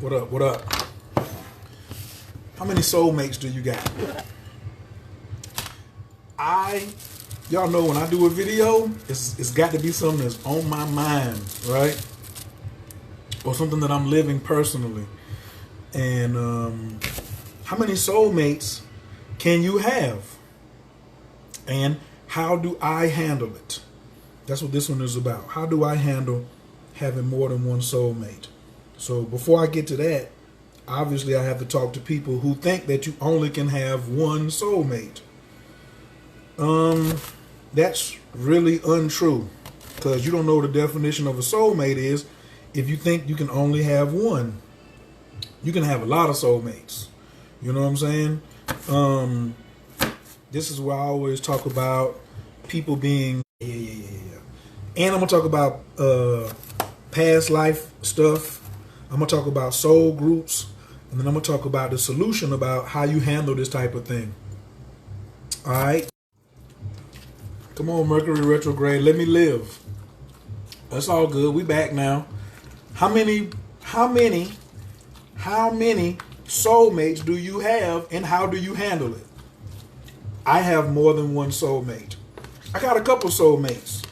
What up? What up? How many soulmates do you got? Y'all know when I do a video, it's got to be something that's on my mind, right? Or something that I'm living personally. And how many soulmates can you have? And how do I handle it? That's what this one is about. How do I handle having more than one soulmate? So before I get to that, obviously I have to talk to people who think that you only can have one soulmate. That's really untrue, because you don't know what the definition of a soulmate is if you think you can only have one. You can have a lot of soulmates. You know what I'm saying? This is where I always talk about people being, and I'm going to talk about past life stuff. I'm going to talk about soul groups. And then I'm going to talk about the solution about how you handle this type of thing. All right? Come on, Mercury retrograde. Let me live. That's all good. We back now. How many soulmates do you have, and how do you handle it? I have more than one soulmate. I got a couple soulmates,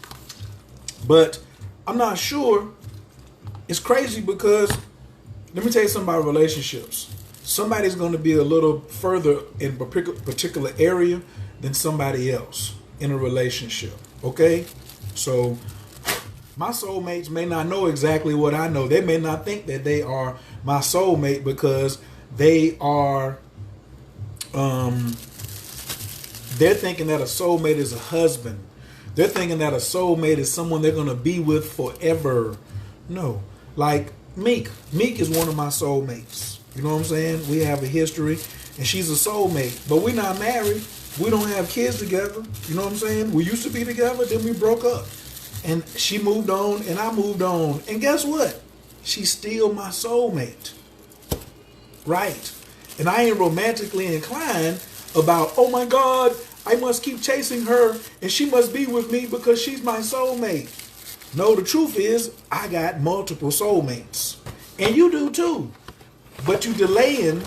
but I'm not sure. It's crazy because, let me tell you something about relationships. Somebody's going to be a little further in a particular area than somebody else in a relationship. Okay? So my soulmates may not know exactly what I know. They may not think that they are my soulmate because they are, they're thinking that a soulmate is a husband. They're thinking that a soulmate is someone they're going to be with forever. No. Like Meek. Meek is one of my soulmates. You know what I'm saying? We have a history, and she's a soulmate. But we're not married. We don't have kids together. You know what I'm saying? We used to be together, then we broke up. And she moved on, and I moved on. And guess what? She's still my soulmate. Right. And I ain't romantically inclined about, oh my God, I must keep chasing her, and she must be with me because she's my soulmate. No, the truth is, I got multiple soulmates. And you do too. But you delaying.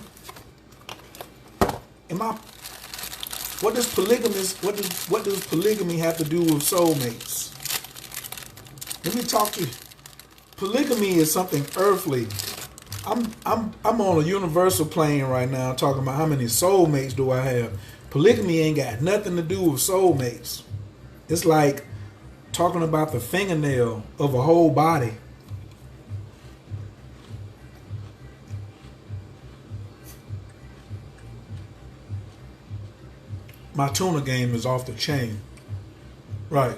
What does polygamy have to do with soulmates? Let me talk to you. Polygamy is something earthly. I'm on a universal plane right now talking about how many soulmates do I have. Polygamy ain't got nothing to do with soulmates. It's like talking about the fingernail of a whole body. My tuna game is off the chain. Right.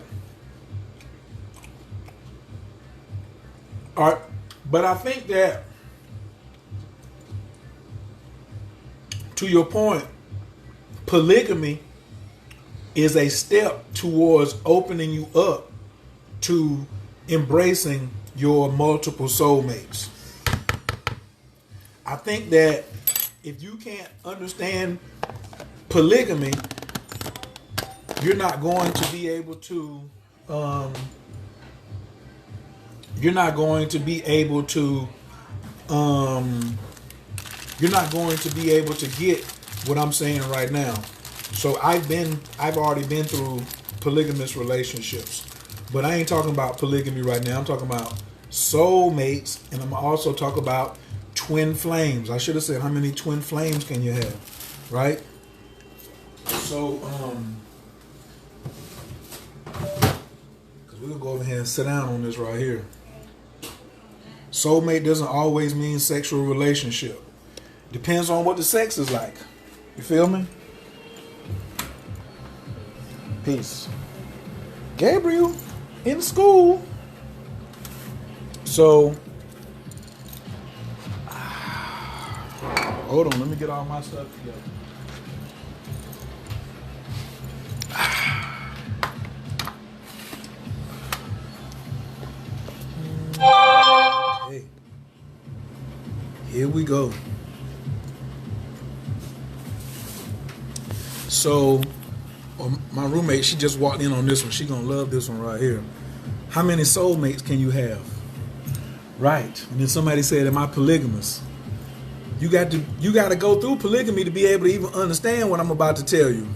All right. But I think that, to your point, polygamy is a step towards opening you up to embracing your multiple soulmates. I think that if you can't understand polygamy, you're not going to be able to you're not going to be able to get what I'm saying right now. So I've already been through polygamous relationships, but I ain't talking about polygamy right now. I'm talking about soulmates, and I'm also talking about twin flames. I should have said, how many twin flames can you have, right? So, because we're gonna go over here and sit down on this right here. Soulmate doesn't always mean sexual relationship. Depends on what the sex is like. You feel me? Peace. Gabriel in school. So, hold on, let me get all my stuff together. Hey, here we go. So, my roommate, she just walked in on this one. She gonna love this one right here. How many soulmates can you have? Right. And then somebody said, am I polygamous? You got to go through polygamy to be able to even understand what I'm about to tell you.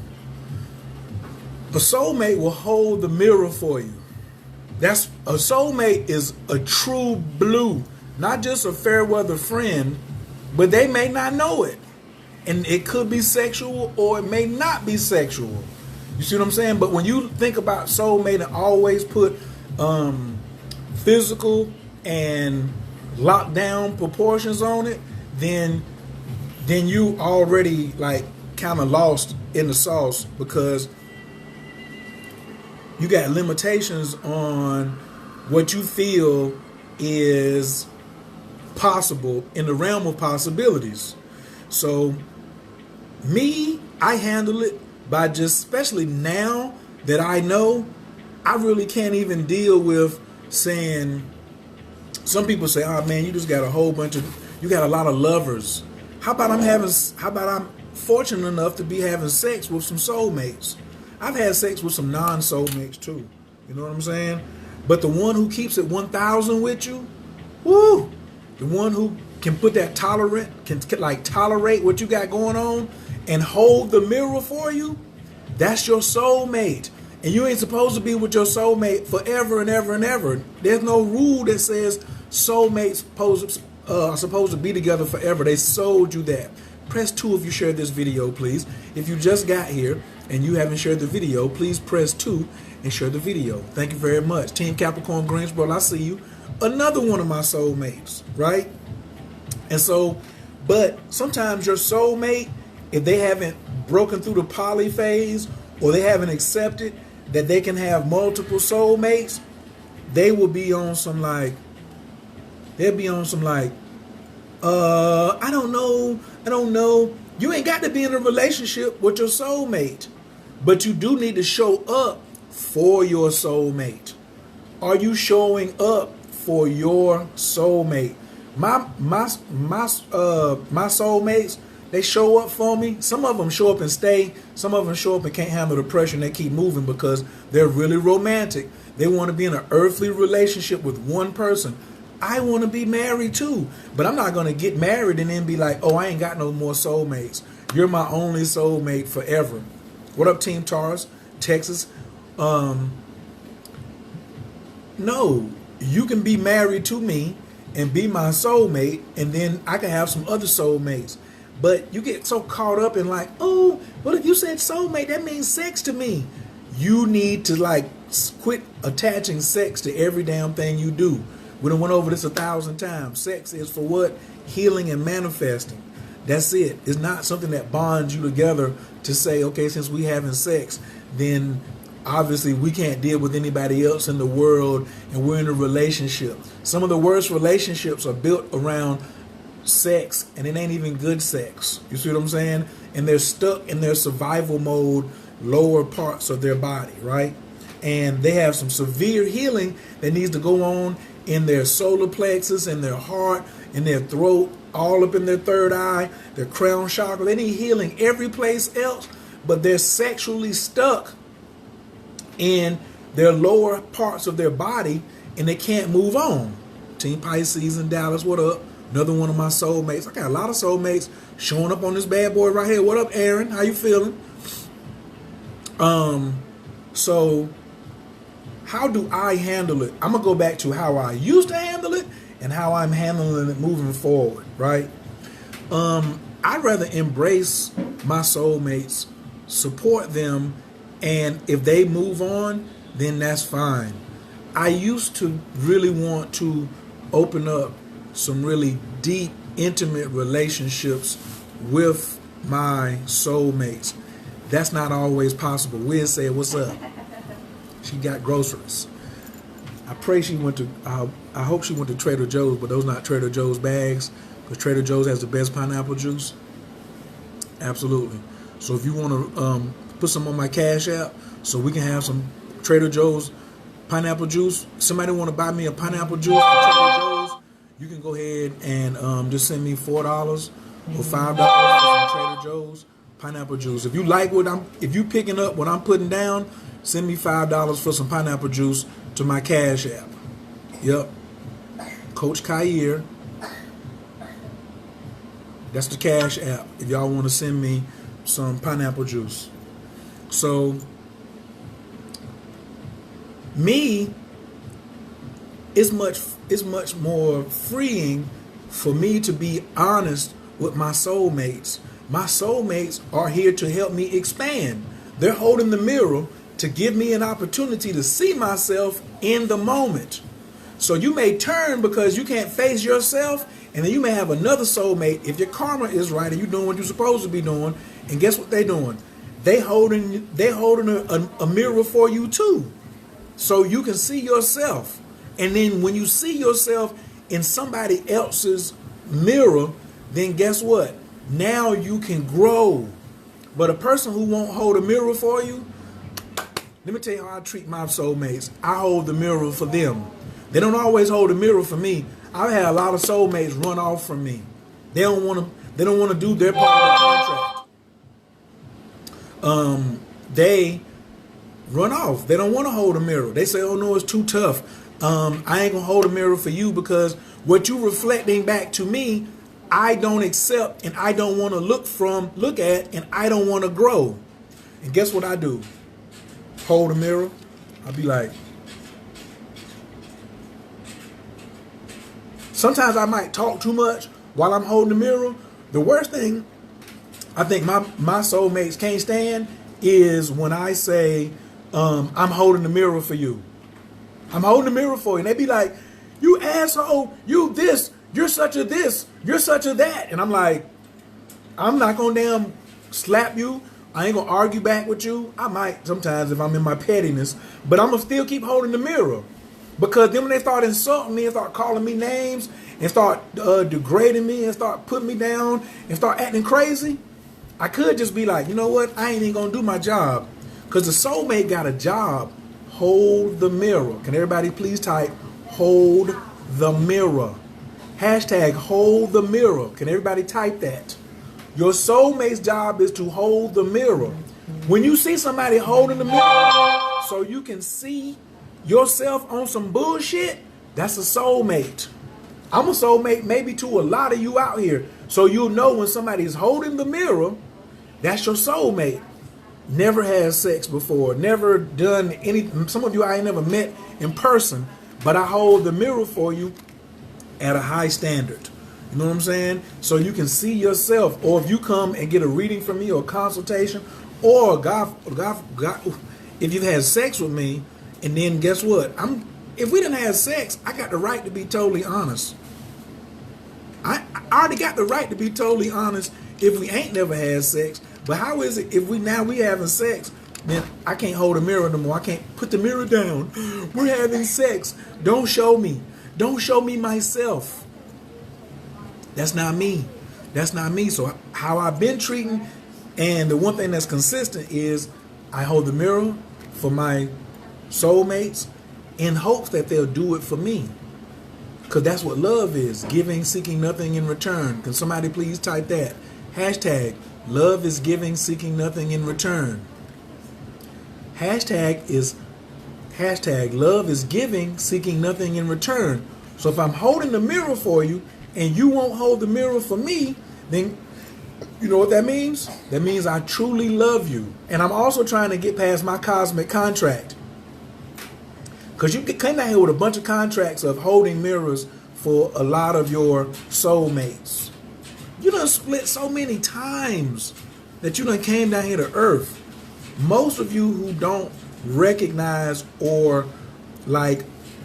A soulmate will hold the mirror for you. That's a soulmate is a true blue, not just a fair weather friend, but they may not know it. And it could be sexual or it may not be sexual. You see what I'm saying? But when you think about soulmate and always put physical and lockdown proportions on it, then you already like kind of lost in the sauce, because you got limitations on what you feel is possible in the realm of possibilities. So me, I handle it by just, especially now that I know, I really can't even deal with saying, some people say, oh man, you just got a whole bunch of, you got a lot of lovers. How about I'm fortunate enough to be having sex with some soulmates? I've had sex with some non-soulmates too. You know what I'm saying? But the one who keeps it 1,000 with you, woo, the one who can put that can like tolerate what you got going on and hold the mirror for you, that's your soulmate. And you ain't supposed to be with your soulmate forever and ever and ever. There's no rule that says soulmates are supposed to be together forever. They sold you that. Press 2 if you shared this video, please. If you just got here and you haven't shared the video, please press 2 and share the video. Thank you very much. Team Capricorn Greensboro, I see you. Another one of my soulmates, right? And so, but sometimes your soulmate, if they haven't broken through the poly phase or they haven't accepted that they can have multiple soulmates, they will be on some like, they'll be on some like, I don't know. You ain't got to be in a relationship with your soulmate, but you do need to show up for your soulmate. Are you showing up for your soulmate? My soulmates, they show up for me. Some of them show up and stay. Some of them show up and can't handle the pressure and they keep moving because they're really romantic. They want to be in an earthly relationship with one person. I want to be married too, but I'm not going to get married and then be like, oh, I ain't got no more soulmates. You're my only soulmate forever. What up, Team Taurus, Texas? No, you can be married to me and be my soulmate, and then I can have some other soulmates. But you get so caught up in like, oh, well, if you said soulmate, that means sex to me. You need to like quit attaching sex to every damn thing you do. We done went over this 1,000 times. Sex is for what? Healing and manifesting. That's it. It's not something that bonds you together to say, okay, since we having sex, then obviously we can't deal with anybody else in the world and we're in a relationship. Some of the worst relationships are built around sex, and it ain't even good sex. You see what I'm saying? And they're stuck in their survival mode, lower parts of their body, right? And they have some severe healing that needs to go on in their solar plexus, in their heart, in their throat, all up in their third eye, their crown chakra. They need healing every place else, but they're sexually stuck in their lower parts of their body and they can't move on. Team Pisces in Dallas, what up? Another one of my soulmates. I got a lot of soulmates showing up on this bad boy right here. What up, Aaron? How you feeling? So how do I handle it? I'm going to go back to how I used to handle it and how I'm handling it moving forward, right? I'd rather embrace my soulmates, support them, and if they move on, then that's fine. I used to really want to open up some really deep, intimate relationships with my soulmates. That's not always possible. Wiz said, what's up? She got groceries. I pray she went to, I hope she went to Trader Joe's, but those not Trader Joe's bags, because Trader Joe's has the best pineapple juice. Absolutely. So if you want to put some on my Cash App so we can have some Trader Joe's pineapple juice. Somebody want to buy me a pineapple juice from Trader Joe's, you can go ahead and just send me $4 or $5 for some Trader Joe's pineapple juice. If you like if you picking up what I'm putting down, send me $5 for some pineapple juice to my Cash App. Yep. Coach Khayr. That's the Cash App. If y'all want to send me some pineapple juice. So, me, it's much more freeing for me to be honest with my soulmates. My soulmates are here to help me expand. They're holding the mirror to give me an opportunity to see myself in the moment. So you may turn because you can't face yourself, and then you may have another soulmate if your karma is right and you're doing what you're supposed to be doing. And guess what they're doing? They holding a mirror for you too, so you can see yourself. And then when you see yourself in somebody else's mirror, then guess what? Now you can grow. But a person who won't hold a mirror for you, let me tell you how I treat my soulmates. I hold the mirror for them. They don't always hold a mirror for me. I've had a lot of soulmates run off from me. They don't want to do their part of the contract. They run off. They don't want to hold a mirror. They say, "Oh no, it's too tough. I ain't gonna hold a mirror for you because what you reflecting back to me, I don't accept, and I don't want to look at, and I don't want to grow." And guess what I do? Hold a mirror. I'll be like, sometimes I might talk too much while I'm holding the mirror. The worst thing I think my soulmates can't stand is when I say, I'm holding the mirror for you. I'm holding the mirror for you. And they be like, "You asshole, you this, you're such a this, you're such a that." And I'm like, I'm not gonna damn slap you. I ain't gonna argue back with you. I might sometimes if I'm in my pettiness, but I'm gonna still keep holding the mirror. Because then when they start insulting me and start calling me names and start degrading me and start putting me down and start acting crazy, I could just be like, you know what? I ain't even gonna do my job. Because the soulmate got a job. Hold the mirror. Can everybody please type hold the mirror? Hashtag hold the mirror. Can everybody type that? Your soulmate's job is to hold the mirror. When you see somebody holding the mirror so you can see yourself on some bullshit, that's a soulmate. I'm a soulmate maybe to a lot of you out here. So you'll know when somebody's holding the mirror, that's your soulmate. Never had sex before, never done any. Some of you I ain't never met in person, but I hold the mirror for you at a high standard. You know what I'm saying? So you can see yourself. Or if you come and get a reading from me or a consultation, or God, if you've had sex with me, and then guess what? If we didn't have sex, I got the right to be totally honest. I already got the right to be totally honest if we ain't never had sex. But how is it if we having sex, then I can't hold a mirror no more? I can't put the mirror down. We're having sex. Don't show me. Don't show me myself. That's not me. That's not me. So how I've been treating, and the one thing that's consistent is I hold the mirror for my soulmates in hopes that they'll do it for me. Because that's what love is. Giving, seeking nothing in return. Can somebody please type that? Hashtag love is giving, seeking nothing in return. Hashtag love is giving, seeking nothing in return. So if I'm holding the mirror for you and you won't hold the mirror for me, then you know what that means? That means I truly love you. And I'm also trying to get past my cosmic contract. Because you came down here with a bunch of contracts of holding mirrors for a lot of your soulmates. You done split so many times that you done came down here to earth. Most of you who don't recognize or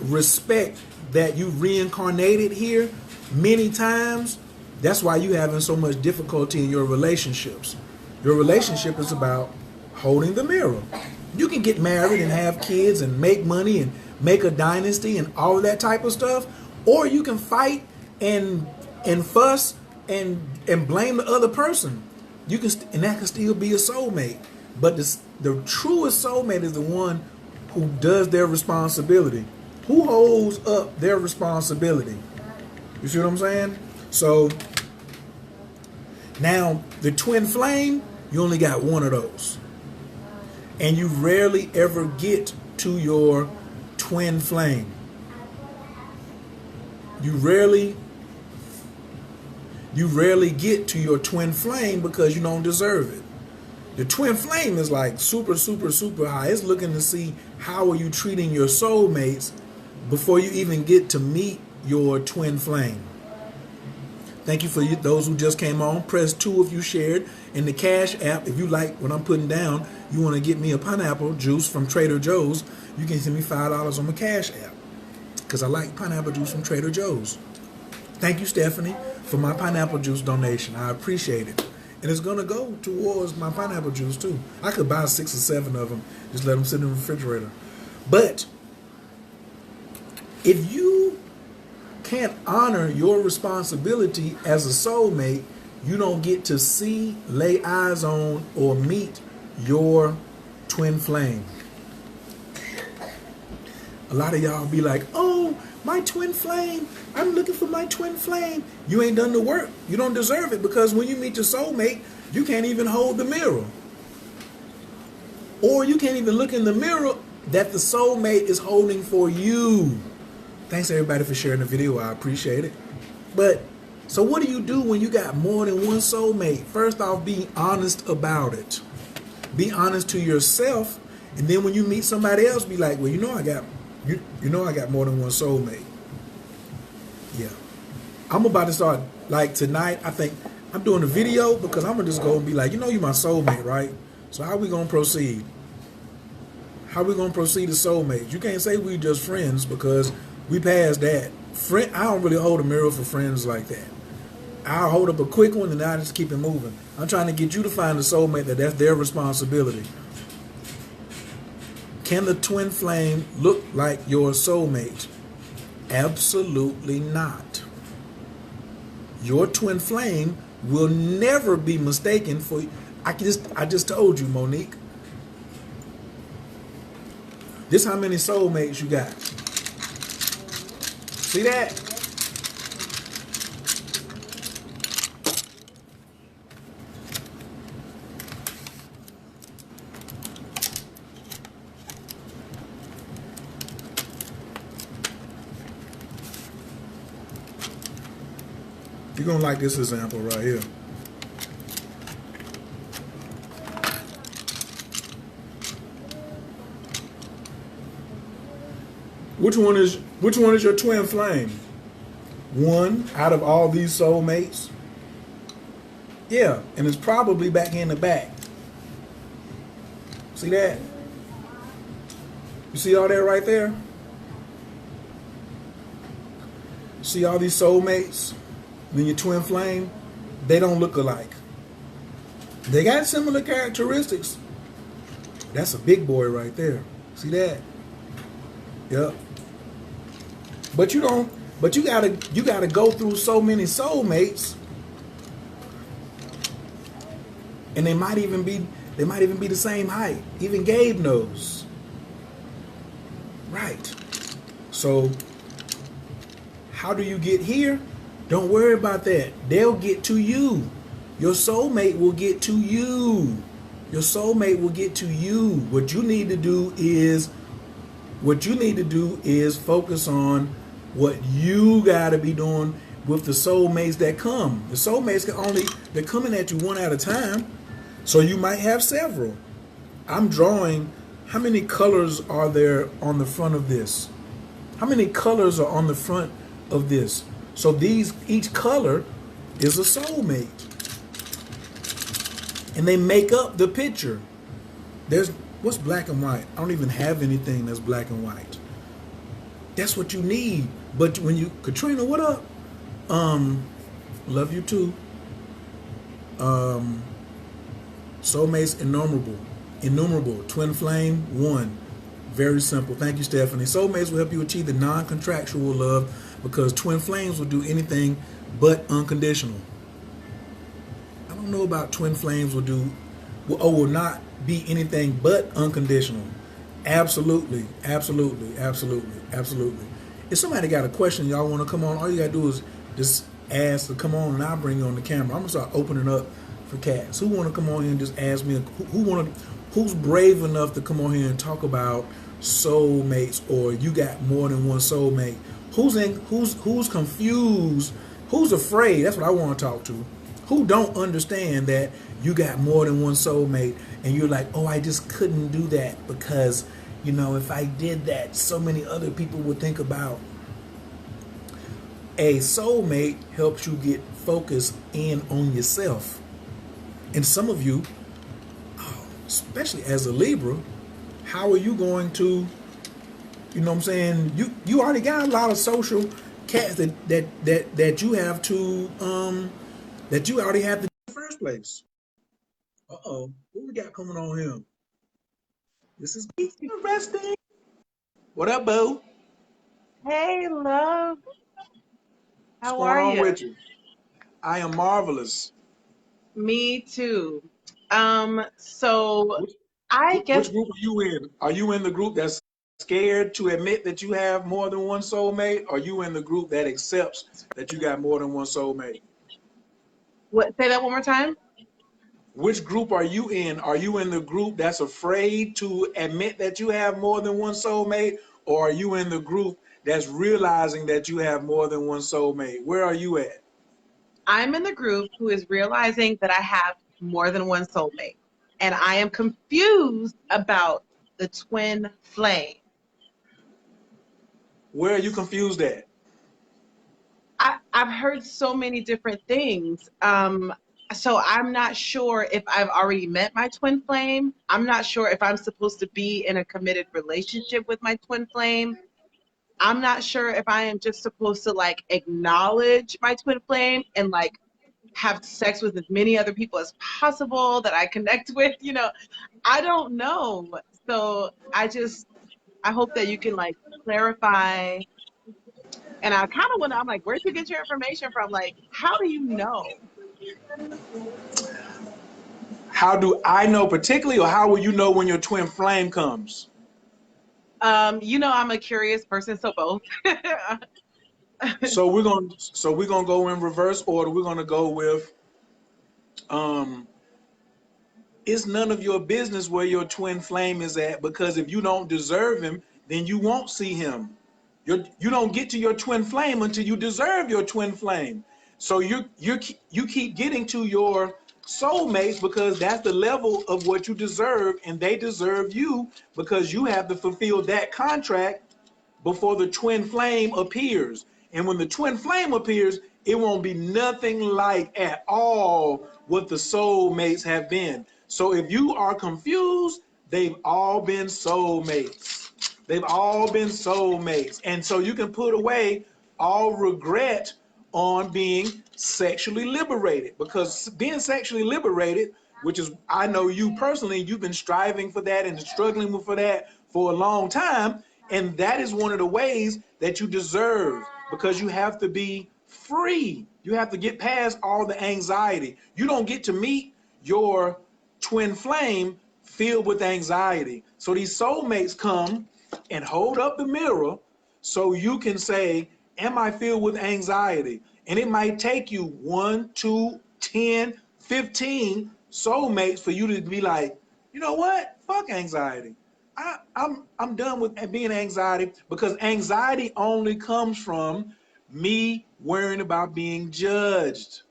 respect that you reincarnated here many times, that's why you having so much difficulty in your relationships. Your relationship is about holding the mirror. You can get married and have kids and make money and make a dynasty and all of that type of stuff, or you can fight and fuss and blame the other person. You can and that can still be a soulmate. But the truest soulmate is the one who does their responsibility, who holds up their responsibility. You see what I'm saying? So now the twin flame, you only got one of those. And you rarely ever get to your twin flame. You rarely you rarely get to your twin flame because you don't deserve it. The twin flame is like super, super, super high. It's looking to see how are you treating your soulmates before you even get to meet your twin flame. Thank you for those who just came on. Press 2 if you shared. In the Cash app, if you like what I'm putting down, you want to get me a pineapple juice from Trader Joe's, you can send me $5 on my Cash app. Because I like pineapple juice from Trader Joe's. Thank you, Stephanie, for my pineapple juice donation. I appreciate it. And it's going to go towards my pineapple juice, too. I could buy 6 or 7 of them. Just let them sit in the refrigerator. But if you can't honor your responsibility as a soulmate, you don't get to see, lay eyes on, or meet your twin flame. A lot of y'all be like, oh, my twin flame, I'm looking for my twin flame. You ain't done the work. You don't deserve it, because when you meet your soulmate, you can't even hold the mirror. Or you can't even look in the mirror that the soulmate is holding for you. Thanks everybody for sharing the video. I appreciate it. But so what do you do when you got more than one soulmate? First off, be honest about it. Be honest to yourself, and then when you meet somebody else, be like, well, you know I got more than one soulmate. Yeah. I'm about to start, like tonight, I think I'm doing a video because I'm gonna just go and be like, you know you're my soulmate, right? So how we gonna proceed? How we gonna proceed as soulmates? You can't say we just friends because we passed that. I don't really hold a mirror for friends like that. I'll hold up a quick one and I just keep it moving. I'm trying to get you to find a soulmate that's their responsibility. Can the twin flame look like your soulmate? Absolutely not. Your twin flame will never be mistaken for you. I just told you, Monique. This how many soulmates you got. See that? You're going to like this example right here. Which one is your twin flame? One out of all these soulmates? Yeah, and it's probably back in the back. See that? You see all that right there? See all these soulmates? Then your twin flame, they don't look alike. They got similar characteristics. That's a big boy right there. See that? Yep. But you don't. But you gotta go through so many soulmates, and they might even be the same height. Even Gabe knows. Right. So how do you get here? Don't worry about that. They'll get to you. Your soulmate will get to you. Your soulmate will get to you. What you need to do is focus on what you got to be doing with the soulmates that come. The soulmates they're coming at you one at a time. So you might have several. I'm drawing, how many colors are there on the front of this? How many colors are on the front of this? So each color is a soulmate. And they make up the picture. What's black and white? I don't even have anything that's black and white. That's what you need. But when Katrina, what up? Love you too. Soulmates innumerable. Twin flame, 1. Very simple. Thank you, Stephanie. Soulmates will help you achieve the non-contractual love, because twin flames will do anything but unconditional. I don't know about twin flames will not be anything but unconditional. Absolutely. If somebody got a question, y'all want to come on, all you got to do is just ask to come on and I'll bring you on the camera. I'm going to start opening up for cats. Who want to come on here and just ask me, who's brave enough to come on here and talk about soulmates, or you got more than one soulmate? Who's confused Who's afraid? That's what I want to talk to. Who don't understand that you got more than one soulmate, and you're like, oh, I just couldn't do that because, you know, if I did that, so many other people would think about. A soulmate helps you get focused in on yourself. And some of you, especially as a Libra, how are you going to, you know what I'm saying? You already got a lot of social cats that you have to that you already have to in the first place. Uh-oh. What we got coming on here? This is interesting. What up, boo? Hey, love. What's How going are on you? with you? I am marvelous. Me too. So Which, I guess which group are you in? Are you in the group that's scared to admit that you have more than one soulmate? Or are you in the group that accepts that you got more than one soulmate? what say that one more time? Which group are you in? Are you in the group that's afraid to admit that you have more than one soulmate? Or are you in the group that's realizing that you have more than one soulmate? Where are you at? I'm in the group who is realizing that I have more than one soulmate. And I am confused about the twin flame. Where are you confused at? I've heard so many different things. So I'm not sure if I've already met my twin flame. I'm not sure if I'm supposed to be in a committed relationship with my twin flame. I'm not sure if I am just supposed to like acknowledge my twin flame and like have sex with as many other people as possible that I connect with, I don't know. So I hope that you can like clarify. And I kind of want to, I'm like, where'd you get your information from? Like, how do you know? How do I know particularly, or how will you know when your twin flame comes? I'm a curious person, so both. So we're gonna go in reverse order. We're gonna go with um it's none of your business where your twin flame is at, because if you don't deserve him, then you won't see him. You don't get to your twin flame until you deserve your twin flame. So you keep getting to your soulmates because that's the level of what you deserve, and they deserve you because you have to fulfill that contract before the twin flame appears. And when the twin flame appears, it won't be nothing like at all what the soulmates have been. So if you are confused, they've all been soulmates. They've all been soulmates. And so you can put away all regret on being sexually liberated, because being sexually liberated, which is, I know you personally, you've been striving for that and struggling for that for a long time. And that is one of the ways that you deserve, because you have to be free. You have to get past all the anxiety. You don't get to meet your twin flame filled with anxiety. So these soulmates come and hold up the mirror so you can say, am I filled with anxiety? And it might take you 1, 2, 10, 15 soulmates for you to be like, you know what? Fuck anxiety. I'm done with being anxiety, because anxiety only comes from me worrying about being judged.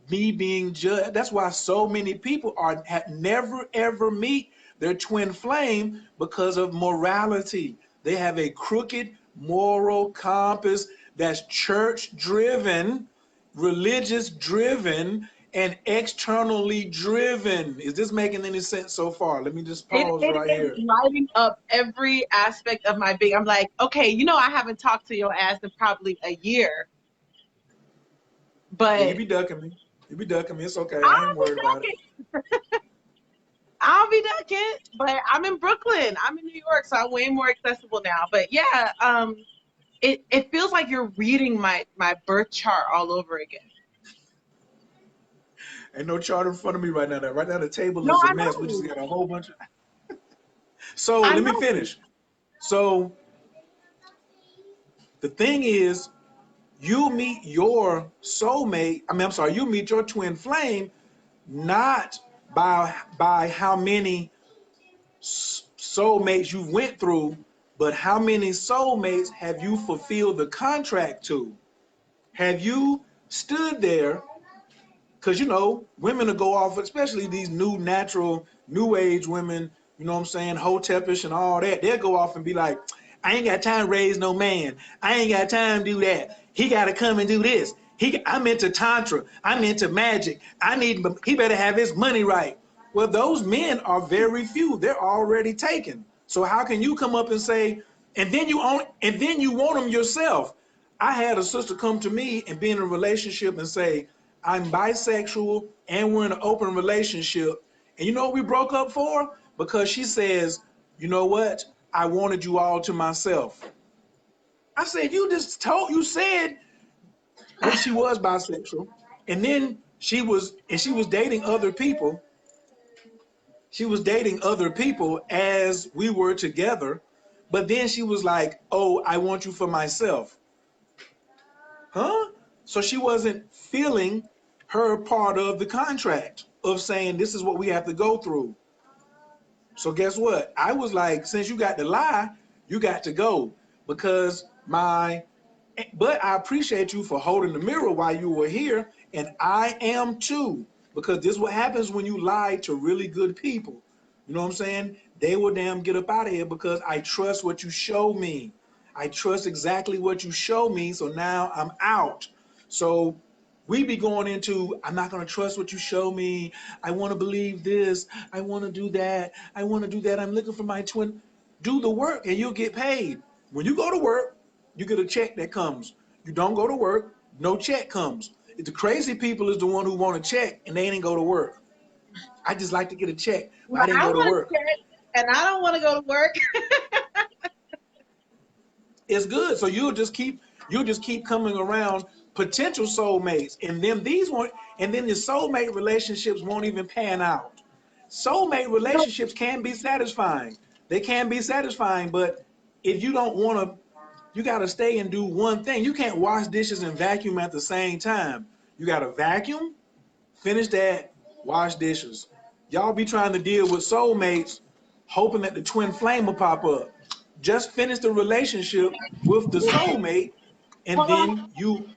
Me being judged. That's why so many people have never ever meet their twin flame, because of morality. They have a crooked moral compass that's church driven, religious driven, and externally driven. Is this making any sense so far? Let me just pause It right is here. lighting up every aspect of my being. I'm like, okay, I haven't talked to your ass in probably a year, Yeah, you but be ducking me. You be ducking me. It's okay. I I'll ain't be worried about it. ducking. I'll be ducking. But I'm in Brooklyn. I'm in New York, so I'm way more accessible now. But yeah, it feels like you're reading my birth chart all over again. Ain't no chart in front of me right now. Right now the table No, is a I mess. We just know. got a whole bunch of. So I let me know. finish. So the thing is, you meet your soulmate. I'm sorry. You meet your twin flame not by how many soulmates you went through, but how many soulmates have you fulfilled the contract to? Have you stood there, because, you know, women will go off, especially these new natural, new age women, you know what I'm saying, hotepish and all that. They'll go off and be like, I ain't got time to raise no man. I ain't got time to do that. He got to come and do this. I'm into tantra. I'm into magic. He better have his money right. Well, those men are very few. They're already taken. So how can you come up and say, and then you want them yourself? I had a sister come to me and be in a relationship and say, I'm bisexual and we're in an open relationship. And you know what we broke up for? Because she says, you know what? I wanted you all to myself. I said, you said, well, she was bisexual. And then she was dating other people. She was dating other people as we were together. But then she was like, oh, I want you for myself. Huh? So she wasn't feeling her part of the contract of saying this is what we have to go through. So guess what? I was like, since you got to lie, you got to go. But I appreciate you for holding the mirror while you were here, and I am too. Because this is what happens when you lie to really good people. You know what I'm saying? They will damn get up out of here because I trust what you show me. I trust exactly what you show me, so now I'm out. So we be going into, I'm not going to trust what you show me. I want to believe this. I want to do that. I want to do that. I'm looking for my twin. Do the work and you'll get paid. When you go to work, you get a check that comes. You don't go to work, no check comes. If the crazy people is the one who want a check and they didn't go to work. I just like to get a check, but I Well, didn't I go to want work. to check, and I don't want to go to work. It's good. So you'll just keep coming around potential soulmates, and then the soulmate relationships won't even pan out. Soulmate No, relationships can be satisfying. They can be satisfying, but if you don't want to, you got to stay and do one thing. You can't wash dishes and vacuum at the same time. You got to vacuum, finish that, wash dishes. Y'all be trying to deal with soulmates, hoping that the twin flame will pop up. Just finish the relationship with the soulmate, and hold on. then you,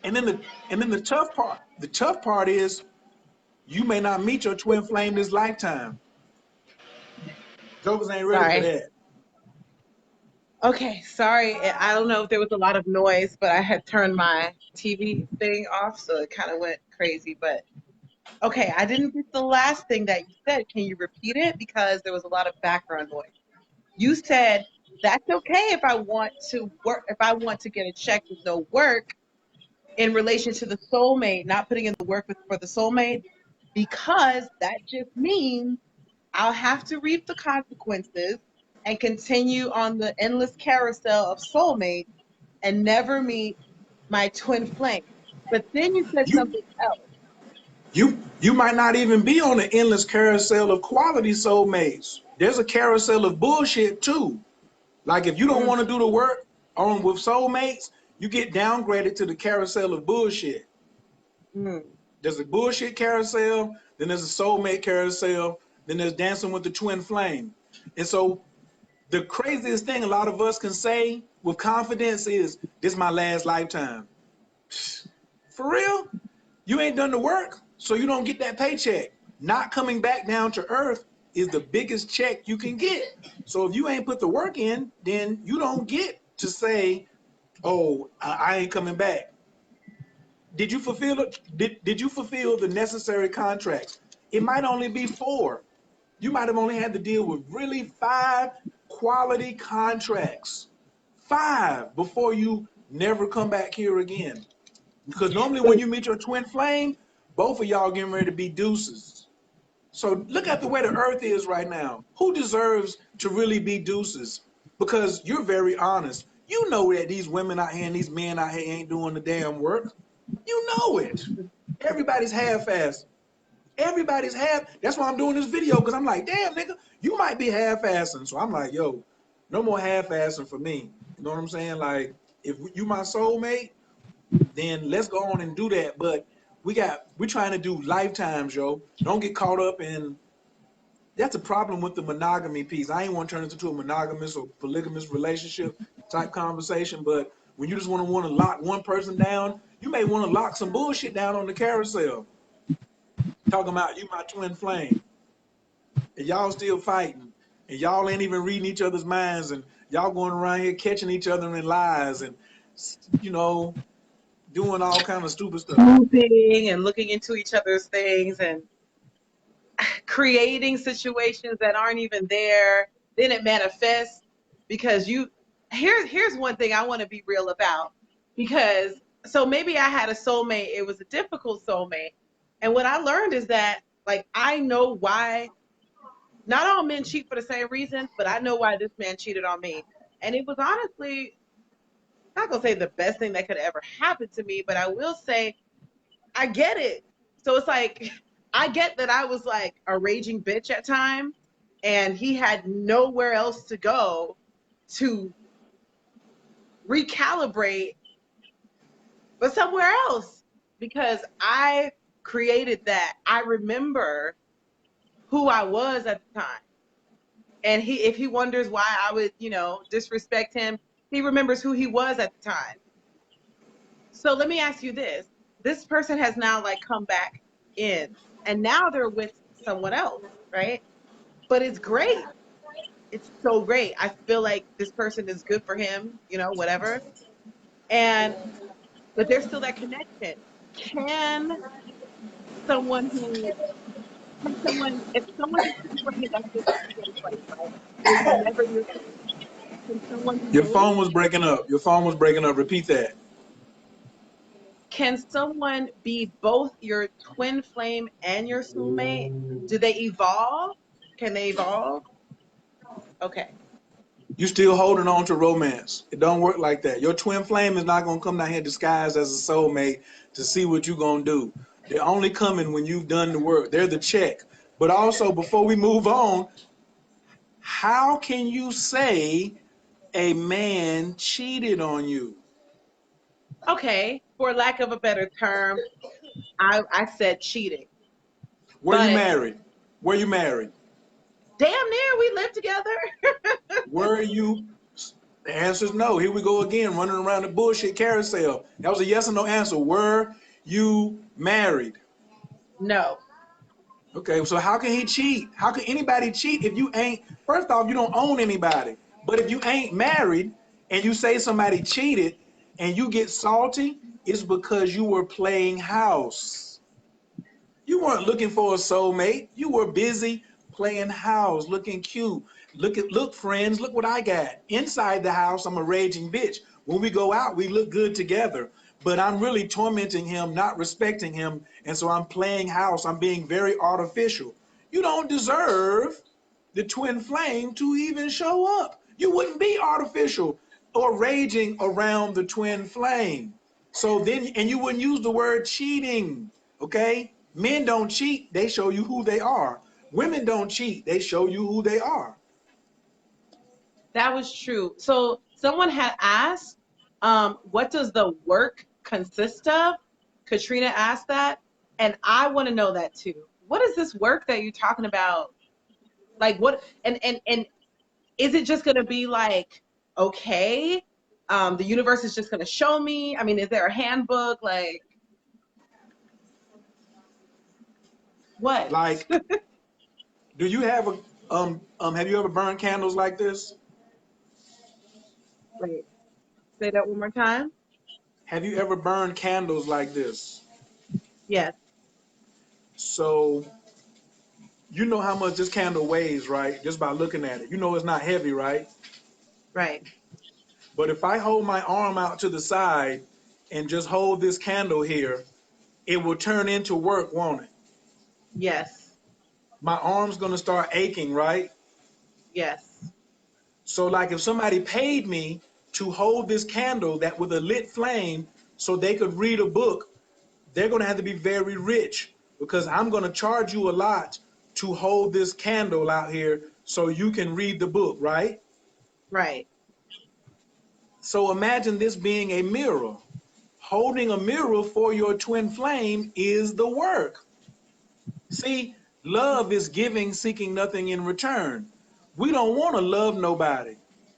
and then the tough part is you may not meet your twin flame this lifetime. Jokers ain't ready for Sorry. that. Okay, sorry. I don't know if there was a lot of noise, but I had turned my TV thing off, so it kind of went crazy. But okay, I didn't get the last thing that you said. Can you repeat it? Because there was a lot of background noise. You said that's okay if I want to work, if I want to get a check with no work in relation to the soulmate, not putting in the work for the soulmate, because that just means I'll have to reap the consequences and continue on the endless carousel of soulmates and never meet my twin flame. But then you said You something else. you might not even be on the endless carousel of quality soulmates. There's a carousel of bullshit too. Like if you don't Mm, want to do the work on with soulmates, you get downgraded to the carousel of bullshit. mm. There's a bullshit carousel, then there's a soulmate carousel, then there's dancing with the twin flame. And so the craziest thing a lot of us can say with confidence is, this is my last lifetime. For real? You ain't done the work, so you don't get that paycheck. Not coming back down to earth is the biggest check you can get. So if you ain't put the work in, then you don't get to say, oh, I ain't coming back. Did you fulfill it? Did you fulfill the necessary contracts? It might only be 4. You might have only had to deal with really 5 quality contracts. 5 before you never come back here again. Because normally when you meet your twin flame, both of y'all getting ready to be deuces. So look at the way the earth is right now. Who deserves to really be deuces? Because you're very honest. You know that these women out here and these men out here ain't doing the damn work. You know it. Everybody's half-assed. Everybody's half. That's why I'm doing this video, because I'm like, damn, nigga, you might be half-assing. So I'm like, yo, no more half-assing for me. You know what I'm saying? Like, if you my soulmate, then let's go on and do that. But we're trying to do lifetimes, yo. Don't get caught up in, that's a problem with the monogamy piece. I ain't want to turn it into a monogamous or polygamous relationship type conversation, but when you just want to lock one person down, you may want to lock some bullshit down on the carousel. Talking about you my twin flame. And y'all still fighting. And y'all ain't even reading each other's minds. And y'all going around here catching each other in lies and, you know, doing all kind of stupid stuff. Moving and looking into each other's things and creating situations that aren't even there. Then it manifests because here's one thing I want to be real about. Because so maybe I had a soulmate, it was a difficult soulmate. And what I learned is that, like, I know why not all men cheat for the same reason, but I know why this man cheated on me. And it was honestly, not gonna say the best thing that could ever happen to me, but I will say I get it. So it's like, I get that I was like a raging bitch at times, and he had nowhere else to go to recalibrate but somewhere else, because I created that. I remember who I was at the time. And if he wonders why I would, disrespect him, he remembers who he was at the time. So let me ask you this. This person has now like come back in, and now they're with someone else, right? But it's great. It's so great. I feel like this person is good for him, whatever. But there's still that connection. Can someone who, if someone is for him, that's just in place, right? It was never your, can someone be Your both? phone was breaking up. Your phone was breaking up. Repeat that. Can someone be both your twin flame and your soulmate? Do they evolve? Can they evolve? Okay. You still holding on to romance. It don't work like that. Your twin flame is not going to come down here disguised as a soulmate to see what you're going to do. They're only coming when you've done the work. They're the check. But also, before we move on, how can you say a man cheated on you? Okay. For lack of a better term, I said cheating. Were you But married? Were you married? damn near we live together. Were you? The answer is no. Here we go again, running around the bullshit carousel. That was a yes or no answer. Were you married? No. Okay, so how can he cheat? How can anybody cheat if you ain't, first off, you don't own anybody. But if you ain't married and you say somebody cheated and you get salty, it's because you were playing house. You weren't looking for a soulmate. You were busy playing house, looking cute. Look, friends, look what I got. Inside the house, I'm a raging bitch. When we go out, we look good together. But I'm really tormenting him, not respecting him, and so I'm playing house. I'm being very artificial. You don't deserve the twin flame to even show up. You wouldn't be artificial or raging around the twin flame. So then, and you wouldn't use the word cheating, okay? Men don't cheat, they show you who they are. Women don't cheat, they show you who they are. That was true. So someone had asked, what does the work consist of? Katrina asked that, and I want to know that too. What is this work that you're talking about? Like what? And is it just going to be like, okay, the universe is just going to show me? I mean, is there a handbook? Like what? Like, do you have have you ever burned candles like this? Wait, say that one more time. Have you ever burned candles like this? Yes. So you know how much this candle weighs, right? Just by looking at it. You know it's not heavy, right? Right. But if I hold my arm out to the side and just hold this candle here, it will turn into work, won't it? Yes. My arm's gonna start aching, right? Yes. So like if somebody paid me to hold this candle that with a lit flame so they could read a book, they're gonna have to be very rich because I'm gonna charge you a lot to hold this candle out here so you can read the book, right? Right. So imagine this being a mirror. Holding a mirror for your twin flame is the work. See, love is giving, seeking nothing in return. We don't want to love nobody.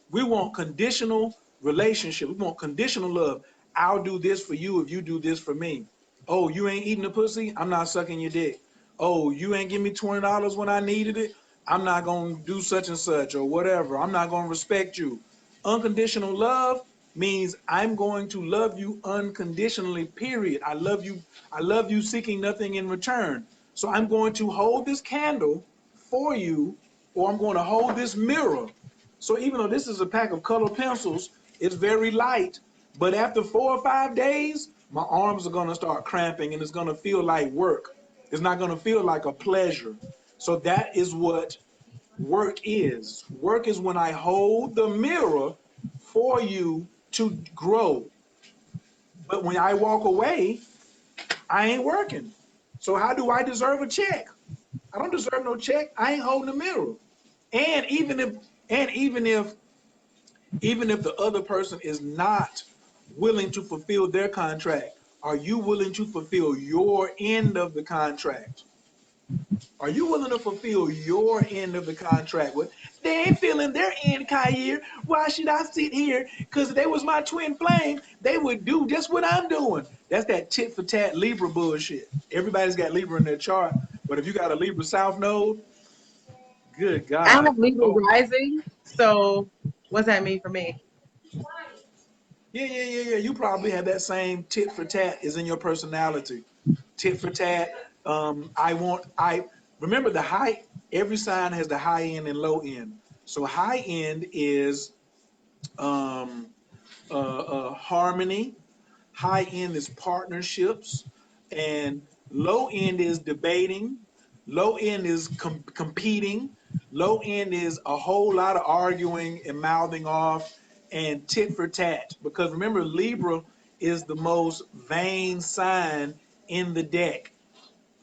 We want conditional relationship. We want conditional love. I'll do this for you if you do this for me. Oh, you ain't eating the pussy? I'm not sucking your dick. Oh, you ain't give me $20 when I needed it? I'm not going to do such and such or whatever. I'm not going to respect you. Unconditional love means I'm going to love you unconditionally, period. I love you. I love you seeking nothing in return. So I'm going to hold this candle for you, or I'm going to hold this mirror. So even though this is a pack of colored pencils, it's very light. But after 4 or 5 days, my arms are going to start cramping and it's going to feel like work. It's not going to feel like a pleasure. So that is what work is. Work is when I hold the mirror for you to grow. But when I walk away, I ain't working. So how do I deserve a check? I don't deserve no check. I ain't holding the mirror. And even if the other person is not willing to fulfill their contract, are you willing to fulfill your end of the contract? Are you willing to fulfill your end of the contract? Well, they ain't feeling their end, Kyrie. Why should I sit here? Because if they was my twin flame, they would do just what I'm doing. That's that tit for tat Libra bullshit. Everybody's got Libra in their chart, but if you got a Libra South Node, good I God. have Libra Oh, rising, so what's that mean for me? yeah. You probably have that same tit for tat is in your personality. Tit for tat. I remember the high. Every sign has the high end and low end. So high end is um, harmony. High end is partnerships, and low end is debating. Low end is competing. Low end is a whole lot of arguing and mouthing off and tit for tat. Because remember, Libra is the most vain sign in the deck.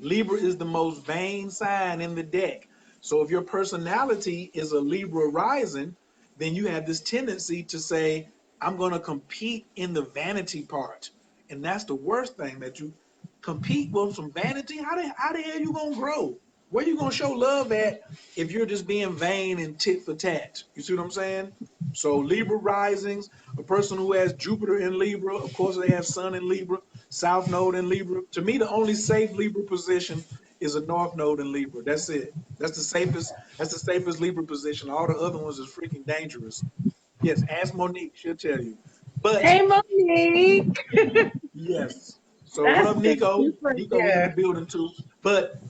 Libra is the most vain sign in the deck. So if your personality is a Libra rising, then you have this tendency to say, I'm going to compete in the vanity part. And that's the worst thing, that you compete with some vanity. How the hell you going to grow? Where you going to show love at if you're just being vain and tit for tat? You see what I'm saying? So Libra risings, a person who has Jupiter in Libra, of course they have Sun in Libra, South Node in Libra. To me, the only safe Libra position is a North Node in Libra. That's it. That's the safest. That's the safest Libra position. All the other ones is freaking dangerous. Yes, ask Monique. She'll tell you. But Hey, Monique. yes. So what That's up, the Nico? super Nico was in the here. building too. But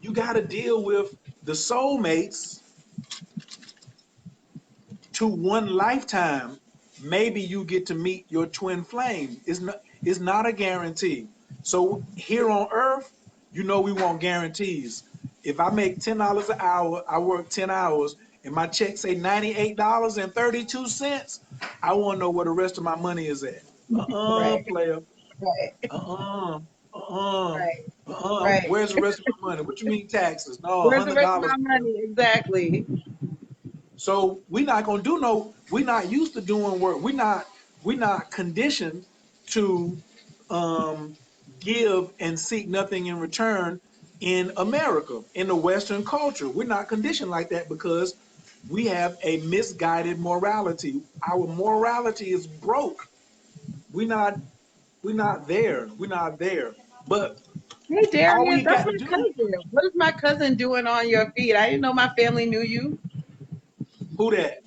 you got to deal with the soulmates to one lifetime. Maybe you get to meet your twin flame. It's not a guarantee. So here on earth, you know we want guarantees. If I make $10 an hour, I work 10 hours, and my check say $98.32, I want to know where the rest of my money is at. Right, Player. right, Uh-uh. Uh-uh. right, right. Where's the rest of my money? What you mean taxes? No, Where's the rest of $100. my money? Exactly. So we're not gonna do no. We're not used to doing work. We're not conditioned to um, give and seek nothing in return in America, in the Western culture. We're not conditioned like that because we have a misguided morality. Our morality is broke. We're not. We're not there. We're not there. But Hey, all Darius, we that's got to my do. cousin. What is my cousin doing on your feed? I didn't know my family knew you. Who that?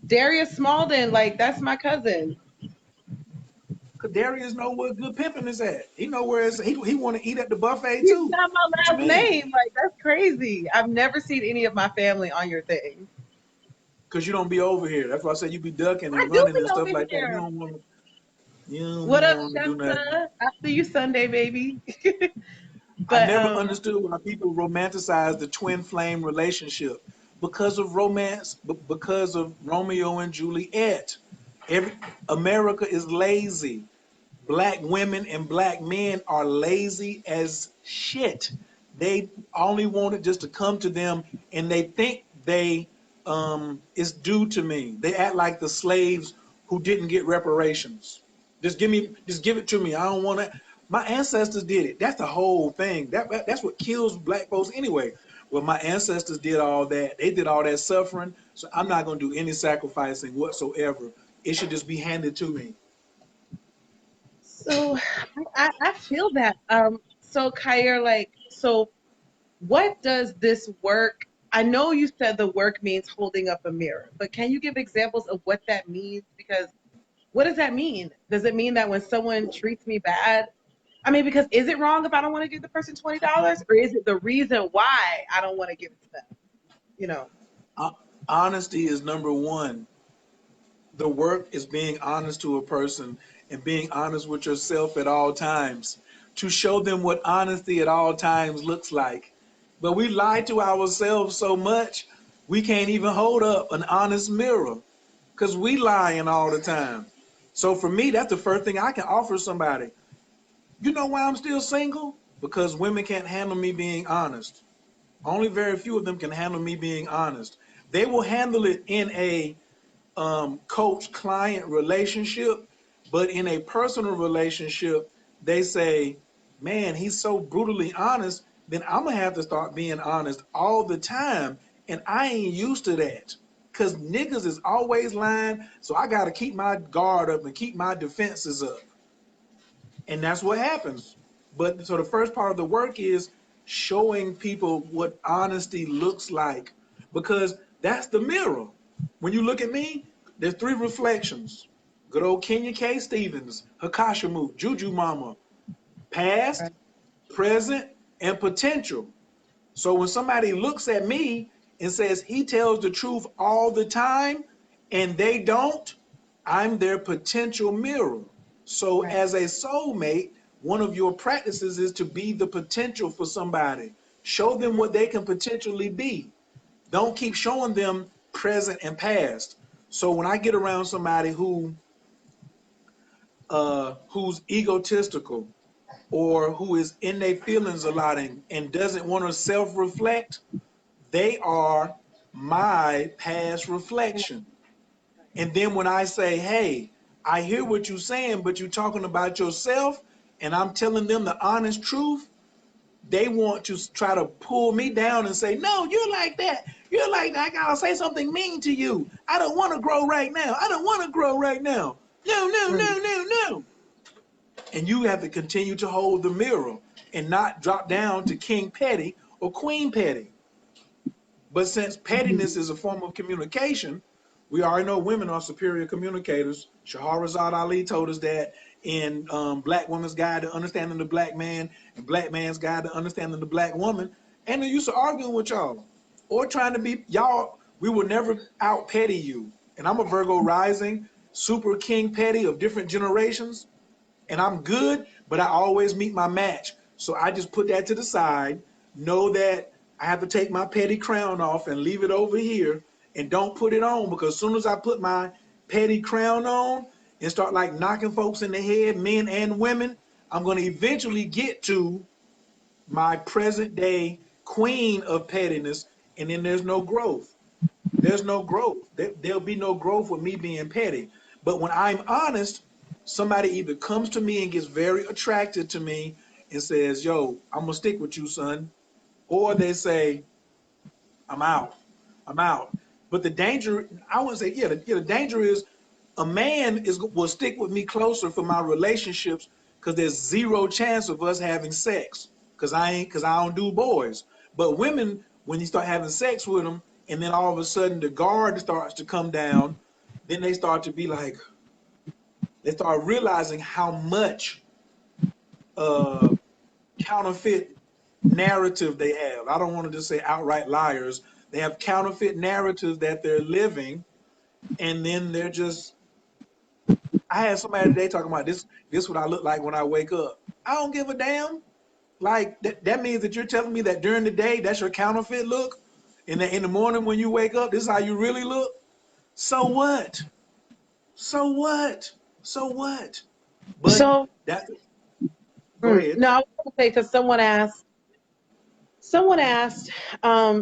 Darius Smalden, like, that's my cousin. Cause Darius know where good pimping is at. He know where it's. He want to eat at the buffet You too. got my What you last mean? name. Like, that's crazy. I've never seen any of my family on your thing. Cause you don't be over here. That's why I said you be ducking I and do running be and stuff over like that. You here. don't want to. You don't be What up, wanting to do nothing. Shasta? I see you Sunday, baby. I But never understood why people romanticize the twin flame relationship because of romance, because of Romeo and Juliet. Every America is lazy. Black women and black men are lazy as shit. They only want it just to come to them, and they think they it's due to me. They act like the slaves who didn't get reparations. Just give it to me. I don't want to. My ancestors did it. That's the whole thing. That's what kills black folks anyway. Well, my ancestors did all that. They did all that suffering. So I'm not going to do any sacrificing whatsoever it should just be handed to me. So I feel that. So Kyer, like, so what does this work? I know you said the work means holding up a mirror, but can you give examples of what that means? Because what does that mean? Does it mean that when someone treats me bad, I mean, because is it wrong if I don't want to give the person $20, or is it the reason why I don't want to give it to them? You know. Honesty is number one. The work is being honest to a person and being honest with yourself at all times to show them what honesty at all times looks like. But we lie to ourselves so much, we can't even hold up an honest mirror because we lying all the time. So for me, that's the first thing I can offer somebody. You know why I'm still single? Because women can't handle me being honest. Only very few of them can handle me being honest. They will handle it in a coach-client relationship, but in a personal relationship, they say, man, he's so brutally honest, then I'm going to have to start being honest all the time, and I ain't used to that because niggas is always lying, so I got to keep my guard up and keep my defenses up. And that's what happens. But so the first part of the work is showing people what honesty looks like, because that's the mirror. When you look at me, there's three reflections. Good old Kenya K. Stevens, Hakashimu, Juju Mama, past, present, and potential. So when somebody looks at me and says he tells the truth all the time and they don't, I'm their potential mirror. So Right. as a soulmate, one of your practices is to be the potential for somebody. Show them what they can potentially be. Don't keep showing them present and past. So when I get around somebody who's egotistical or who is in their feelings a lot and doesn't want to self-reflect, they are my past reflection. And then when I say, hey, I hear what you're saying, but you're talking about yourself, and I'm telling them the honest truth, they want to try to pull me down and say, no, you're like that. You're like that. I gotta say something mean to you. I don't want to grow right now. I don't want to grow right now. No, no, no, no, no. And you have to continue to hold the mirror and not drop down to King Petty or Queen Petty. But since pettiness is a form of communication, we already know women are superior communicators. Shahrazad Ali told us that in Black Woman's Guide to Understanding the Black Man and Black Man's Guide to Understanding the Black Woman. And they used to arguing with y'all or trying to be y'all. We will never out petty you. And I'm a Virgo rising, super king petty of different generations. And I'm good, but I always meet my match. So I just put that to the side, know that I have to take my petty crown off and leave it over here and don't put it on, because as soon as I put my petty crown on and start like knocking folks in the head, men and women, I'm going to eventually get to my present day queen of pettiness, and then there's no growth. There's no growth. There'll be no growth with me being petty. But when I'm honest, somebody either comes to me and gets very attracted to me and says, yo, I'm going to stick with you, son. Or they say, I'm out. I'm out. But the danger, I wouldn't say, the danger is a man will stick with me closer for my relationships because there's zero chance of us having sex because I don't do boys. But women, when you start having sex with them, and then all of a sudden the guard starts to come down, then they start to be like, they start realizing how much counterfeit narrative they have. I don't want to just say outright liars. They have counterfeit narratives that they're living, and then they're just. I had somebody today talking about this. This what I look like when I wake up. I don't give a damn. Like that means that you're telling me that during the day that's your counterfeit look, and that in the morning when you wake up, this is how you really look. So what? So what? So what? But So, that. Go ahead. no, I was going to say, because someone asked,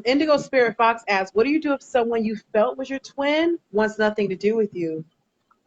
Indigo Spirit Fox asked, what do you do if someone you felt was your twin wants nothing to do with you?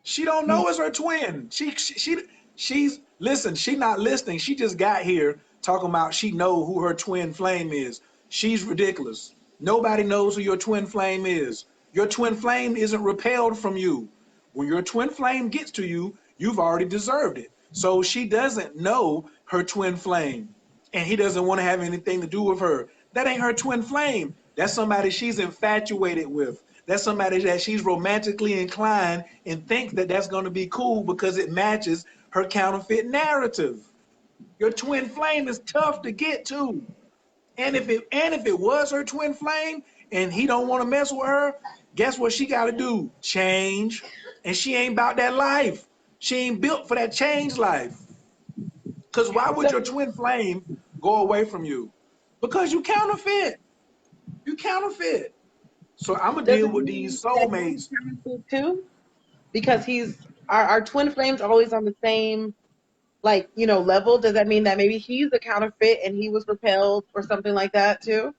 She don't know it's her twin. She's listen. She not listening. She just got here talking about she know who her twin flame is. She's ridiculous. Nobody knows who your twin flame is. Your twin flame isn't repelled from you. When your twin flame gets to you, you've already deserved it. So she doesn't know her twin flame, and he doesn't want to have anything to do with her. That ain't her twin flame. That's somebody she's infatuated with. That's somebody that she's romantically inclined and thinks that that's going to be cool because it matches her counterfeit narrative. Your twin flame is tough to get to. And if it was her twin flame and he don't want to mess with her, guess what she got to do? Change. And she ain't about that life. She ain't built for that change life. Because why would So your twin flame go away from you? Because you counterfeit. You counterfeit. So I'm gonna does deal it with mean these that he's soulmates. counterfeit too? Because he's our twin flames always on the same like, level. Does that mean that maybe he's a counterfeit and he was repelled or something like that too?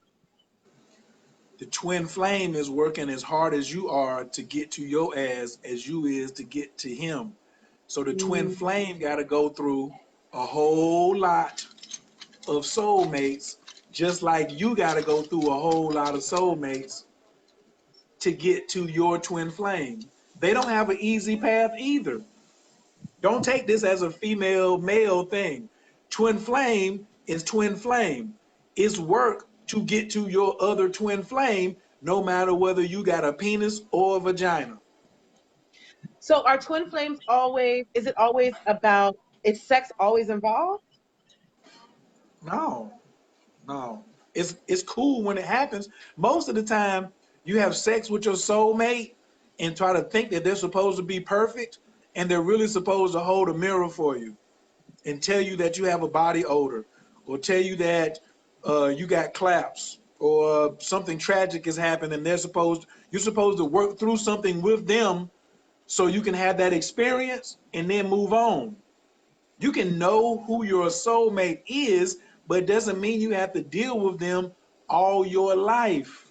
The twin flame is working as hard as you are to get to your ass as you is to get to him. So the twin Mm. flame got to go through a whole lot of soulmates, just like you got to go through a whole lot of soulmates to get to your twin flame. They don't have an easy path either. Don't take this as a female male thing. Twin flame is twin flame. It's work to get to your other twin flame, no matter whether you got a penis or a vagina. So are twin flames always, is it always about, is sex always involved? No, no. It's cool when it happens. Most of the time, you have sex with your soulmate and try to think that they're supposed to be perfect, and they're really supposed to hold a mirror for you and tell you that you have a body odor, or tell you that you got claps, or something tragic has happened, and you're supposed to work through something with them so you can have that experience and then move on. You can know who your soulmate is, but it doesn't mean you have to deal with them all your life.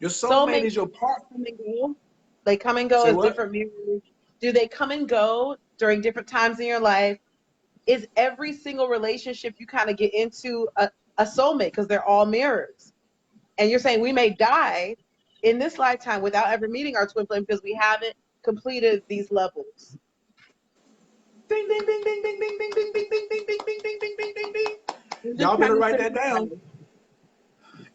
Your soulmate Soulmates is your partner. come and go. They come and go Say as what? different mirrors. Do they come and go during different times in your life? Is every single relationship you kind of get into a soulmate because they're all mirrors? And you're saying we may die in this lifetime without ever meeting our twin flame because we haven't completed these levels. Ding ding ding ding ding ding ding ding ding ding ding ding ding ding ding ding ding ding. I'm just Y'all trying better to write that down. simplify.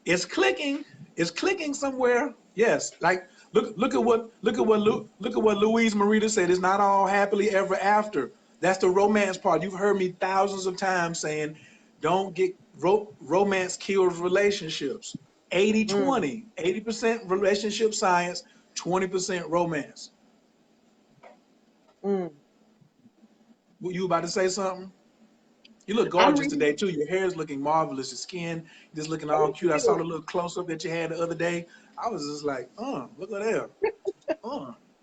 It's clicking. It's clicking somewhere. Yes. Like look at what Louise Marita said. It's not all happily ever after. That's the romance part. You've heard me thousands of times saying, don't get romance kills relationships. 80 Mm, 20. 80% relationship science, 20% romance. mm. Were you about to say something? You look I'm gorgeous reading. today too. Your hair is looking marvelous. Your skin just looking all Thank cute. I saw you. the little close up that you had the other day. I was just like, look at that.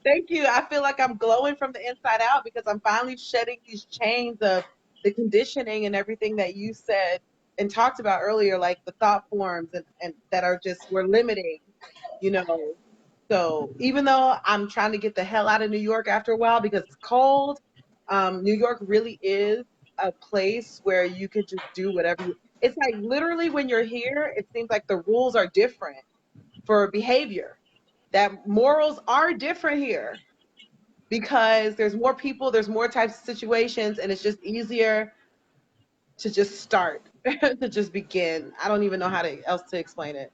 Thank you. I feel like I'm glowing from the inside out because I'm finally shedding these chains of the conditioning and everything that you said and talked about earlier, like the thought forms and that are just, we're limiting, you know. So even though I'm trying to get the hell out of New York after a while because it's cold, New York really is a place where you could just do whatever you, it's like literally when you're here, it seems like the rules are different for behavior, that morals are different here because there's more people, there's more types of situations, and it's just easier to just start, to just begin. I don't even know how to else to explain it.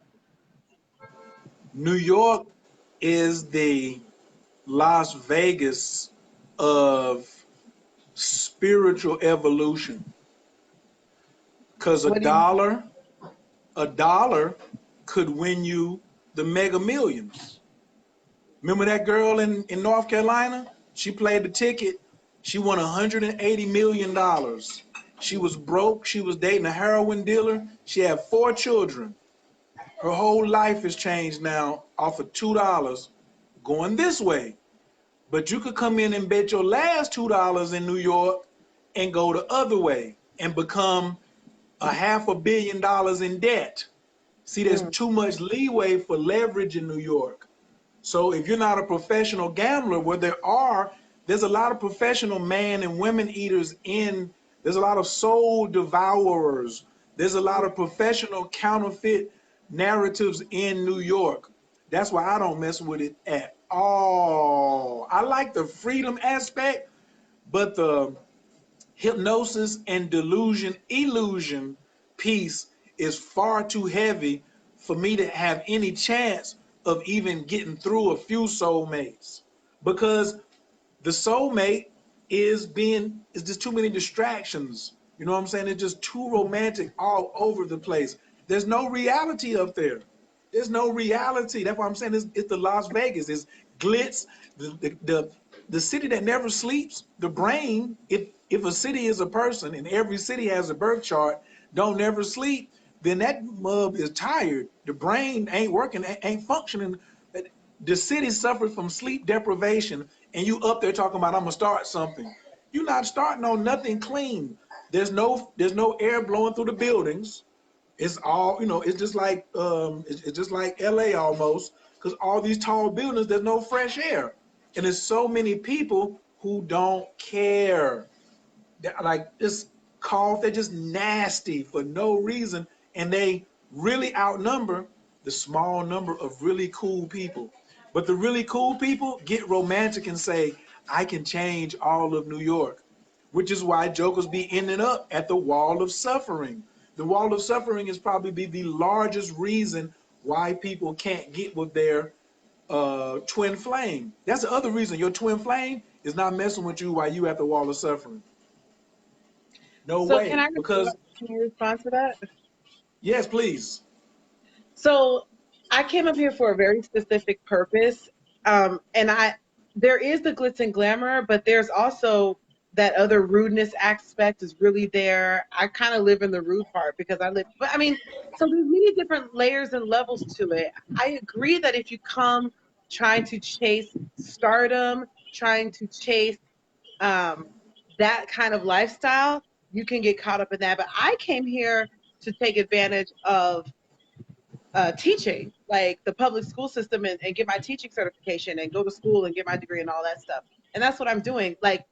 New York is the Las Vegas of spiritual evolution. Cause What do you mean? a dollar could win you the Mega Millions. Remember that girl in North Carolina? She played the ticket. She won $180 million. She was broke. She was dating a heroin dealer. She had 4 children. Her whole life has changed now off of $2 going this way. But you could come in and bet your last $2 in New York and go the other way and become a $500 million in debt. See, there's Mm, too much leeway for leverage in New York. So if you're not a professional gambler, there's a lot of professional man and women eaters there's a lot of soul devourers. There's a lot of professional counterfeit narratives in New York. That's why I don't mess with it at all. I like the freedom aspect, but the hypnosis and illusion piece is far too heavy for me to have any chance of even getting through a few soulmates, because the soulmate is just too many distractions. You know what I'm saying? It's just too romantic all over the place. There's no reality up there. There's no reality. That's why I'm saying it's the Las Vegas. It's glitz. The city that never sleeps. The brain. If a city is a person and every city has a birth chart, don't never sleep, then that mub is tired. The brain ain't working, ain't functioning. The city suffers from sleep deprivation, and you up there talking about I'm gonna start something. You're not starting on nothing clean. There's no air blowing through the buildings. It's all, it's just like it's just like LA almost, because all these tall buildings, there's no fresh air. And there's so many people who don't care. They're like this cough, they're just nasty for no reason. And they really outnumber the small number of really cool people. But the really cool people get romantic and say, I can change all of New York, which is why jokers be ending up at the wall of suffering. The wall of suffering is probably the largest reason why people can't get with their twin flame. That's the other reason. Your twin flame is not messing with you while you at the wall of suffering. No So way. Because, can I respond to that? yes, please. So I came up here for a very specific purpose. And there is the glitz and glamour, but there's also that other rudeness aspect is really there. I kind of live in the rude part because but I mean, so there's many different layers and levels to it. I agree that if you come trying to chase stardom, trying to chase um, that kind of lifestyle, you can get caught up in that. But I came here to take advantage of teaching, like the public school system, and get my teaching certification and go to school and get my degree and all that stuff. And that's what I'm doing. Like,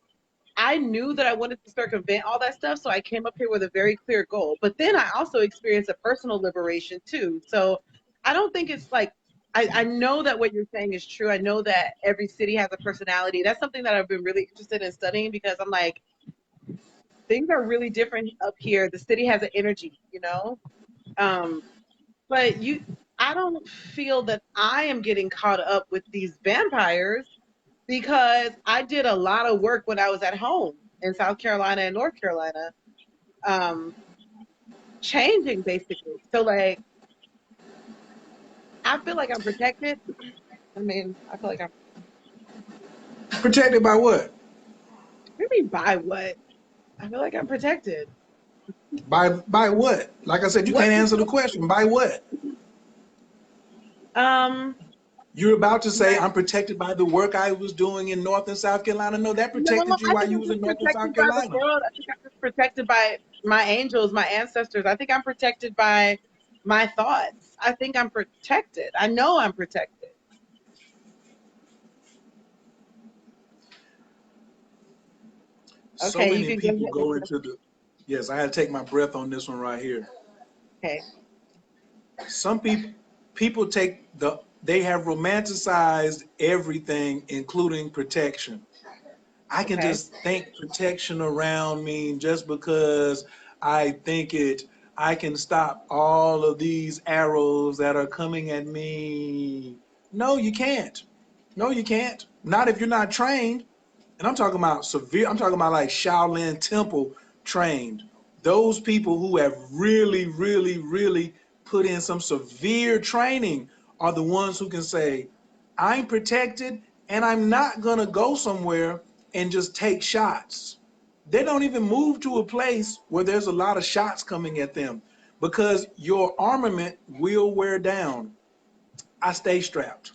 I knew that I wanted to circumvent all that stuff, so I came up here with a very clear goal. But then I also experienced a personal liberation too. So I don't think it's like, I know that what you're saying is true. I know that every city has a personality. That's something that I've been really interested in studying, because I'm like, things are really different up here. The city has an energy, you know? Um, but I don't feel that I am getting caught up with these vampires, because I did a lot of work when I was at home in South Carolina and North Carolina, um, changing basically. So like, I feel like I'm protected. I mean, I feel like I'm. Protected by what? What do you mean by what? I feel like I'm protected. By what? Like I said, you What? can't answer the question. By what? Um. You're about to say I'm protected by the work I was doing in North and South Carolina. No, that No, protected you I while think you I'm was in just North and South protected by the Carolina. world. I think I'm just protected by my angels, my ancestors. I think I'm protected by my thoughts. I think I'm protected. I know I'm protected. So Okay, you many can go people ahead. go into the, yes, I had to take my breath on this one right here. Okay. Some people they have romanticized everything, including protection. I can Okay. just think protection around me just because I think it, I can stop all of these arrows that are coming at me. No, you can't. No, you can't. Not if you're not trained. And I'm talking about severe, I'm talking about like Shaolin Temple trained. Those people who have really, really, really put in some severe training are the ones who can say, I'm protected and I'm not going to go somewhere and just take shots. They don't even move to a place where there's a lot of shots coming at them, because your armament will wear down. I stay strapped.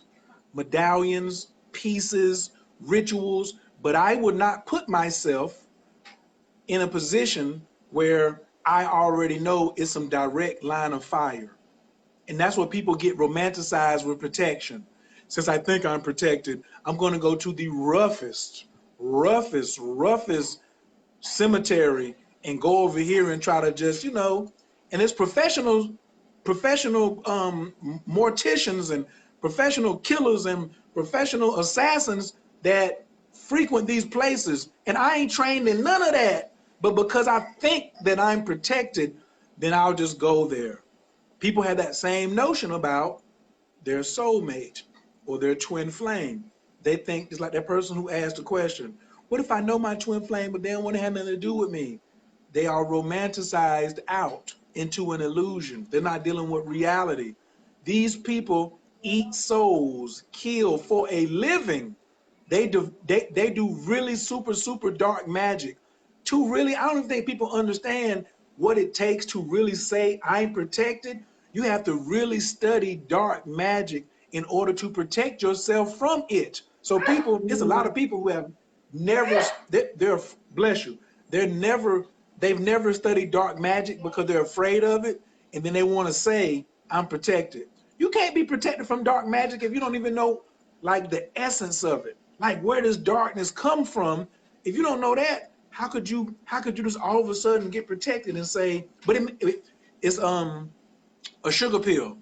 Medallions, pieces, rituals, but I would not put myself in a position where I already know it's some direct line of fire. And that's what people get romanticized with protection. Since I think I'm protected, I'm going to go to the roughest cemetery and go over here and try to just, and it's professional morticians and professional killers and professional assassins that frequent these places, and I ain't trained in none of that. But because I think that I'm protected, then I'll just go there. People have that same notion about their soulmate or their twin flame. They think it's like that person who asked the question, what if I know my twin flame, but they don't want to have nothing to do with me? They are romanticized out into an illusion. They're not dealing with reality. These people eat souls, kill for a living. They do really super dark magic. To really, I don't think people understand what it takes to really say I'm protected. You have to really study dark magic in order to protect yourself from it. So people, it's a lot of people who have never, they're bless you, they've never studied dark magic because they're afraid of it, and then they want to say I'm protected. You can't be protected from dark magic if you don't even know like the essence of it. Like, where does darkness come from? If you don't know that, how could you just all of a sudden get protected and say, but it's a sugar pill.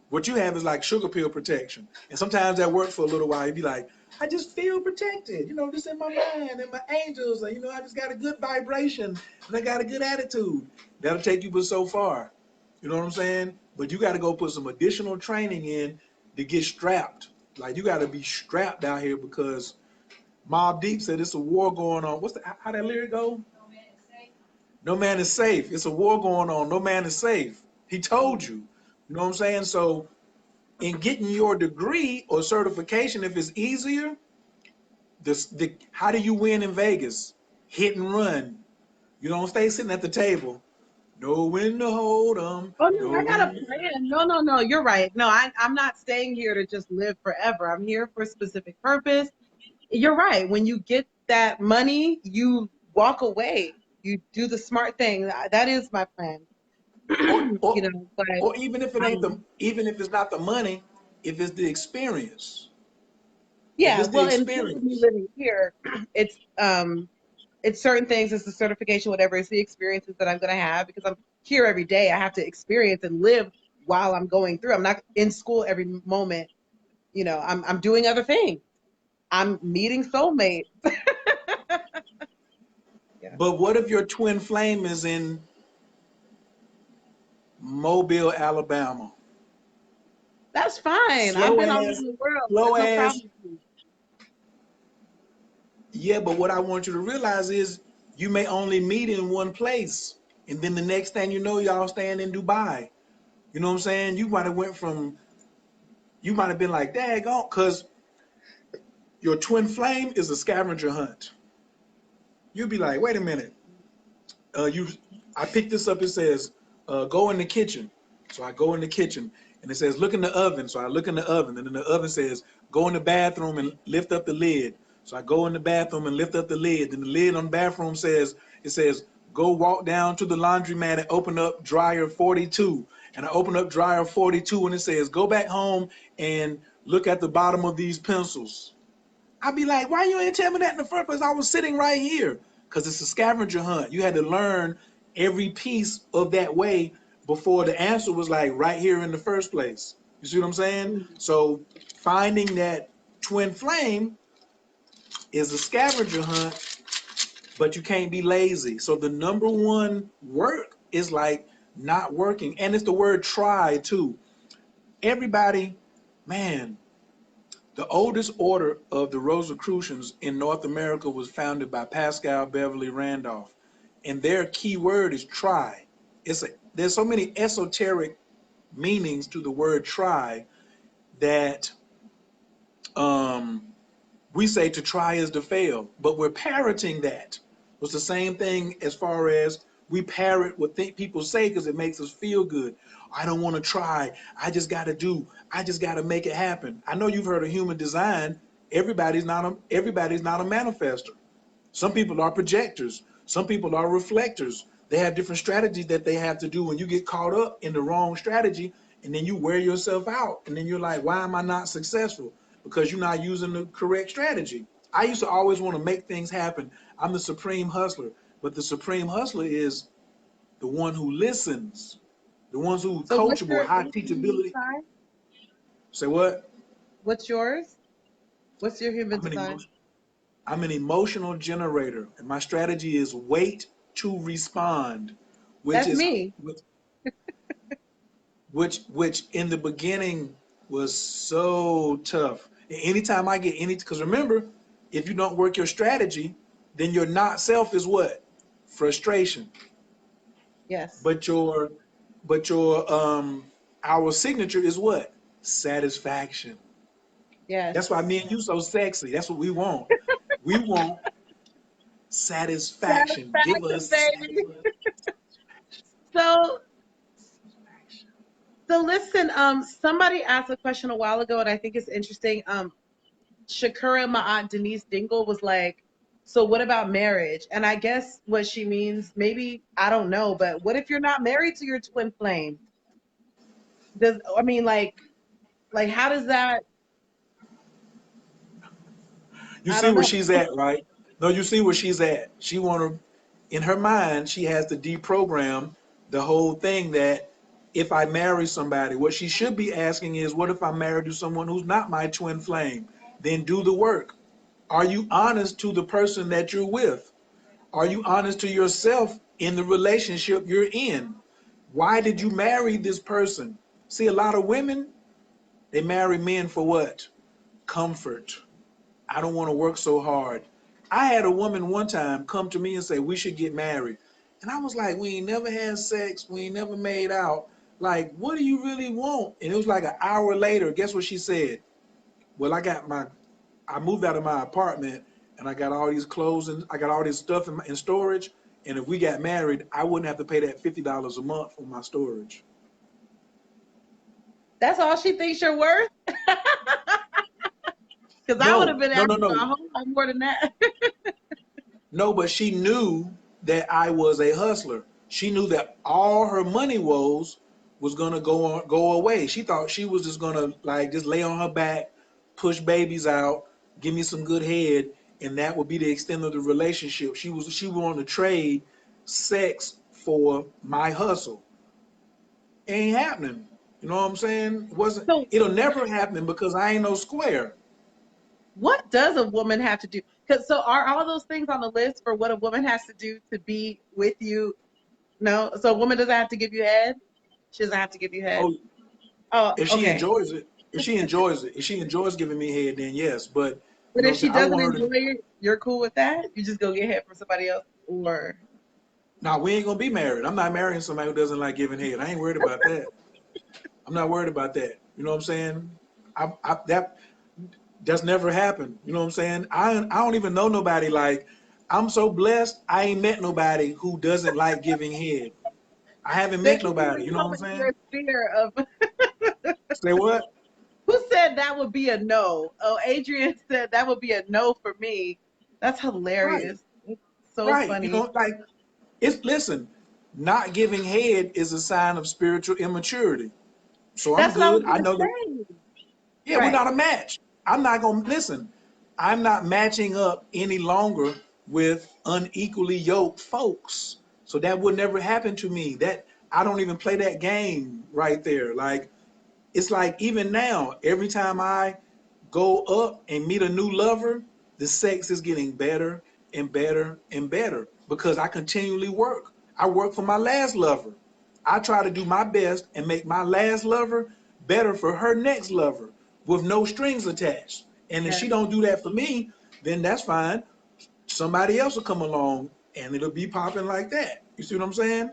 What you have is like sugar pill protection. And sometimes that works for a little while. You'd be like, I just feel protected, just in my mind and my angels, and I just got a good vibration and I got a good attitude. That'll take you but so far. You know what I'm saying? But you got to go put some additional training in to get strapped. Like, you got to be strapped out here because Mobb Deep said it's a war going on. How that lyric go? No man is safe. It's a war going on. No man is safe. He told you. You know what I'm saying? So in getting your degree or certification, if it's easier, how do you win in Vegas? Hit and run. You don't stay sitting at the table. Know when to hold 'em. Oh no, I got a plan. No. You're right. No, I'm not staying here to just live forever. I'm here for a specific purpose. You're right. When you get that money, you walk away. You do the smart thing. That is my plan. Or, But or even if it ain't even if it's not the money, if it's the experience. If yeah, it's the well, in terms of me experience. living here, it's certain things, it's the certification, whatever, it's the experiences that I'm gonna have because I'm here every day. I have to experience and live while I'm going through. I'm not in school every moment. I'm doing other things. I'm meeting soulmates. Yeah. But what if your twin flame is in Mobile, Alabama? That's fine. I've Slow been all over ass, the world. slow There's no ass. problem with me. Yeah, but what I want you to realize is you may only meet in one place. And then the next thing you know, y'all staying in Dubai. You know what I'm saying? You might have been like, daggone, because your twin flame is a scavenger hunt. You'd be like, wait a minute. You, I picked this up. It says, go in the kitchen. So I go in the kitchen, and it says, look in the oven. So I look in the oven, and then the oven says, go in the bathroom and lift up the lid. So I go in the bathroom and lift up the lid. Then the lid on the bathroom says, go walk down to the laundromat and open up dryer 42. And I open up dryer 42, and it says, go back home and look at the bottom of these pencils. I'd be like, why you ain't tell me that in the first place? I was sitting right here. Because it's a scavenger hunt. You had to learn every piece of that way before the answer was like right here in the first place. You see what I'm saying? Mhm. So finding that twin flame is a scavenger hunt, but you can't be lazy. So the number one work is like not working. And it's the word try too. Everybody, man, the oldest order of the Rosicrucians in North America was founded by Pascal Beverly Randolph, and their key word is try. There's so many esoteric meanings to the word try that um, we say to try is to fail, but we're parroting that. It's the same thing as far as we parrot what people say because it makes us feel good. I don't want to try. I just got to do. I just got to make it happen. I know you've heard of human design. Everybody's not a manifester. Some people are projectors. Some people are reflectors. They have different strategies that they have to do when you get caught up in the wrong strategy and then you wear yourself out. And then you're like, why am I not successful? Because you're not using the correct strategy. I used to always want to make things happen. I'm the supreme hustler. But the supreme hustler is the one who listens, the ones who So coachable, high what's your teachability. sign? Say what? What's yours? What's your human I'm an design? emotion, I'm an emotional generator, and my strategy is wait to respond, which That's is me. which in the beginning was so tough. And anytime I get any, because remember, if you don't work your strategy, then your not self is what? Frustration. Yes. But your our signature is what? Satisfaction. That's why Yes. me and you so sexy. That's what we want. We want satisfaction. Give Satisfaction, us baby. So, so listen, somebody asked a question a while ago, and I think it's interesting. Shakura, my aunt Denise Dingle, was like, so what about marriage? And I guess what she means, maybe, I don't know, but what if you're not married to your twin flame? Does, I mean, like how does that, You I see don't where know. she's at, right? No, you see where she's at. She wanna, in her mind, she has to deprogram the whole thing that if I marry somebody, what she should be asking is, what if I'm married to someone who's not my twin flame? Then do the work. Are you honest to the person that you're with? Are you honest to yourself in the relationship you're in? Why did you marry this person? See, a lot of women, they marry men for what? Comfort. I don't want to work so hard. I had a woman one time come to me and say, we should get married. And I was like, we ain't never had sex. We ain't never made out. Like, what do you really want? And it was like an hour later. Guess what she said? Well, I moved out of my apartment and I got all these clothes and I got all this stuff in storage. And if we got married, I wouldn't have to pay that $50 a month for my storage. That's all she thinks you're worth? Because I would have No, been no, no, asking for no. a whole lot more than that. No, but she knew that I was a hustler. She knew that all her money woes was gonna go away. She thought she was just gonna like just lay on her back, push babies out, give me some good head, and that would be the extent of the relationship. She wanted to trade sex for my hustle. Ain't happening. You know what I'm saying? Wasn't So it'll never happen because I ain't no square. what does a woman have to do? Because so are all those things on the list for what a woman has to do to be with you? No, so a woman doesn't have to give you head. She doesn't have to give you head. Oh, Oh, if she okay. enjoys it, if she enjoys giving me head, then yes. But you But know what if I'm she saying? I doesn't want her enjoy to. it, you're cool with that. You just go get head from somebody else, or Now we ain't gonna be married. I'm not marrying somebody who doesn't like giving head. I ain't worried about that. I'm not worried about that. You know what I'm saying? That's never happened. You know what I'm saying? I don't even know nobody like. I'm so blessed. I ain't met nobody who doesn't like giving head. I haven't that met can't nobody. even You know come what I'm into saying? your sphere of Say what? who said that would be a no? Oh, Adrian said that would be a no for me. That's Right, hilarious. It's so right. You funny. know, like it's listen. Not giving head is a sign of spiritual immaturity. So I'm That's what I was good. I gonna know that. say. Yeah, we're Right. not a match. I'm not gonna listen. I'm not matching up any longer with unequally yoked folks. So that would never happen to me. That I don't even play that game right there. Like it's like even now, every time I go up and meet a new lover, the sex is getting better and better and better because I continually work. I work for my last lover. I try to do my best and make my last lover better for her next lover with no strings attached. And if she Yes. don't do that for me, then that's fine. Somebody else will come along and it'll be popping like that. You see what I'm saying?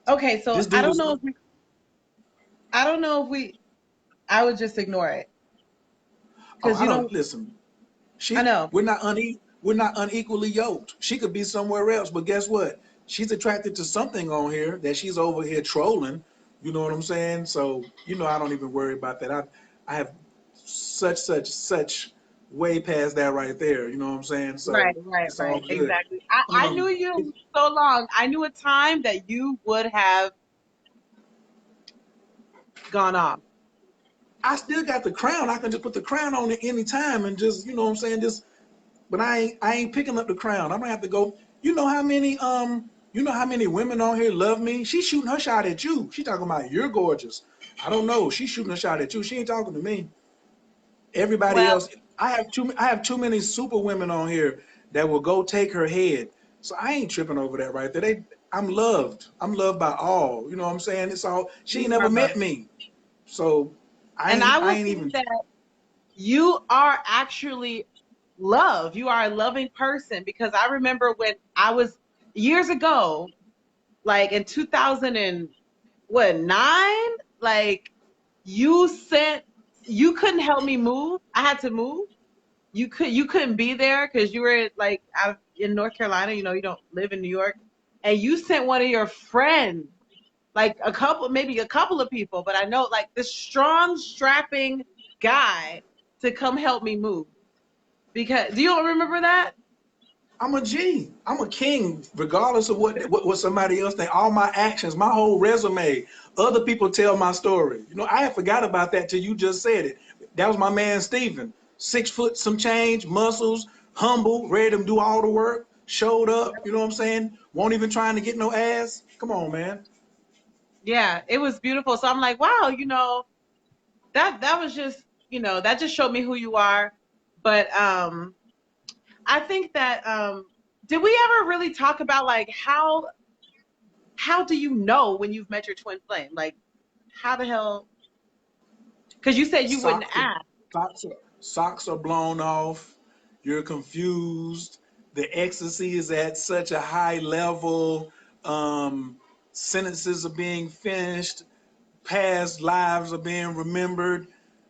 Okay, so This dude is I don't know if we I would just ignore it. oh, Because I you don't don't listen. I She know. we're not unequally yoked. She could be somewhere else, but guess what? She's attracted to something on here that she's over here trolling. You know what I'm saying? So you know I don't even worry about that. I have such way past that right there. You know what I'm saying? So Right, right, it's all right. good. Exactly. I knew It, you so long. I knew a time that you would have gone off. I still got the crown. I can just put the crown on at any time and just you know what I'm saying. Just but I ain't picking up the crown. I'm gonna have to go. You know how many women on here love me? She's shooting her shot at you. She talking about you're gorgeous. I don't know. She's shooting a shot at you. She ain't talking to me. Everybody Well, else, I have too many super women on here that will go take her head. So I ain't tripping over that right there. I'm loved. I'm loved by all. You know what I'm saying? It's all she you ain't never are met loved. me. So And I I will ain't say even that you are actually love. You are a loving person, because I remember when I was years ago, like in 2009, like you sent, you couldn't help me move. I had to move. You couldn't be there because you were like out in North Carolina. You know, you don't live in New York, and you sent one of your friends, like a couple, maybe a couple of people, but I know like this strong, strapping guy to come help me move. Because do you remember that? I'm a G. I'm a king, regardless of what somebody else think. All my actions, my whole resume, other people tell my story. You know, I had forgot about that till you just said it. That was my man Steven. 6 foot some change, muscles, humble, ready to do all the work, showed up, you know what I'm saying? Won't even trying to get no ass. Come on, man. Yeah, it was beautiful. So I'm like, wow, that was just, that just showed me who you are. But I think that did we ever really talk about like how do you know when you've met your twin flame? Like how the hell, because you said you wouldn't Socks are, ask. socks are blown off. You're confused. The ecstasy is at such a high level. Um, Sentences are being finished. Past lives are being remembered.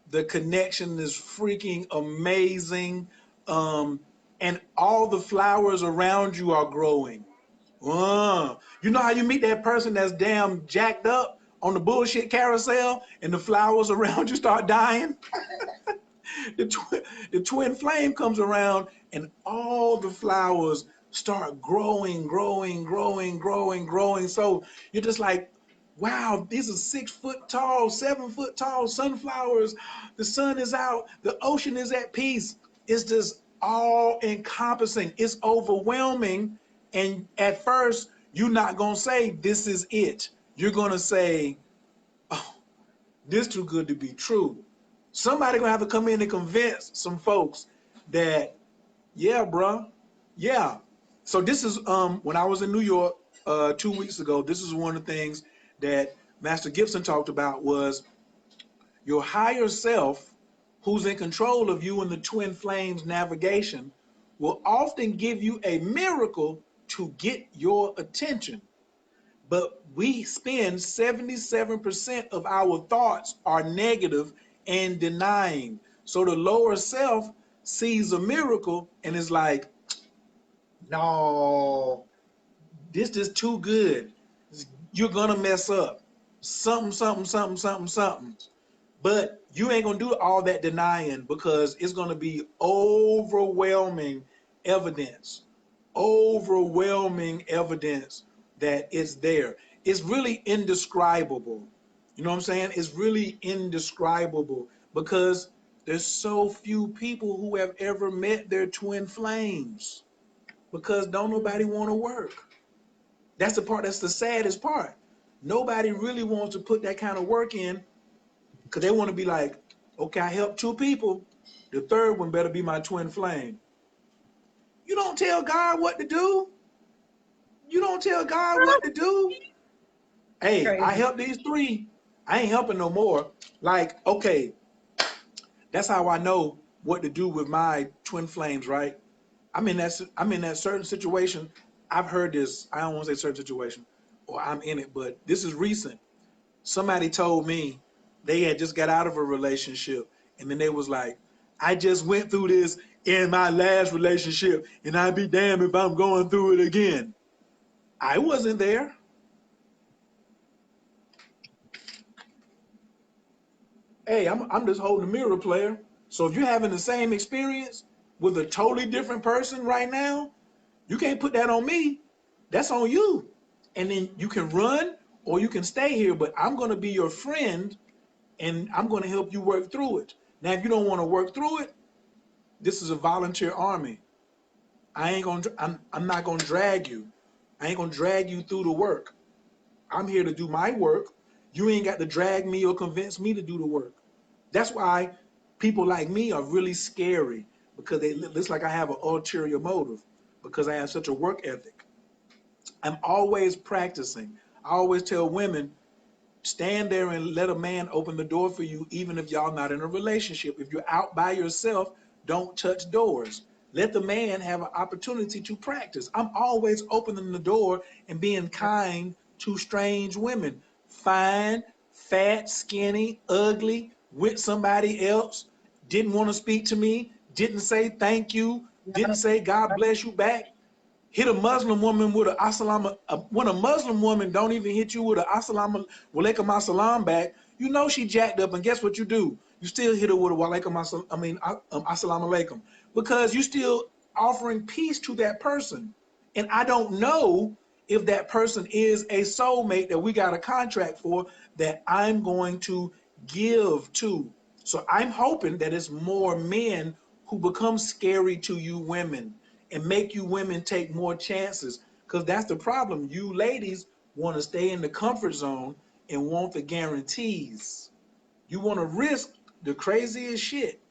The connection is freaking amazing. Um, and all the flowers around you are growing. You know how you meet that person that's damn jacked up on the bullshit carousel and the flowers around you start dying? The twin flame comes around and all the flowers start growing, growing, growing, growing, growing. So you're just like, wow, these are 6 foot tall, 7 foot tall sunflowers. The sun is out, the ocean is at peace. It's just all encompassing, it's overwhelming. And at first, you're not gonna say this is it. You're gonna say, oh, this too good to be true. Somebody gonna have to come in and convince some folks that, yeah, bruh, yeah. So this is when I was in New York 2 weeks ago. This is one of the things that Master Gibson talked about was your higher self, who's in control of you in the twin flames navigation, will often give you a miracle to get your attention. But we spend 77% of our thoughts are negative and denying. So the lower self sees a miracle and is like, no, this is too good. You're gonna mess up. Something, something, something, something, something. But you ain't gonna do all that denying because it's gonna be overwhelming evidence. Overwhelming evidence that it's there. It's really indescribable. You know what I'm saying? It's really indescribable because there's so few people who have ever met their twin flames because don't nobody want to work. That's the part that's the saddest part. Nobody really wants to put that kind of work in because they want to be like, okay, I helped 2 people. The third one better be my twin flame. You don't tell God what to do. You don't tell God what to do. Hey, I Crazy. helped these 3. I ain't helping no more. Like, okay, that's how I know what to do with my twin flames, right? I'm in that certain situation. I've heard this. I don't want to say certain situation, or I'm in it, but this is recent. Somebody told me they had just got out of a relationship, and then they was like, I just went through this in my last relationship, and I'd be damned if I'm going through it again. I wasn't there. Hey, I'm just holding a mirror, player. So if you're having the same experience with a totally different person right now, you can't put that on me. That's on you. And then you can run or you can stay here, but I'm going to be your friend and I'm going to help you work through it. Now, if you don't want to work through it, this is a volunteer army. I'm not going to drag you. I ain't going to drag you through the work. I'm here to do my work. You ain't got to drag me or convince me to do the work. That's why people like me are really scary because it looks like I have an ulterior motive because I have such a work ethic. I'm always practicing. I always tell women, stand there and let a man open the door for you, even if y'all not in a relationship. If you're out by yourself, don't touch doors. Let the man have an opportunity to practice. I'm always opening the door and being kind to strange women. Fine, fat, skinny, ugly, with somebody else, didn't want to speak to me, didn't say thank you, didn't say God bless you back. Hit a Muslim woman with a assalamu. When a Muslim woman don't even hit you with a assalamu walaikum assalam back, you know she jacked up. And guess what you do? You still hit her with a walaikum assalam. Assalamu alaikum, because you still offering peace to that person. And I don't know if that person is a soulmate that we got a contract for that I'm going to give to. So I'm hoping that it's more men who become scary to you women and make you women take more chances, because that's the problem. You ladies want to stay in the comfort zone and want the guarantees. You want to risk the craziest shit,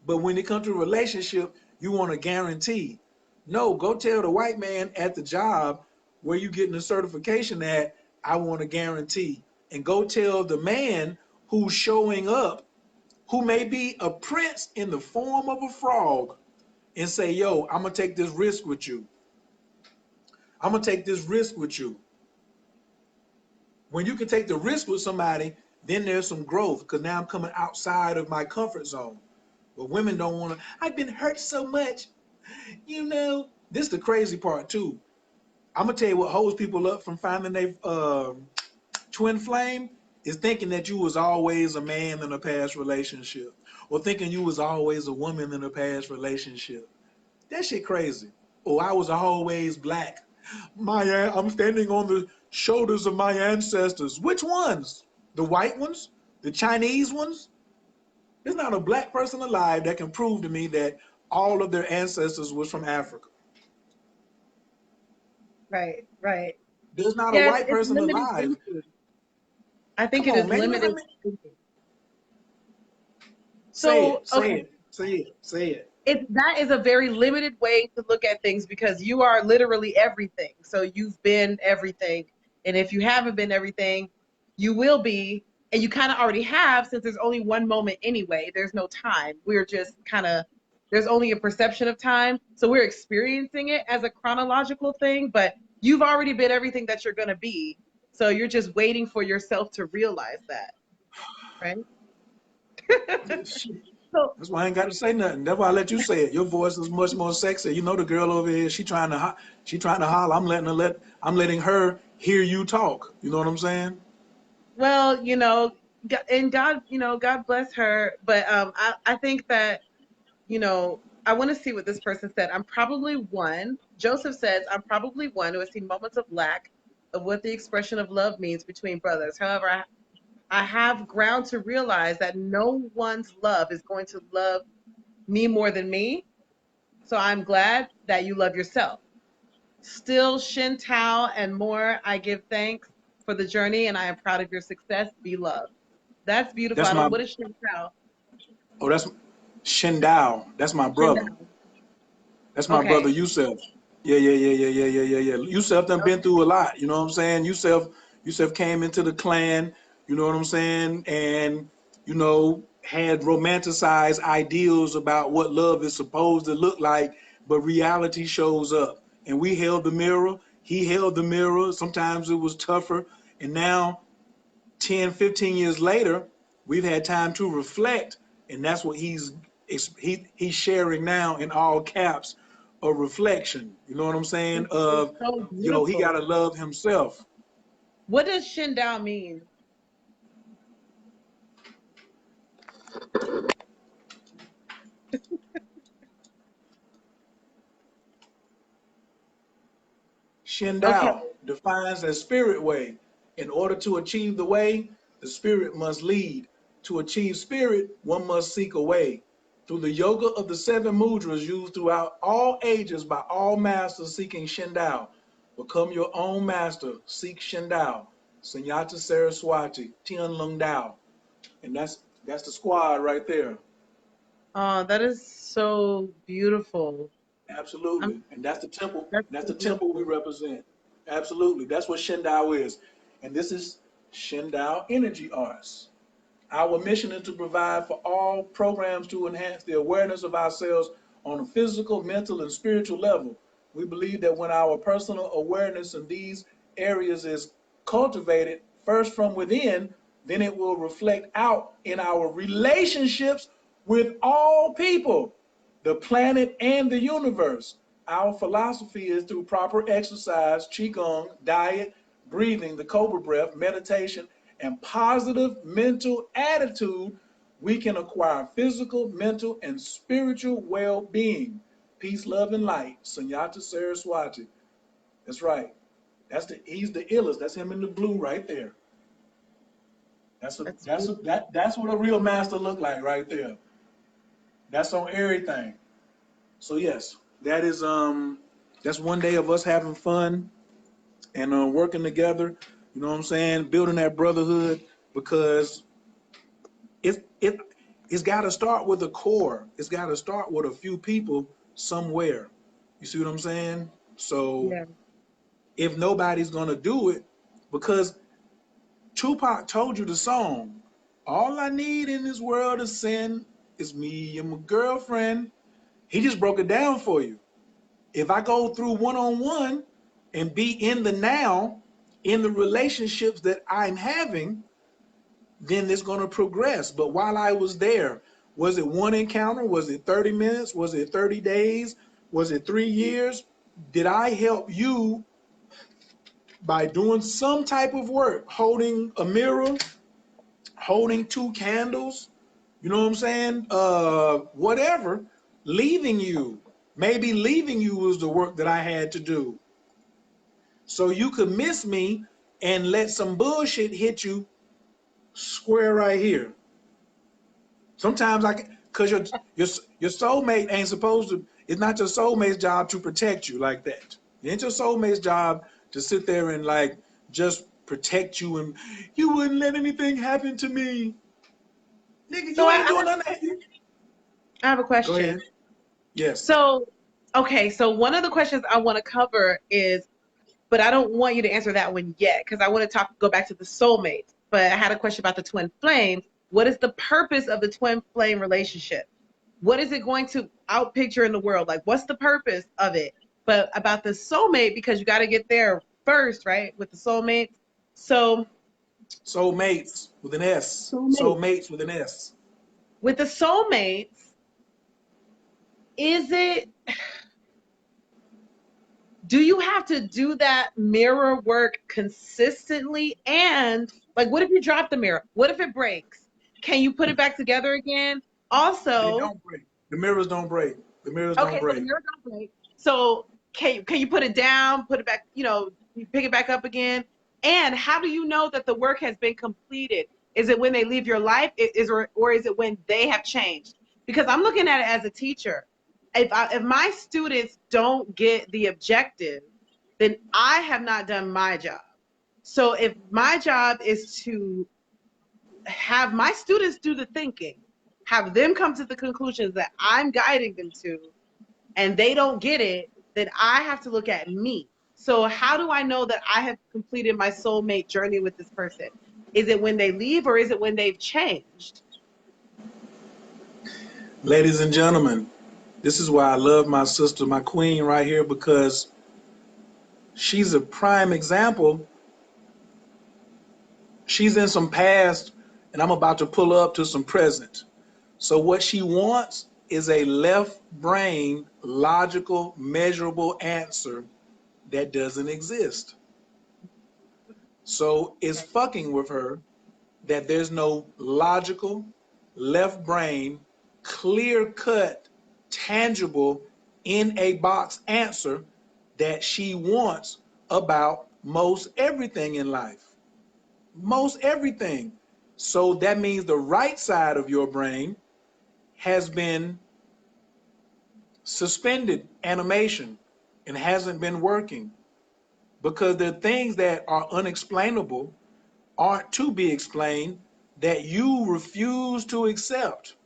but when it comes to a relationship, you want a guarantee. No, go tell the white man at the job where you getting the certification at, I want a guarantee. And go tell the man who's showing up, who may be a prince in the form of a frog, and say, yo, I'm gonna take this risk with you. I'm gonna take this risk with you. When you can take the risk with somebody, then there's some growth, because now I'm coming outside of my comfort zone. But women don't want to. I've been hurt so much. You know, this is the crazy part too. I'm gonna tell you what holds people up from finding their twin flame is thinking that you was always a man in a past relationship, or thinking you was always a woman in a past relationship. That shit crazy. Oh, I was always black. I'm standing on the shoulders of my ancestors. Which ones? The white ones? The Chinese ones? There's not a black person alive that can prove to me that all of their ancestors was from Africa. Right, right. There's not a Yes, white it's person limited alive. thinking. I think Come it on, is man. You know how limited many? thinking. Say So, it, say okay, it, say it, say it. that is a very limited way to look at things, because you are literally everything. So you've been everything. And if you haven't been everything, you will be. And you kind of already have, since there's only one moment anyway. There's no time. We're just kind of, there's only a perception of time. So we're experiencing it as a chronological thing, but you've already been everything that you're going to be. So you're just waiting for yourself to realize that, right? So, That's why I ain't got to say nothing. That's why I let you say it. Your voice is much more sexy. You know the girl over here. She trying to holler. I'm letting her hear you talk. You know what I'm saying? well, and God, God bless her. But I think that, I want to see what this person said. I'm probably one. Joseph says, I'm probably one who has seen moments of lack of what the expression of love means between brothers. However, I have ground to realize that no one's love is going to love me more than me. So I'm glad that you love yourself. Still, Shin Tao and more, I give thanks for the journey, and I am proud of your success. Be loved. That's beautiful. That's I don't. my What is Shin Tao? that's Shindao. That's my Shin brother. Tao. That's my brother Okay. Yusef. Yeah. Yusef done been through a lot. You know what I'm saying? Yusef came into the clan. You know what I'm saying? And had romanticized ideals about what love is supposed to look like, but reality shows up. And we held the mirror. He held the mirror. Sometimes it was tougher. And now 10, 15 years later, we've had time to reflect, and that's what he's sharing now in all caps, a reflection. You know what I'm saying? It's Of, so he got beautiful. to love himself. What does Shin Tao mean? Okay. Shindao defines as spirit way. In order to achieve the way, the spirit must lead. To achieve spirit, one must seek a way. Through the yoga of the seven mudras used throughout all ages by all masters seeking Shindao, become your own master, seek Shindao. Sunyata Saraswati, Tian Lung Dao. And that's the squad right there. Oh, that is so beautiful. I'm, Absolutely. And that's the temple. that's That's so the temple we beautiful. represent. Absolutely. That's what Shindao is. And this is Shindao Energy Arts. Our mission is to provide for all programs to enhance the awareness of ourselves on a physical, mental, and spiritual level. We believe that when our personal awareness in these areas is cultivated first from within, then it will reflect out in our relationships with all people, the planet, and the universe. Our philosophy is through proper exercise, qigong, diet, breathing, the cobra breath, meditation, and positive mental attitude, we can acquire physical, mental, and spiritual well-being. Peace, love, and light. Sunyata Saraswati. That's right. He's the illest. That's him in the blue right there. That's beautiful. That's what a real master look like right there. That's on everything. So yes, that's one day of us having fun and working together. You know what I'm saying? Building that brotherhood because it it it's got to start with a core. It's got to start with a few people somewhere. You see what I'm saying? So Yeah. if nobody's gonna do it, because Tupac told you the song, all I need in this world of sin is me and my girlfriend. He just broke it down for you. If I go through one-on-one and be in the now, in the relationships that I'm having, then it's going to progress. But while I was there, was it one encounter? Was it 30 minutes? Was it 30 days? Was it 3 years? Did I help you by doing some type of work, holding a mirror, holding two candles, you know what I'm saying? Whatever, leaving you. Maybe leaving you was the work that I had to do. So you could miss me and let some bullshit hit you square right here. Sometimes I can, cause your soulmate ain't supposed to. It's not your soulmate's job to protect you like that. It ain't your soulmate's job to sit there and like just protect you and you wouldn't let anything happen to me, nigga. So You ain't doing nothing. I have a Go question. ahead. Yes. So, okay, so one of the questions I want to cover is, but I don't want you to answer that one yet because I want to go back to the soulmates. But I had a question about the twin flames. What is the purpose of the twin flame relationship? What is it going to outpicture in the world? Like, what's the purpose of it? But about the soulmate, because you got to get there first, right? With the soulmates. So, Soulmates with an S. soulmate. Soulmates with an S. With the soulmates, is it, do you have to do that mirror work consistently? And like, what if you drop the mirror? What if it breaks? Can you put it back together again? They Also, don't break. The mirrors don't break. The mirrors don't okay, so the break. mirror don't break. So can you put it down, put it back, you pick it back up again? And how do you know that the work has been completed? Is it when they leave your life? Or is it when they have changed? Because I'm looking at it as a teacher. If my students don't get the objective, then I have not done my job. So if my job is to have my students do the thinking, have them come to the conclusions that I'm guiding them to, and they don't get it, then I have to look at me. So how do I know that I have completed my soulmate journey with this person? Is it when they leave or is it when they've changed? Ladies and gentlemen, this is why I love my sister, my queen right here, because she's a prime example. She's in some past, and I'm about to pull up to some present. So what she wants is a left brain, logical, measurable answer that doesn't exist. So it's Okay. fucking with her that there's no logical, left brain, clear cut, tangible, in a box answer that she wants about most everything in life. Most everything. So that means the right side of your brain has been suspended animation and hasn't been working because there are things that are unexplainable, aren't to be explained, that you refuse to accept.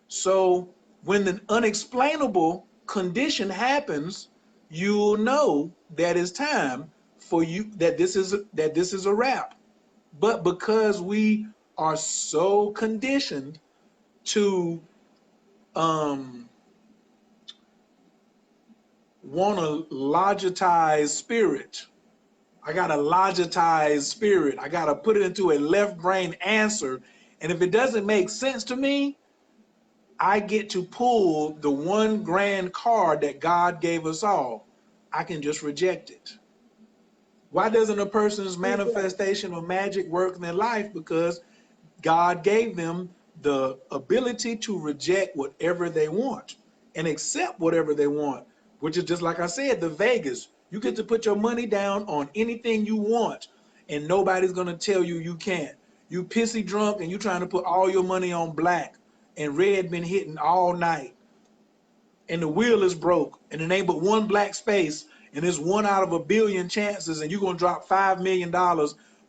So When the unexplainable condition happens, you'll know that it's time for you, that this is a wrap. But because we are so conditioned to want to logitize spirit, I got to logitize spirit, I got to put it into a left brain answer, and if it doesn't make sense to me, I get to pull the one grand card that God gave us all. I can just reject it. Why doesn't a person's manifestation or magic work in their life? Because God gave them the ability to reject whatever they want and accept whatever they want, which is just like I said, the Vegas. You get to put your money down on anything you want, and nobody's going to tell you you can't. You pissy drunk and you trying to put all your money on black, and red been hitting all night, and the wheel is broke, and it ain't but one black space, and it's 1 out of a billion chances, and you're going to drop $5 million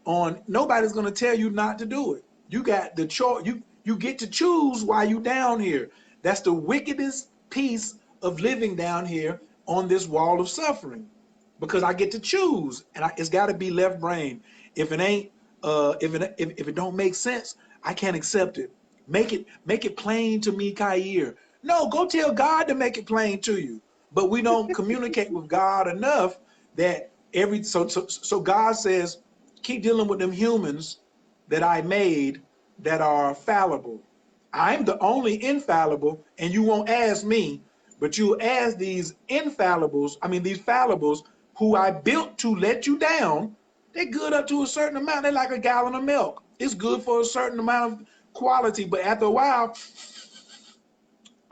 on, nobody's going to tell you not to do it. You got the choice. You get to choose while you down here. That's the wickedest piece of living down here on this wall of suffering, because I get to choose, and it's got to be left brain. If it ain't, if it don't make sense, I can't accept it. Make it plain to me, Kair. No, go tell God to make it plain to you. But we don't communicate with God enough that so God says, keep dealing with them humans that I made that are fallible. I'm the only infallible, and you won't ask me, but you'll ask these infallibles, these fallibles who I built to let you down. They're good up to a certain amount. They're like a gallon of milk. It's good for a certain amount of quality, but after a while,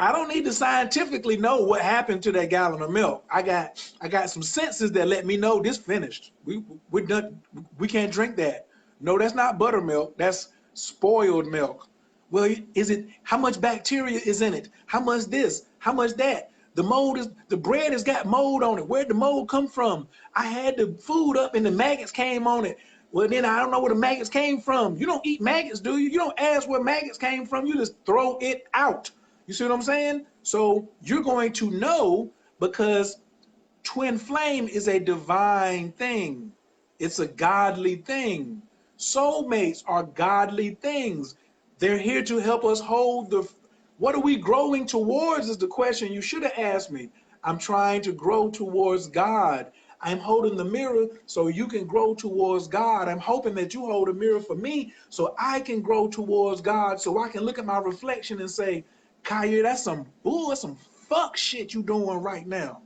I don't need to scientifically know what happened to that gallon of milk. I got some senses that let me know this finished. We're done. We can't drink that. No, that's not buttermilk. That's spoiled milk. Well, how much bacteria is in it? How much this? How much that? The bread has got mold on it. Where'd the mold come from? I had the food up and the maggots came on it. Well, then I don't know where the maggots came from. You don't eat maggots, do you? You don't ask where maggots came from. You just throw it out. You see what I'm saying? So you're going to know, because twin flame is a divine thing. It's a godly thing. Soulmates are godly things. They're here to help us hold what are we growing towards is the question you should have asked me. I'm trying to grow towards God. I'm holding the mirror so you can grow towards God. I'm hoping that you hold a mirror for me so I can grow towards God, so I can look at my reflection and say, Kaya, that's some bull, that's some fuck shit you doing right now.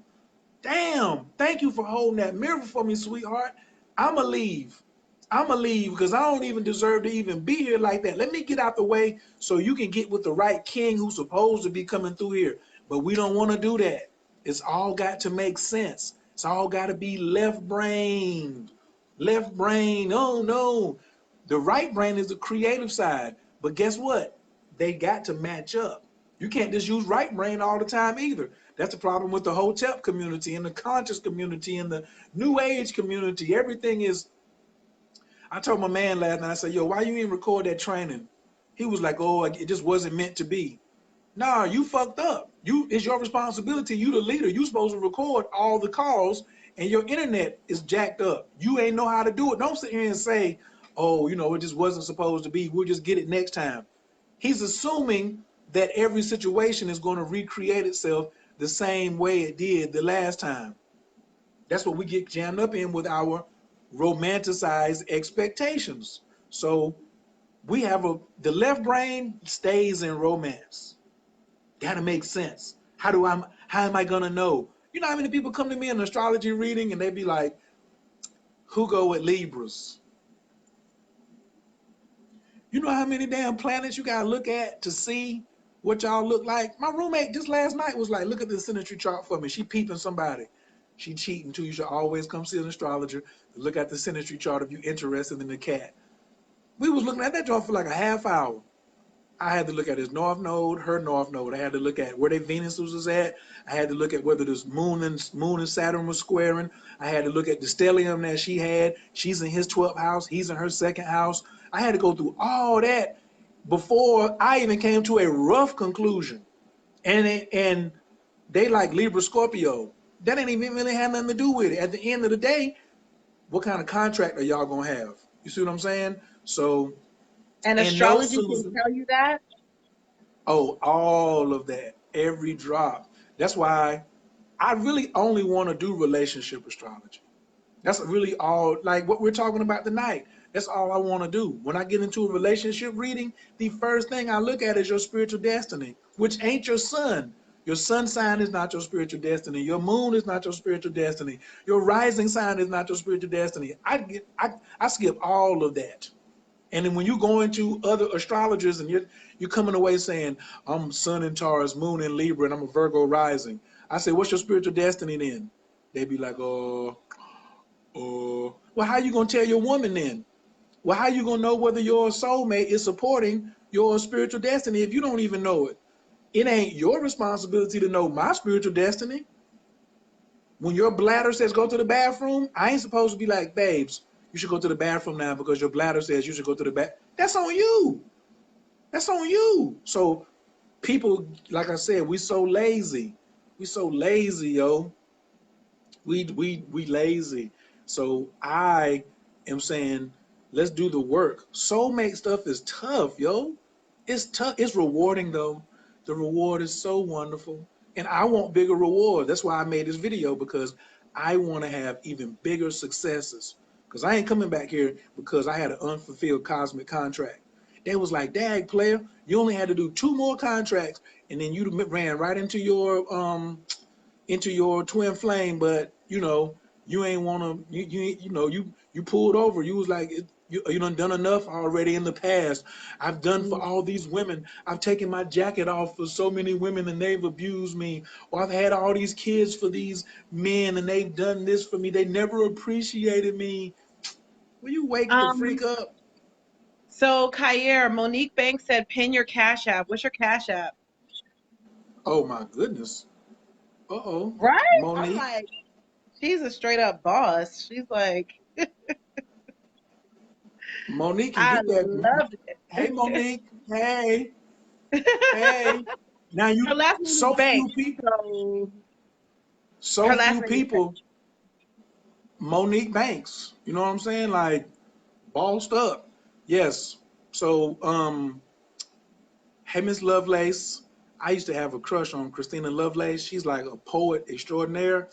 Damn, thank you for holding that mirror for me, sweetheart. I'ma leave. I'ma leave because I don't even deserve to even be here like that. Let me get out the way so you can get with the right king who's supposed to be coming through here. But we don't want to do that. It's all got to make sense. It's all got to be left brain. Left brain. Oh no. The right brain is the creative side. But guess what? They got to match up. You can't just use right brain all the time either. That's the problem with the Hotep community and the conscious community and the new age community. Everything is, I told my man last night, I said, yo, why you even record that training? He was like, oh, it just wasn't meant to be. Nah, you fucked up. It's your responsibility. You the leader. You supposed to record all the calls, and your internet is jacked up. You ain't know how to do it. Don't sit here and say, oh, it just wasn't supposed to be. We'll just get it next time. He's assuming that every situation is going to recreate itself the same way it did the last time. That's what we get jammed up in with our romanticized expectations. So we have the left brain stays in romance. Gotta make sense. How am I gonna know? You know how many people come to me in an astrology reading and they be like, who go with Libras? You know how many damn planets you gotta look at to see what y'all look like? My roommate just last night was like, look at the ascension chart for me. She peeping somebody. She cheating too. You should always come see an astrologer to look at the ascension chart if you're interested in the cat. We was looking at that chart for like a half hour. I had to look at his north node, her north node. I had to look at where their Venus was at. I had to look at whether this moon and Saturn was squaring. I had to look at the stellium that she had. She's in his 12th house. He's in her second house. I had to go through all that before I even came to a rough conclusion. and they like Libra, Scorpio. That ain't even really have nothing to do with it. At the end of the day, what kind of contract are y'all gonna have? You see what I'm saying? So, And and no, astrology can Susan. tell you that. Oh, all of that, every drop. That's why I really only want to do relationship astrology. That's really all, like what we're talking about tonight. That's all I want to do. When I get into a relationship reading, the first thing I look at is your spiritual destiny, which ain't your sun. Your sun sign is not your spiritual destiny. Your moon is not your spiritual destiny. Your rising sign is not your spiritual destiny. I skip all of that. And then when you go into other astrologers and you're coming away saying, I'm sun in Taurus, moon in Libra, and I'm a Virgo rising. I say, what's your spiritual destiny then? They be like, well, how you gonna tell your woman then? Well, how you gonna know whether your soulmate is supporting your spiritual destiny if you don't even know it? It ain't your responsibility to know my spiritual destiny. When your bladder says go to the bathroom, I ain't supposed to be like, babes, you should go to the bathroom now because your bladder says you should go to the bath. That's on you. That's on you. So people, like I said, we so lazy. We so lazy, yo. We lazy. So I am saying, let's do the work. Soulmate stuff is tough, yo. It's tough. It's rewarding though. The reward is so wonderful. And I want bigger reward. That's why I made this video, because I want to have even bigger successes. Because I ain't coming back here because I had an unfulfilled cosmic contract. They was like, dag player, you only had to do 2 more contracts and then you ran right into your twin flame, but you ain't wanna you pulled over. You was like, you done enough already in the past. I've done for all these women. I've taken my jacket off for so many women and they've abused me. Or I've had all these kids for these men and they've done this for me. They never appreciated me. Will you wake the freak Um, up? so Kair, Monique Banks said, pin your Cash App. What's your Cash App? Oh my goodness. Uh-oh. Right? I'm Monique. like, she's a straight up boss. She's like, Monique can I get that. loved Hey it. Monique. Hey. Hey. Now Her you last name is Banks, so so her last few name is Banks. people, Monique Banks. You know what I'm saying? Like, bossed up. Yes. So, hey, Miss Lovelace. I used to have a crush on Christina Lovelace. She's like a poet extraordinaire.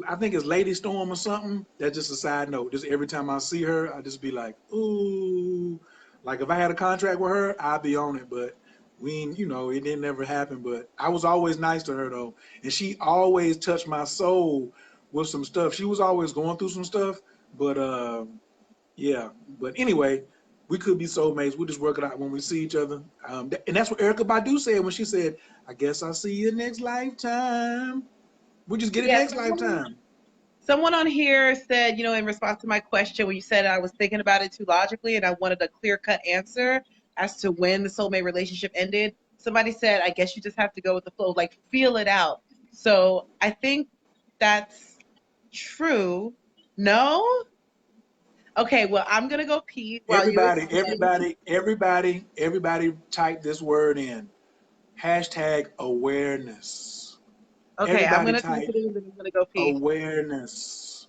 I think it's Lady Storm or something. That's just a side note. Just every time I see her, I just be like, ooh. Like if I had a contract with her, I'd be on it. But it didn't ever happen. But I was always nice to her though. And she always touched my soul with some stuff. She was always going through some stuff. But yeah. But anyway, we could be soulmates. We'll just work it out when we see each other. And that's what Erica Badu said when she said, I guess I'll see you next lifetime. We just get it Yeah, next lifetime. someone on here said, in response to my question, when you said I was thinking about it too logically and I wanted a clear-cut answer as to when the soulmate relationship ended, somebody said, I guess you just have to go with the flow, like feel it out. So I think that's true. No? Okay, well, I'm gonna go pee while you Everybody, explain. everybody, everybody, everybody type this word in. Hashtag awareness. Okay, I'm Everybody gonna type type it in and then I'm gonna go pee. awareness.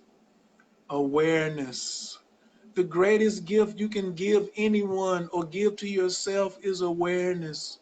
Awareness. The greatest gift you can give anyone or give to yourself is awareness.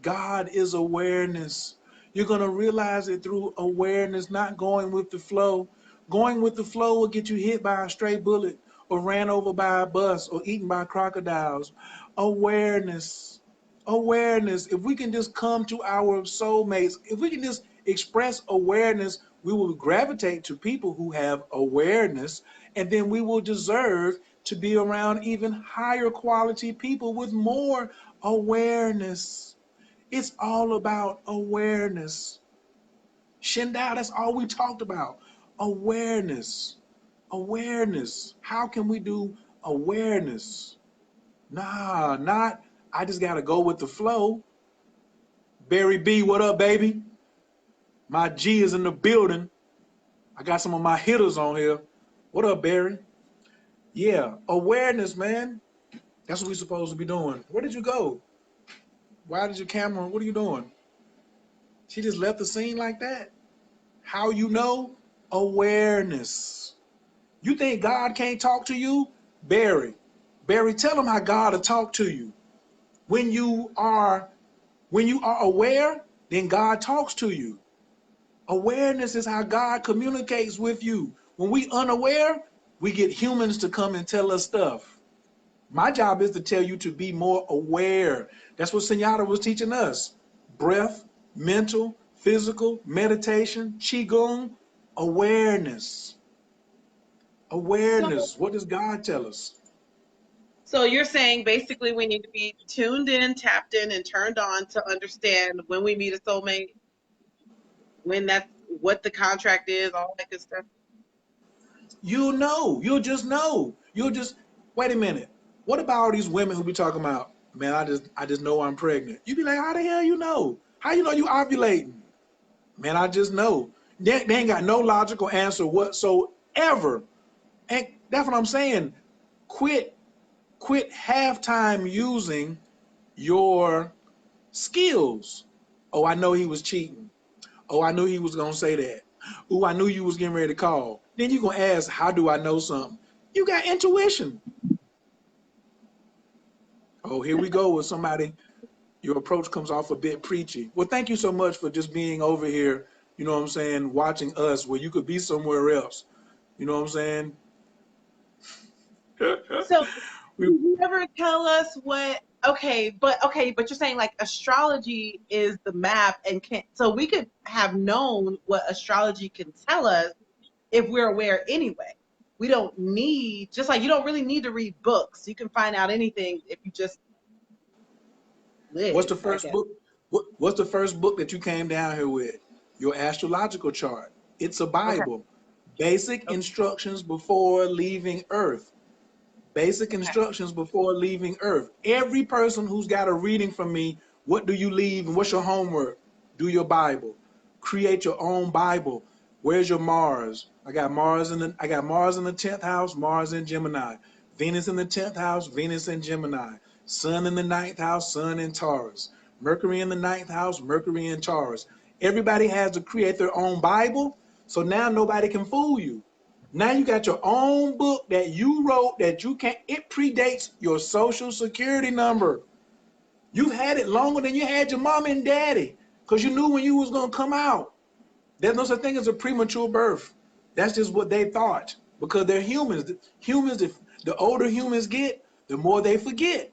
God is awareness. You're going to realize it through awareness, not going with the flow. Going with the flow will get you hit by a stray bullet or ran over by a bus or eaten by crocodiles. Awareness. Awareness. If we can just come to our soulmates, if we can just express awareness, we will gravitate to people who have awareness, and then we will deserve to be around even higher quality people with more awareness. It's all about awareness. Shindao, that's all we talked about. Awareness. Awareness. How can we do awareness? Nah, not I just gotta go with the flow. Barry B, what up, baby? My G is in the building. I got some of my hitters on here. What up, Barry? Yeah, awareness, man. That's what we're supposed to be doing. Where did you go? Why did your camera? What are you doing? She just left the scene like that. How you know? Awareness. You think God can't talk to you? Barry. Barry, tell him how God will talk to you. When you are aware, then God talks to you. Awareness is how God communicates with you. When we unaware, we get humans to come and tell us stuff. My job is to tell you to be more aware. That's what Senyata was teaching us. Breath, mental, physical, meditation, qigong, awareness. So, Awareness. What does God tell us? so you're saying basically we need to be tuned in, tapped in, and turned on to understand when we meet a soulmate, when that's what the contract is, all that good stuff. You'll know. You'll just know. You'll just wait a minute. What about all these women who be talking about, man, I just know I'm pregnant. You be like, how the hell you know? How you know you ovulating? Man, I just know. They ain't got no logical answer whatsoever. And that's what I'm saying. Quit halftime using your skills. Oh, I know he was cheating. Oh, I knew he was gonna say that. Oh, I knew you was getting ready to call. Then you gonna ask, how do I know something? You got intuition. Oh, here we go with somebody. Your approach comes off a bit preachy. Well, thank you so much for just being over here, you know what I'm saying, watching us where you could be somewhere else. You know what I'm saying? So We, can you ever tell us what? Okay, but you're saying like astrology is the map, and can so we could have known what astrology can tell us if we're aware anyway. We don't need, just like you don't really need to read books. You can find out anything if you just what's live, the I first guess. book? What's the first book that you came down here with? Your astrological chart. It's a Okay. Bible. Basic Okay. instructions before leaving Earth. Basic Okay. instructions before leaving Earth. Every person who's got a reading from me, what do you leave and what's your homework? Do your Bible. Create your own Bible. Where's your Mars? I got Mars in the 10th house, Mars in Gemini. Venus in the 10th house, Venus in Gemini. Sun in the 9th house, Sun in Taurus. Mercury in the 9th house, Mercury in Taurus. Everybody has to create their own Bible, so now nobody can fool you. Now you got your own book that you wrote that you can't, it predates your social security number. You've had it longer than you had your mom and daddy because you knew when you was going to come out. There's no such thing as a premature birth. That's just what they thought because they're humans. Humans, if the older humans get, the more they forget.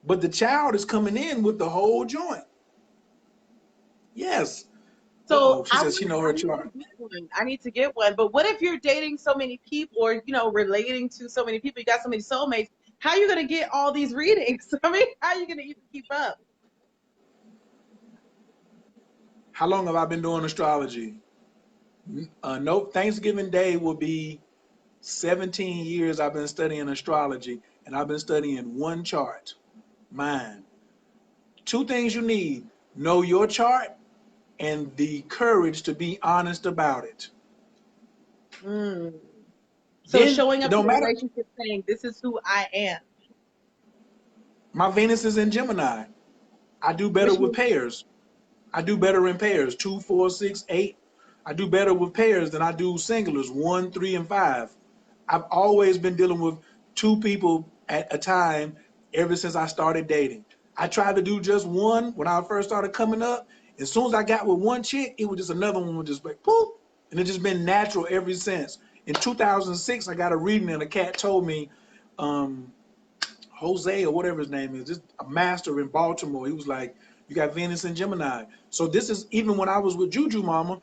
But the child is coming in with the whole joint. Yes. So Uh-oh, she says she know I her need to chart. get one. I need to get one. But what if you're dating so many people, or relating to so many people? You got so many soulmates. How are you gonna get all these readings? I mean, how are you gonna even keep up? How long have I been doing astrology? No, Thanksgiving Day will be 17 years I've been studying astrology, and I've been studying one chart, mine. Two things you need: know your chart and the courage to be honest about it. Mm. So Then showing it up to don't the matter. relationship saying, "This is who I am," My Venus is in Gemini. I do better which with means pairs. I do better in pairs, 2, 4, 6, 8. I do better with pairs than I do singulars, 1, 3, and 5. I've always been dealing with two people at a time ever since I started dating. I tried to do just one when I first started coming up. As soon as I got with one chick, it was just another one would just like poop. And it's just been natural ever since. In 2006, I got a reading and a cat told me, um, Jose or whatever his name is, just a master in Baltimore. He was like, you got Venus and Gemini. So this is even when I was with Juju Mama,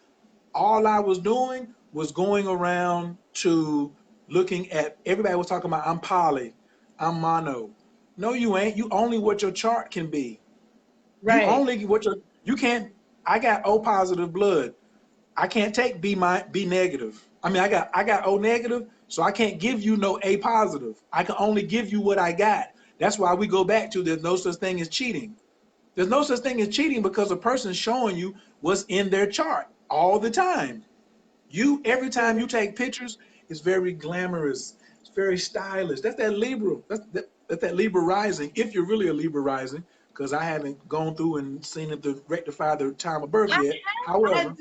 all I was doing was going around to looking at, everybody was talking about I'm poly, I'm mono. No, you ain't. You only what your chart can be. You right. only what your, you can't, I got O positive blood. I can't take B negative. I mean, I got O negative, so I can't give you no A positive. I can only give you what I got. That's why we go back to there's no such thing as cheating. There's no such thing as cheating because a person's showing you what's in their chart all the time. You every time you take pictures, it's very glamorous. It's very stylish. That's that Libra. That's that Libra rising. If you're really a Libra rising, because I haven't gone through and seen it to rectify the time of birth yet. I, However,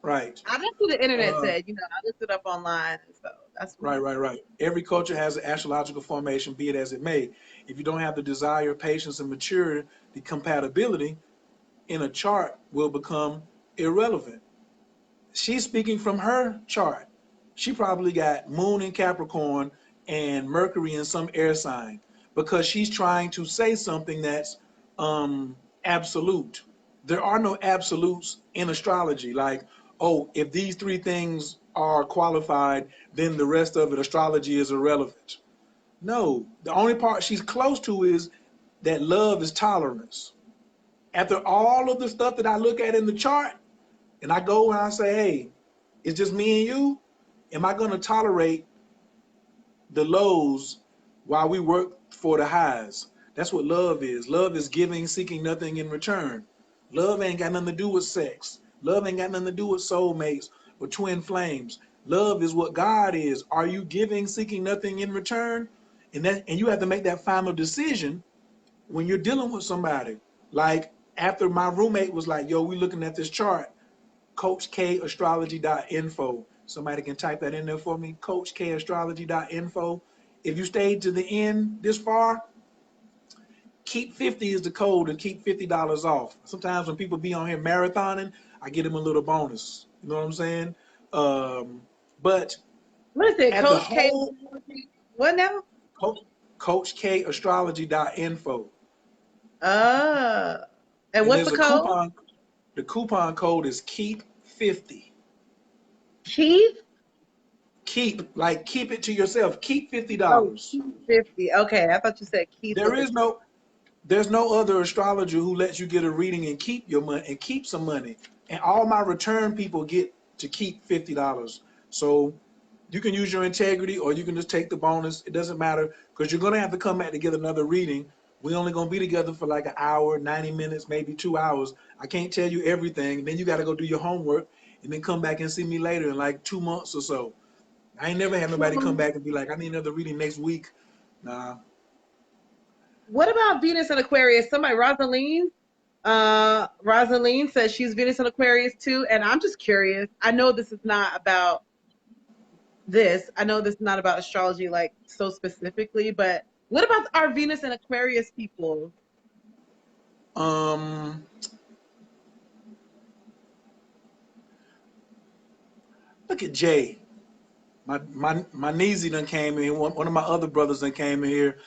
right. that's what the internet Uh, said. You know, I looked it up online, and so that's what. right. Every culture has an astrological formation, be it as it may. If you don't have the desire, patience, and maturity, the compatibility in a chart will become irrelevant. She's speaking from her chart. She probably got Moon in Capricorn and Mercury in some air sign because she's trying to say something that's absolute. There are no absolutes in astrology. Like, oh, if these three things are qualified, then the rest of it, astrology, is irrelevant. No, the only part she's close to is that love is tolerance. After all of the stuff that I look at in the chart, and I go and I say, hey, it's just me and you, am I going to tolerate the lows while we work for the highs? That's what love is. Love is giving, seeking nothing in return. Love ain't got nothing to do with sex. Love ain't got nothing to do with soulmates or twin flames. Love is what God is. Are you giving, seeking nothing in return? And you have to make that final decision when you're dealing with somebody. Like after my roommate was like, yo, we looking at this chart, coachkastrology.info. Somebody can type that in there for me, coachkastrology.info. If you stayed to the end this far, keep 50 is the code and keep $50 off. Sometimes when people be on here marathoning, I get them a little bonus. You know what I'm saying? But What is it, at the Coach K? whole What now? coachkastrology.info. Uh, and And what's there's the a code? coupon. The coupon code is keep 50. Keith? Keep it to yourself. Keep Oh, $50. Keith 50. Okay, I thought you said Keith There with a is T. no there's no other astrologer who lets you get a reading and keep your money and keep some money. And all my return people get to keep $50. So you can use your integrity or you can just take the bonus. It doesn't matter because you're gonna have to come back to get another reading. We only gonna be together for like an hour, 90 minutes, maybe 2 hours. I can't tell you everything. Then you gotta go do your homework and then come back and see me later in like 2 months or so. I ain't never had nobody come back and be like, I need another reading next week. Nah. What about Venus and Aquarius? Somebody, Rosaline says she's Venus and Aquarius too. And I'm just curious. I know this is not about this. I know this is not about astrology, like so specifically, but what about our Venus and Aquarius people? Um, Look at Jay. My niece done came in. One of my other brothers done came in here.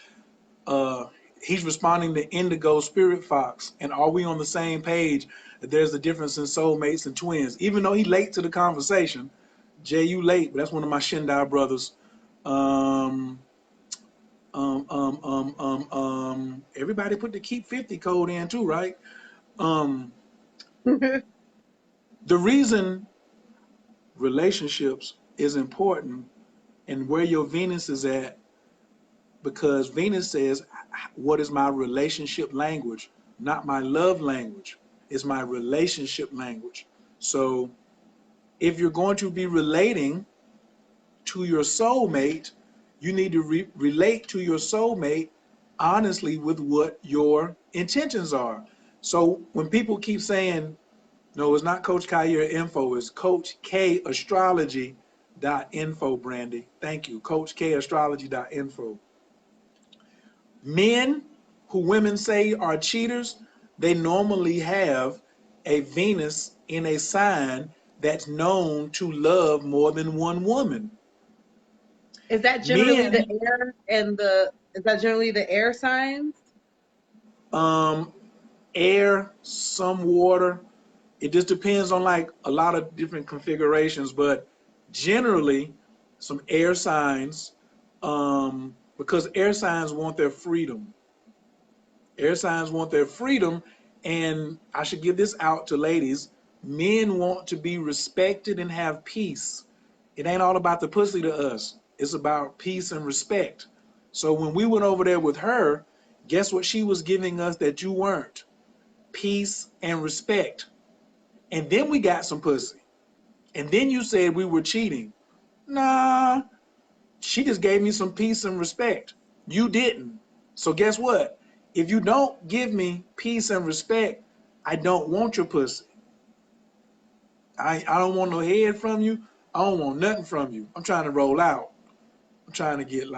Uh, he's responding to Indigo Spirit Fox. And are we on the same page that there's a difference in soulmates and twins? Even though he late to the conversation, Jay, you late, but that's one of my Shindai brothers. Um, Everybody put the keep 50 code in too, right? Um, the reason relationships is important and where your Venus is at, because Venus says, what is my relationship language? Not my love language. It's my relationship language. So if you're going to be relating to your soulmate, you need to relate to your soulmate honestly with what your intentions are. So when people keep saying, no, it's not Coach Khayr Info, it's Coach K Astrology.info, Brandy. Thank you. Coach K Astrology.info. Men who women say are cheaters, they normally have a Venus in a sign that's known to love more than one woman. Is that generally the Men, air and is that generally the air signs? um, air, some water. It just depends on like a lot of different configurations, but generally some air signs, because air signs want their freedom. Air signs want their freedom, and I should give this out to ladies. Men want to be respected and have peace. It ain't all about the pussy to us. It's about peace and respect. So when we went over there with her, guess what she was giving us that you weren't? Peace and respect. And then we got some pussy. And then you said we were cheating. Nah, she just gave me some peace and respect. You didn't. So guess what? If you don't give me peace and respect, I don't want your pussy. I don't want no head from you. I don't want nothing from you. I'm trying to roll out. I'm trying to get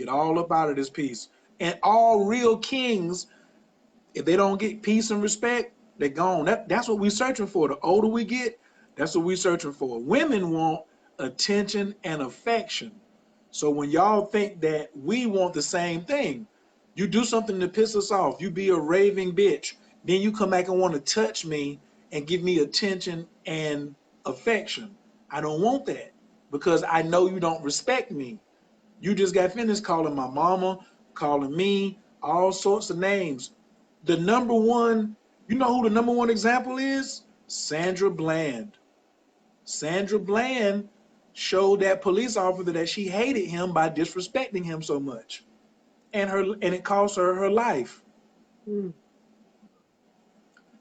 all up out of this piece. And all real kings, if they don't get peace and respect, they're gone. That's what we're searching for. The older we get, that's what we're searching for. Women want attention and affection. So when y'all think that we want the same thing, you do something to piss us off, you be a raving bitch, then you come back and want to touch me and give me attention and affection. I don't want that because I know you don't respect me. You just got finished calling my mama, calling me, all sorts of names. The number one, you know who the number one example is? Sandra Bland. Sandra Bland showed that police officer that she hated him by disrespecting him so much. And it cost her her life. Mm.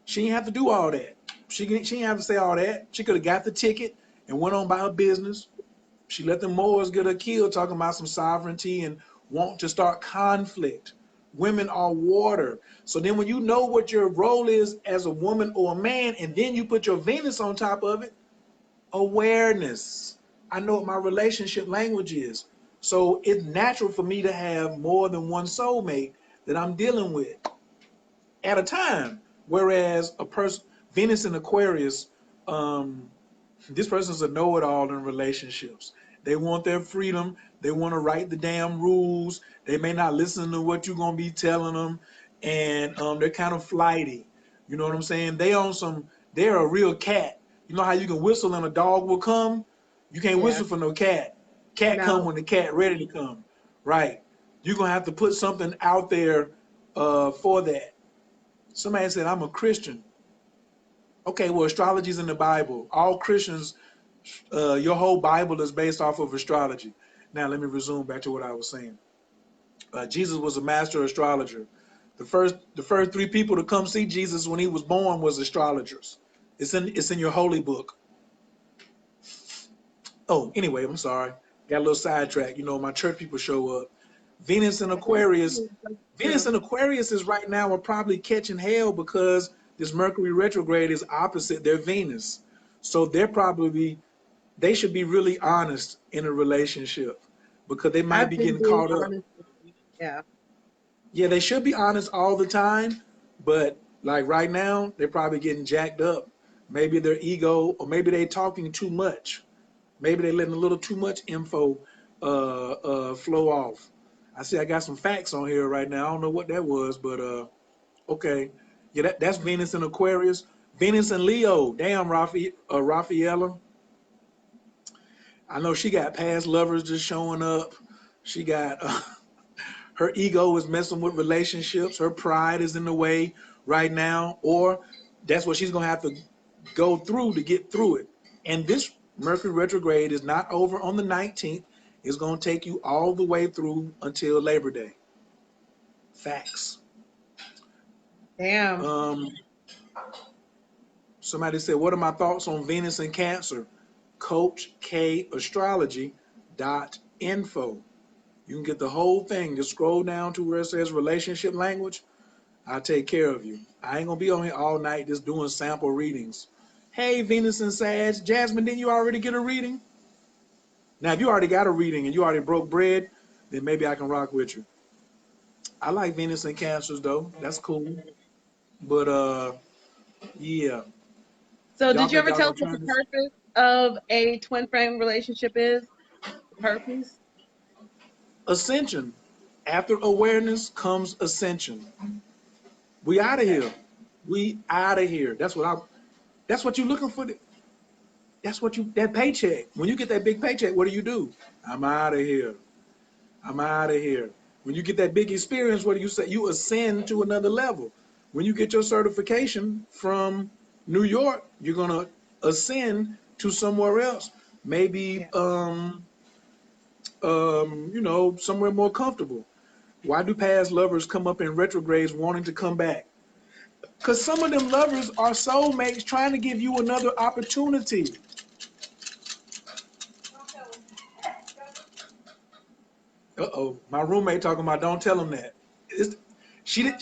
She didn't have to do all that. She didn't have to say all that. She could have got the ticket and went on by her business. She let the Moors get her killed talking about some sovereignty and want to start conflict. Women are water. So then when you know what your role is as a woman or a man, and then you put your Venus on top of it, awareness. I know what my relationship language is. So it's natural for me to have more than one soulmate that I'm dealing with at a time. Whereas a person, Venus in Aquarius, this person's a know-it-all in relationships. They want their freedom. They want to write the damn rules. They may not listen to what you're going to be telling them. And they're kind of flighty. You know what I'm saying? They're a real cat. You know how you can whistle and a dog will come? You can't whistle for no cat. Cat come when the cat ready to come. Right. You're going to have to put something out there for that. Somebody said, I'm a Christian. Okay, well, astrology's in the Bible. All Christians, your whole Bible is based off of astrology. Now, let me resume back to what I was saying. Jesus was a master astrologer. The first three people to come see Jesus when he was born was astrologers. It's in your holy book. Oh, anyway, I'm sorry. Got a little sidetracked. You know, my church people show up. Venus and Aquarius. Venus and Aquarius is right now are probably catching hell because this Mercury retrograde is opposite their Venus. So they should be really honest in a relationship because they might be getting caught up. Yeah. Yeah, they should be honest all the time, but like right now, they're probably getting jacked up. Maybe their ego, or maybe they're talking too much. Maybe they're letting a little too much info flow off. I see I got some facts on here right now. I don't know what that was, but okay. Yeah, that's Venus in Aquarius. Venus and Leo. Damn, Rafaela. I know she got past lovers just showing up. She got her ego is messing with relationships. Her pride is in the way right now, or that's what she's gonna have to go through to get through it. And this Mercury retrograde is not over on the 19th. It's gonna take you all the way through until Labor Day. Facts. Damn. Somebody said, what are my thoughts on Venus and Cancer? CoachKAstrology.info. You can get the whole thing. Just scroll down to where it says relationship language. I'll take care of you. I ain't gonna be on here all night just doing sample readings. Hey, Venus and Sag. Jasmine, didn't you already get a reading? Now, if you already got a reading and you already broke bread, then maybe I can rock with you. I like Venus and Cancers, though. That's cool. But, yeah. So did you ever tell us what the purpose of a twin flame relationship is? The purpose? Ascension. After awareness comes ascension. We out of here. We out of here. That's what you looking for. That paycheck. When you get that big paycheck, what do? I'm out of here. I'm out of here. When you get that big experience, what do you say? You ascend to another level. When you get your certification from New York, you're gonna ascend to somewhere else. Maybe somewhere more comfortable. Why do past lovers come up in retrogrades wanting to come back? Because some of them lovers are soulmates trying to give you another opportunity. Uh-oh. My roommate talking about don't tell him that. It's, she did.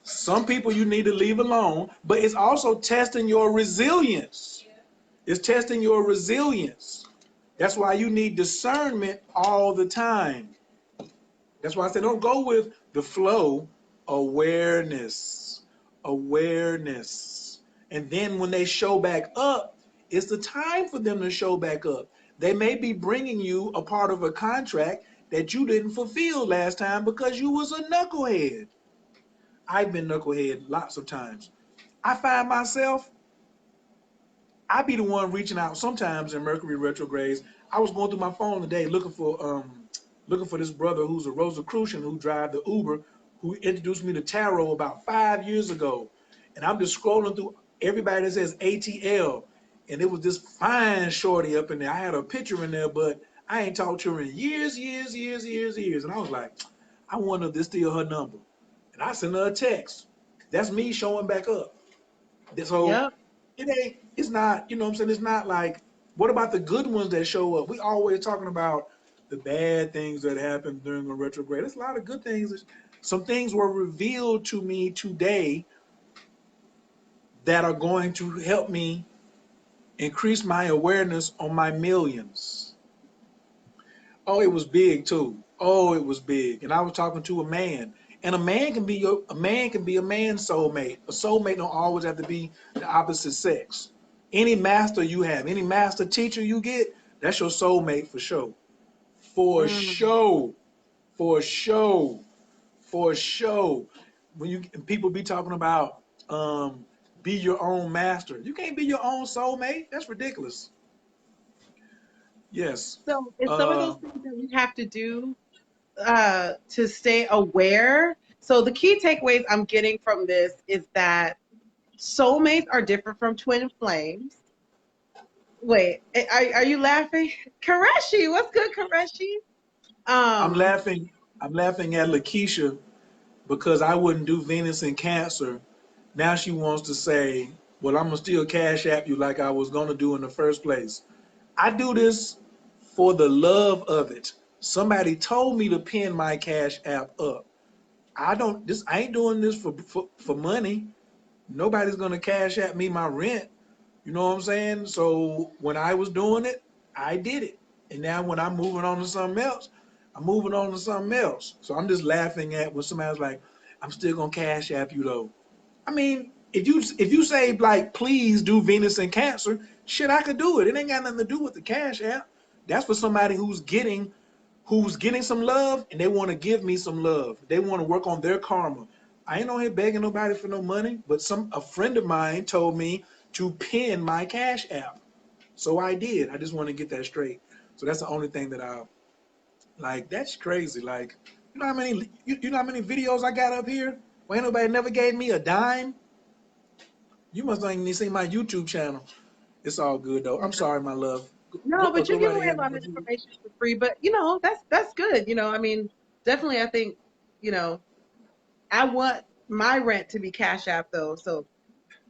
Some people you need to leave alone, but it's also testing your resilience. It's testing your resilience. That's why you need discernment all the time. That's why I said don't go with the flow. Awareness. Awareness. And then when they show back up, it's the time for them to show back up. They may be bringing you a part of a contract that you didn't fulfill last time because you was a knucklehead. I've been knucklehead lots of times. I find myself, I be the one reaching out sometimes in Mercury retrogrades. I was going through my phone today looking for this brother who's a Rosicrucian who drives the Uber, who introduced me to tarot about 5 years ago. And I'm just scrolling through everybody that says ATL. And it was this fine shorty up in there. I had a picture in there, but I ain't talked to her in years. And I was like, I wonder if this still her number. And I sent her a text. That's me showing back up. So Yep. it's not, you know what I'm saying? It's not like, what about the good ones that show up? We always talking about the bad things that happen during a retrograde. There's a lot of good things. Some things were revealed to me today that are going to help me increase my awareness on my millions. Oh, it was big too. Oh, it was big. And I was talking to a man. And a man can be a man's soulmate. A soulmate don't always have to be the opposite sex. Any master you have, any master teacher you get, that's your soulmate for sure. For sure. For sure. For sure. When people be talking about be your own master. You can't be your own soulmate. That's ridiculous. Yes. So it's some of those things that we have to do to stay aware. So the key takeaways I'm getting from this is that soulmates are different from twin flames. Wait, are you laughing? Koreshi, what's good, Koreshi? I'm laughing at Lakeisha because I wouldn't do Venus in Cancer. Now she wants to say, well, I'm going to still cash app you like I was going to do in the first place. I do this for the love of it. Somebody told me to pin my cash app up. I ain't doing this for money. Nobody's going to cash app me my rent. You know what I'm saying? So when I was doing it, I did it. And now when I'm moving on to something else, I'm moving on to something else. So I'm just laughing at when somebody's like, I'm still going to cash app you though. I mean, if you say like, please do Venus and Cancer, shit, I could do it. It ain't got nothing to do with the cash app. That's for somebody who's getting some love and they want to give me some love. They want to work on their karma. I ain't on here begging nobody for no money, but a friend of mine told me to pin my cash app. So I did. I just want to get that straight. So that's the only thing that I like. That's crazy. Like, you know how many videos I got up here? Where ain't nobody never gave me a dime? You must not even see my YouTube channel. It's all good though. I'm sorry, my love. No, but Go you give right away a ahead. lot of information for free. But that's good. I mean, definitely, I think, I want my rent to be Cash App though. So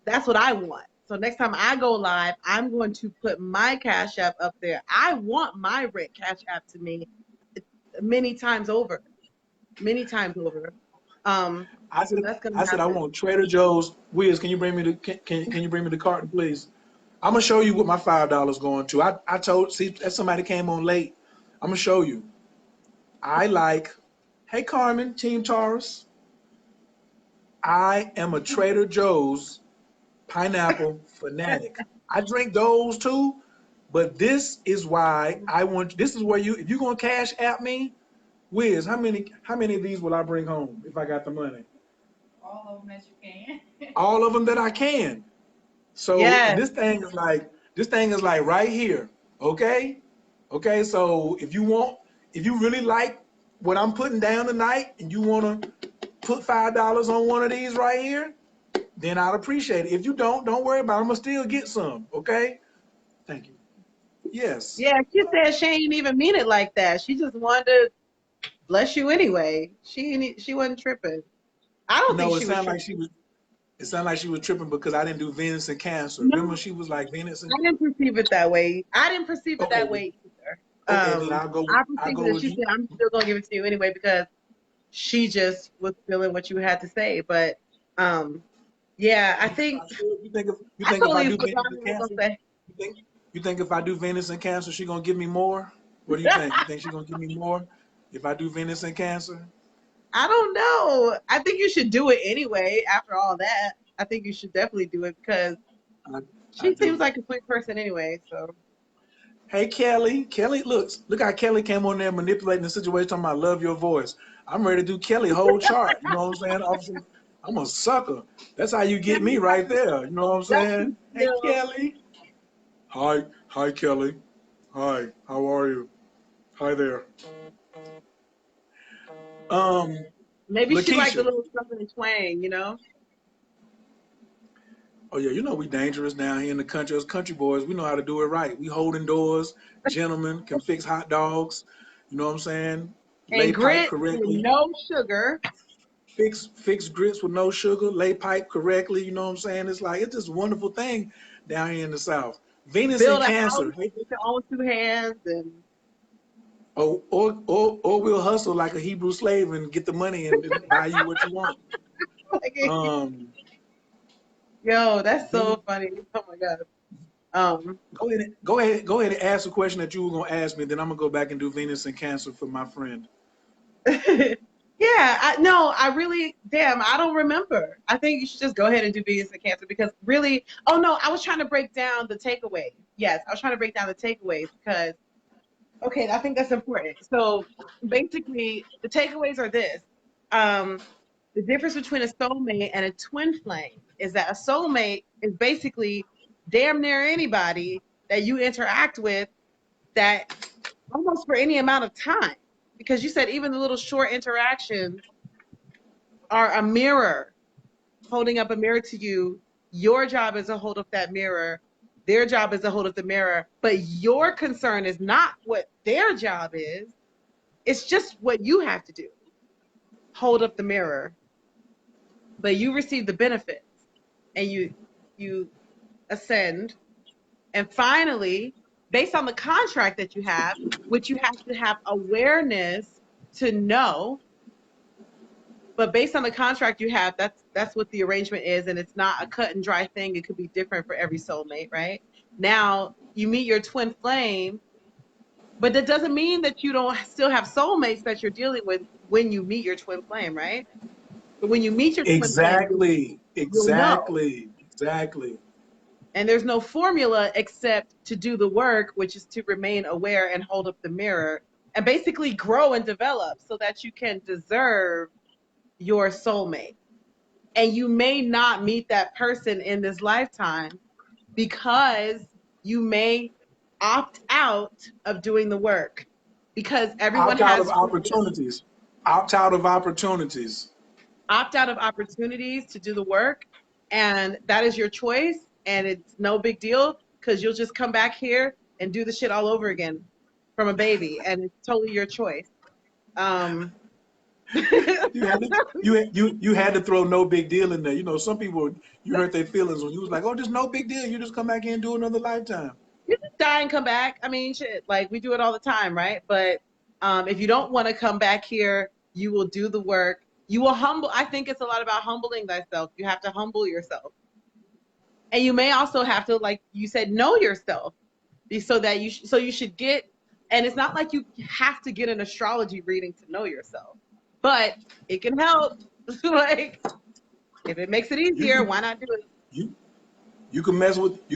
that's what I want. So next time I go live, I'm going to put my Cash App up there. I want my rent Cash App to me many times over. Many times over. So that's gonna I said I happen. want Trader Joe's. Wiz, can you bring me can you bring me the carton, please? I'm gonna show you what my $5 going to. I told that somebody came on late. I'm gonna show you. I like, hey Carmen, Team Taurus. I am a Trader Joe's pineapple fanatic. I drink those too, but this is why this is where if you're gonna cash at me, Wiz, how many of these will I bring home if I got the money? All of them as you can. All of them that I can. So Yes. this thing is like right here. Okay? Okay, so if you really like what I'm putting down tonight and you wanna put $5 on one of these right here, then I'd appreciate it. If you don't worry about it. I'm gonna still get some. Okay? Thank you. Yes. Yeah, she said she ain't even mean it like that. She just wanted to bless you anyway. She wasn't tripping. I don't think No, it she was sounded like tripping. it sounded like she was tripping because I didn't do Venus and Cancer. No, Remember she was like Venus and I didn't perceive it that way. I didn't perceive it okay. that way either. Okay, then I was I'll thinking go that with she you. said, I'm still going to give it to you anyway because she just was feeling what you had to say. But yeah, I think You I think if I totally do forgot Venus what and I was going Cancer, to say. you you think if I do Venus and Cancer, she gonna give me more? What do you think? You think she gonna give me more if I do Venus and Cancer? I don't know. I think you should do it anyway after all that. I think you should definitely do it because I, I she seems do. like a sweet person anyway. So Hey Kelly, look how Kelly came on there manipulating the situation. Talking about love your voice. I'm ready to do Kelly whole chart. You know what I'm saying? Officer, I'm a sucker. That's how you get me right there. You know what I'm that's saying? Hey still Kelly. Hi Kelly. Hi, how are you? Hi there. Um, maybe she liked the Lakeisha. little southern twang, you know? Oh yeah, you know we dangerous down here in the country. Us country boys, we know how to do it right. We holding doors, gentlemen, can fix hot dogs. You know what I'm saying? Lay And pipe grits with correctly. no sugar. Fix grits with no sugar. Lay pipe correctly. You know what I'm saying? It's like it's just a wonderful thing down here in the South. Venus and Build a house Cancer. Hey, with your own two hands and or we'll hustle like a Hebrew slave and get the money and buy you what you want. like, Um, yo, that's Venus, so funny. Oh my god. Um, go ahead and ask the question that you were gonna ask me. Then I'm gonna go back and do Venus and Cancer for my friend. yeah, no, I really, damn, I don't remember. I think you should just go ahead and do Venus and Cancer because really, oh no, I was trying to break down the takeaways. Yes, I was trying to break down the takeaways because, okay, I think that's important. So basically, the takeaways are this. Um, the difference between a soulmate and a twin flame is that a soulmate is basically damn near anybody that you interact with that almost for any amount of time. Because you said even the little short interactions are a mirror, holding up a mirror to you. Your job is to hold up that mirror. Their job is to hold up the mirror. But your concern is not what their job is. It's just what you have to do. Hold up the mirror. But you receive the benefits and you ascend. And finally, based on the contract that you have, which you have to have awareness to know, but based on the contract you have, that's what the arrangement is, and it's not a cut and dry thing. It could be different for every soulmate, right? Now you meet your twin flame, but that doesn't mean that you don't still have soulmates that you're dealing with when you meet your twin flame, right? But when you meet your twin flame, you'll know. Exactly. And there's no formula except to do the work, which is to remain aware and hold up the mirror and basically grow and develop so that you can deserve your soulmate. And you may not meet that person in this lifetime because you may opt out of doing the work because everyone Opt out of has free will. opportunities. Opt out of opportunities. Opt out of opportunities to do the work, and that is your choice, and it's no big deal because you'll just come back here and do the shit all over again from a baby, and it's totally your choice. Um, You had to throw no big deal in there. You know, some people you hurt their feelings when you was like, oh, just no big deal. You just come back here and do another lifetime. you just die and come back. I mean, shit, like we do it all the time, right? But if you don't want to come back here, you will do the work. You will humble. I think it's a lot about humbling thyself. You have to humble yourself, and you may also have to, like you said, know yourself, so that you should get. And it's not like you have to get an astrology reading to know yourself, but it can help. Like if it makes it You easier, can why not do it? you you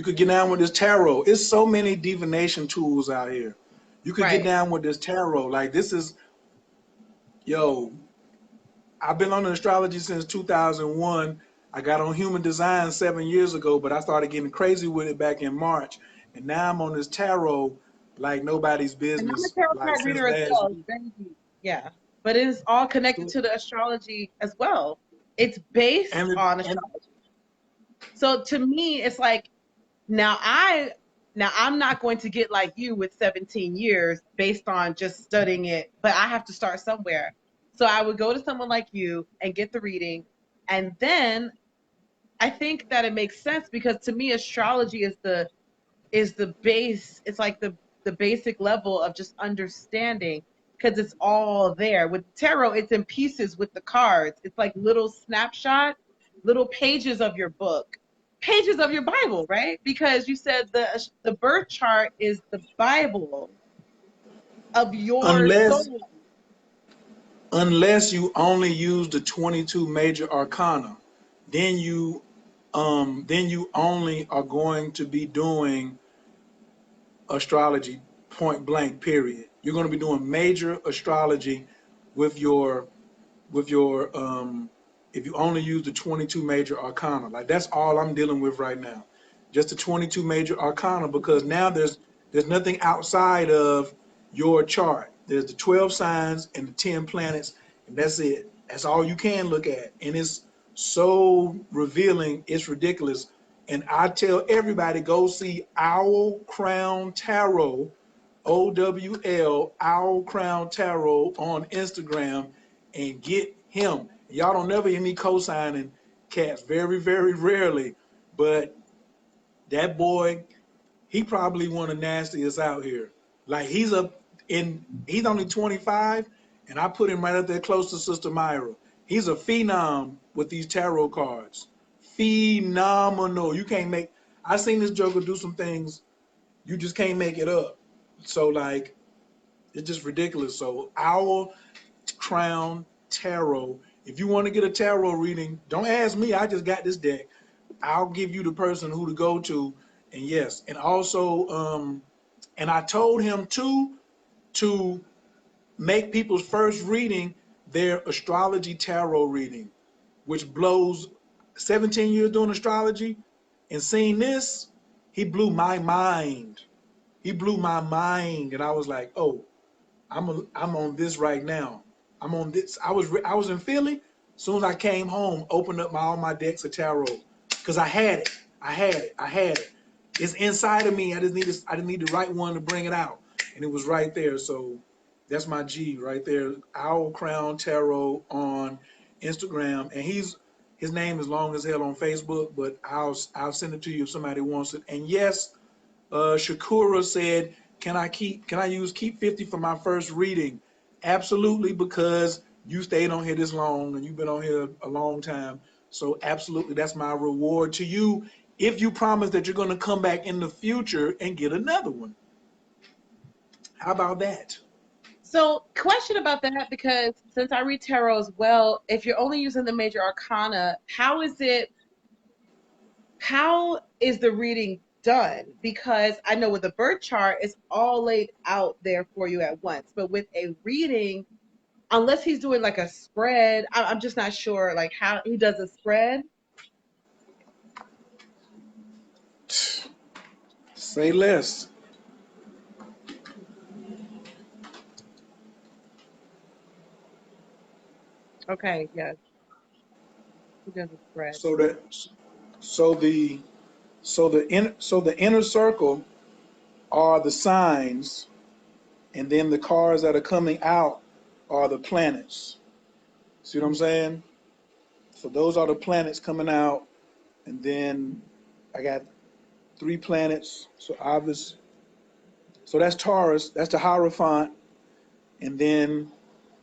could get down with this tarot. It's so many divination tools out here. You could get Right. down with this tarot. Like this is yo, I've been on astrology since 2001. I got on human design 7 years ago, but I started getting crazy with it back in March. And now I'm on this tarot like nobody's And I'm a business, tarot like card since reader as last well. It's week. very deep. Yeah. But it is all connected So, to the astrology as well. It's based and on and astrology. So to me, it's like now I'm not going to get like you with 17 years based on just studying it, but I have to start somewhere. So I would go to someone like you and get the reading. And then I think that it makes sense because to me astrology is the base. It's like the basic level of just understanding, because it's all there. With tarot, it's in pieces with the cards. It's like little snapshot, little pages of your book, pages of your Bible, right? Because you said the birth chart is the Bible of your Unless soul. unless you only use the 22 major arcana, then you only are going to be doing astrology point blank period. You're going to be doing major astrology with your if you only use the 22 major arcana. Like, that's all I'm dealing with right now, just the 22 major arcana, because now there's nothing outside of your chart. There's the 12 signs and the 10 planets, and that's it. That's all you can look at, and it's so revealing, it's ridiculous. And I tell everybody, go see Owl Crown Tarot, OWL, Owl Crown Tarot on Instagram, and get him. Y'all don't never hear me co-signing cats, very, very rarely, but that boy, he probably one of the nastiest out here. Like, he's only 25, and I put him right up there close to Sister Myra. He's a phenom with these tarot cards. Phenomenal. You can't make, I seen this joker do some things, you just can't make it up. So, like, it's just ridiculous. So, Owl Crown Tarot. If you want to get a tarot reading, don't ask me. I just got this deck. I'll give you the person who to go to. And yes, and also, and I told him too to make people's first reading their astrology tarot reading, which blows. 17 years doing astrology and seeing this, he blew my mind. He blew my mind, and I was like, oh, I'm on this right now. I'm on this. I was in Philly. As soon as I came home, opened up all my decks of tarot, because I had it. I had it. It's inside of me. I didn't need the right one to bring it out, and it was right there. So that's my G right there. Owl Crown Tarot on Instagram, and his name is long as hell on Facebook, but I'll send it to you if somebody wants it. And yes, Shakura said, can I use keep 50 for my first reading? Absolutely, because you stayed on here this long and you've been on here a long time. So absolutely, that's my reward to you if you promise that you're going to come back in the future and get another one. How about that? So, question about that, because since I read tarot as well, if you're only using the major arcana, how is the reading done? Because I know with the birth chart, it's all laid out there for you at once. But with a reading, unless he's doing like a spread, I'm just not sure like how he does a spread. Say less. Okay, yes. He does a spread. So the inner circle are the signs, and then the cards that are coming out are the planets. See what I'm saying? So those are the planets coming out, and then I got 3 planets. So obvious. So that's Taurus. That's the Hierophant, and then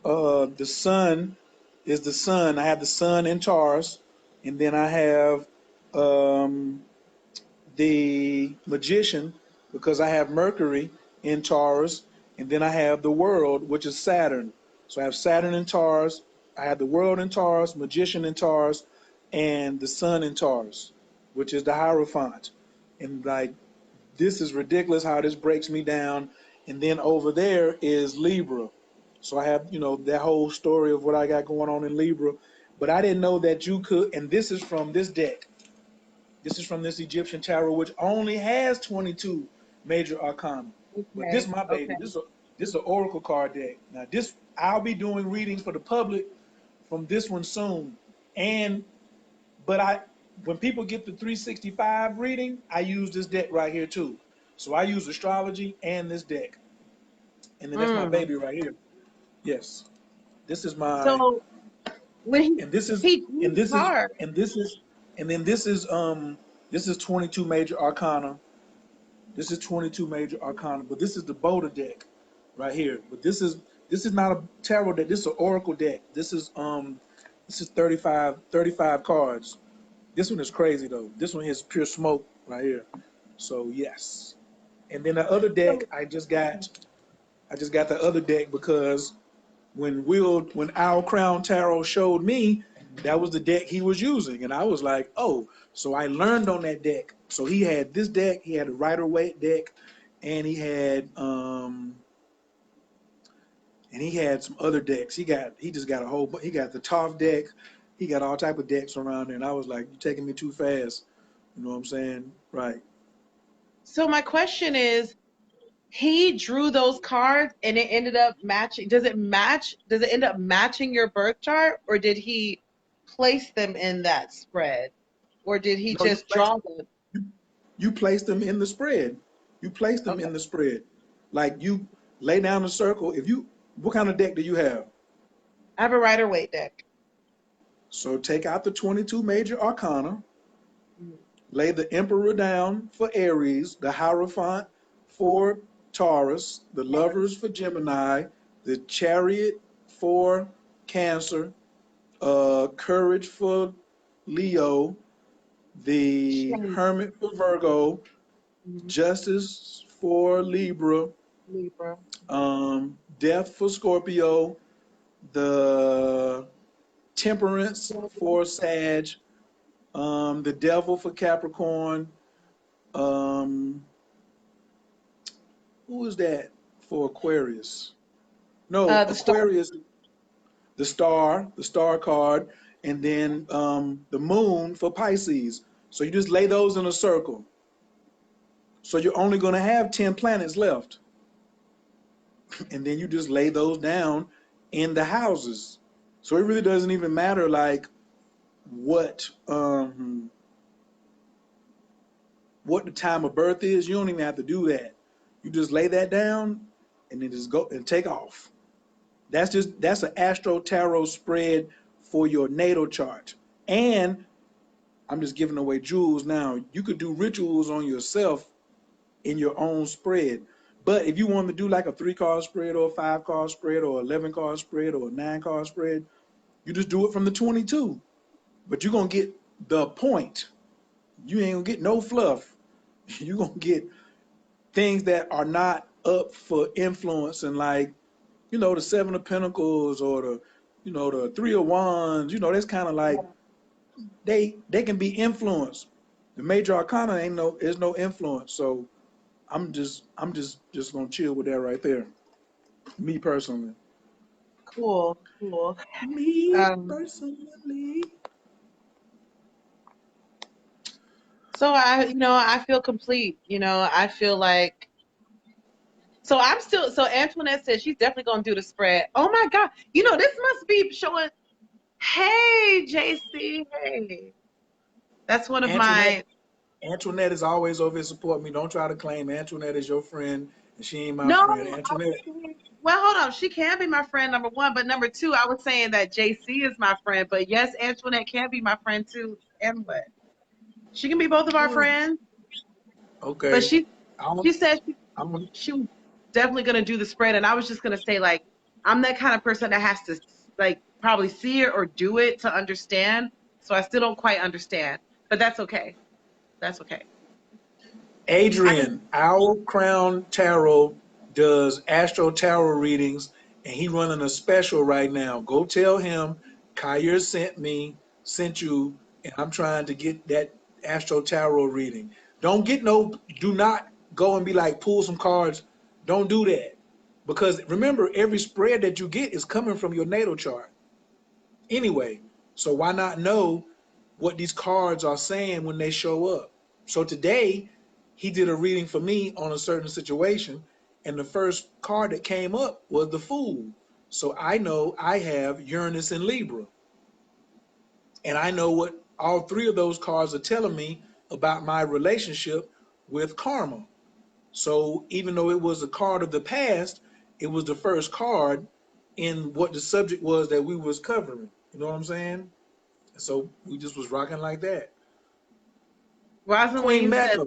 the Sun is the Sun. I have the Sun in Taurus, and then I have the Magician, because I have Mercury in Taurus, and then I have the World, which is Saturn. So I have Saturn in Taurus, I have the World in Taurus, Magician in Taurus, and the Sun in Taurus, which is the Hierophant. And like, this is ridiculous how this breaks me down. And then over there is Libra. So I have, that whole story of what I got going on in Libra. But I didn't know that you could, and this is from this deck. This is from this Egyptian tarot, which only has 22 major arcana. Okay. But this is my baby. Okay. This is an oracle card deck. Now I'll be doing readings for the public from this one soon. But when people get the 365 reading, I use this deck right here too. So I use astrology and this deck. And then that's my baby right here. Yes. This is my So when and this is he and this is hard. and this is and then this is 22 major arcana. This is 22 major arcana, but this is the Boda deck right here. But this is not a tarot deck. This is an oracle deck. This is 35 cards. This one is crazy though. This one is pure smoke right here. So yes. And then the other deck, I just got the other deck because when Owl Crown Tarot showed me, that was the deck he was using, and I was like, oh, so I learned on that deck. So he had this deck, he had a Rider-Waite deck, and he had some other decks. He just got a whole, he got the Toph deck, he got all type of decks around there, and I was like, you're taking me too fast. You know what I'm saying? Right. So my question is, he drew those cards and it ended up matching. Does it match? Does it end up matching your birth chart, or did he place them in that spread, or did he No, just draw them? you place them in the spread. You place them Okay. in the spread. Like you lay down a circle. What kind of deck do you have? I have a Rider-Waite deck. So take out the 22 major arcana, Mm. lay the Emperor down for Aries, the Hierophant for Taurus, the Lovers for Gemini, the Chariot for Cancer, Courage for Leo, the Shame. Hermit for Virgo, Mhm. Justice for Libra, Libra. Death for Scorpio, the Temperance for Sag, the Devil for Capricorn. Who is that for Aquarius? No, The star. Aquarius, the star card, and then the Moon for Pisces. So you just lay those in a circle. So you're only going to have 10 planets left. And then you just lay those down in the houses. So it really doesn't even matter like what the time of birth is. You don't even have to do that. You just lay that down and then just go and take off. That's an Astro Tarot spread for your natal chart. And I'm just giving away jewels now. You could do rituals on yourself in your own spread. But if you want to do like a 3-card spread or a 5-card spread or 11-card spread or a 9-card spread, you just do it from the 22. But you're going to get the point. You ain't going to get no fluff. You're going to get things that are not up for influence and like, the 7 of Pentacles or the 3 of Wands, that's kind of like, they can be influenced. The major arcana is no influence. So I'm just gonna chill with that right there. Me personally. Cool. Cool. Me Um, personally. so I feel complete. I feel like. So so Antoinette said she's definitely gonna do the spread. Oh my God. This must be showing. Hey, JC. Hey. That's one of Antoinette my. Antoinette is always over here supporting me. Don't try to claim Antoinette is your friend and she ain't my No, friend. I was Antoinette. saying, well, hold on. She can be my friend, number one, but number two, I was saying that JC is my friend. But yes, Antoinette can be my friend too. And what? She can be both of our friends. But Okay. I'm, she said I'm she was definitely gonna do the spread, and I was just gonna say, like, I'm that kind of person that has to like probably see it or do it to understand. So I still don't quite understand, but that's okay. That's okay. I can. Adrian, Owl Crown Tarot does Astro Tarot readings, and he running a special right now. Go tell him Kyer sent you, and I'm trying to get that Astro Tarot reading. Do not go and be like, pull some cards. Don't do that. Because remember, every spread that you get is coming from your natal chart. Anyway, so why not know what these cards are saying when they show up? So today, he did a reading for me on a certain situation, and the first card that came up was the Fool. So I know I have Uranus and Libra, and I know what all three of those cards are telling me about my relationship with karma. So even though it was a card of the past, it was the first card in what the subject was that we was covering. You know what I'm saying? So we just was rocking like that. Queen Rosaline said. Mecca.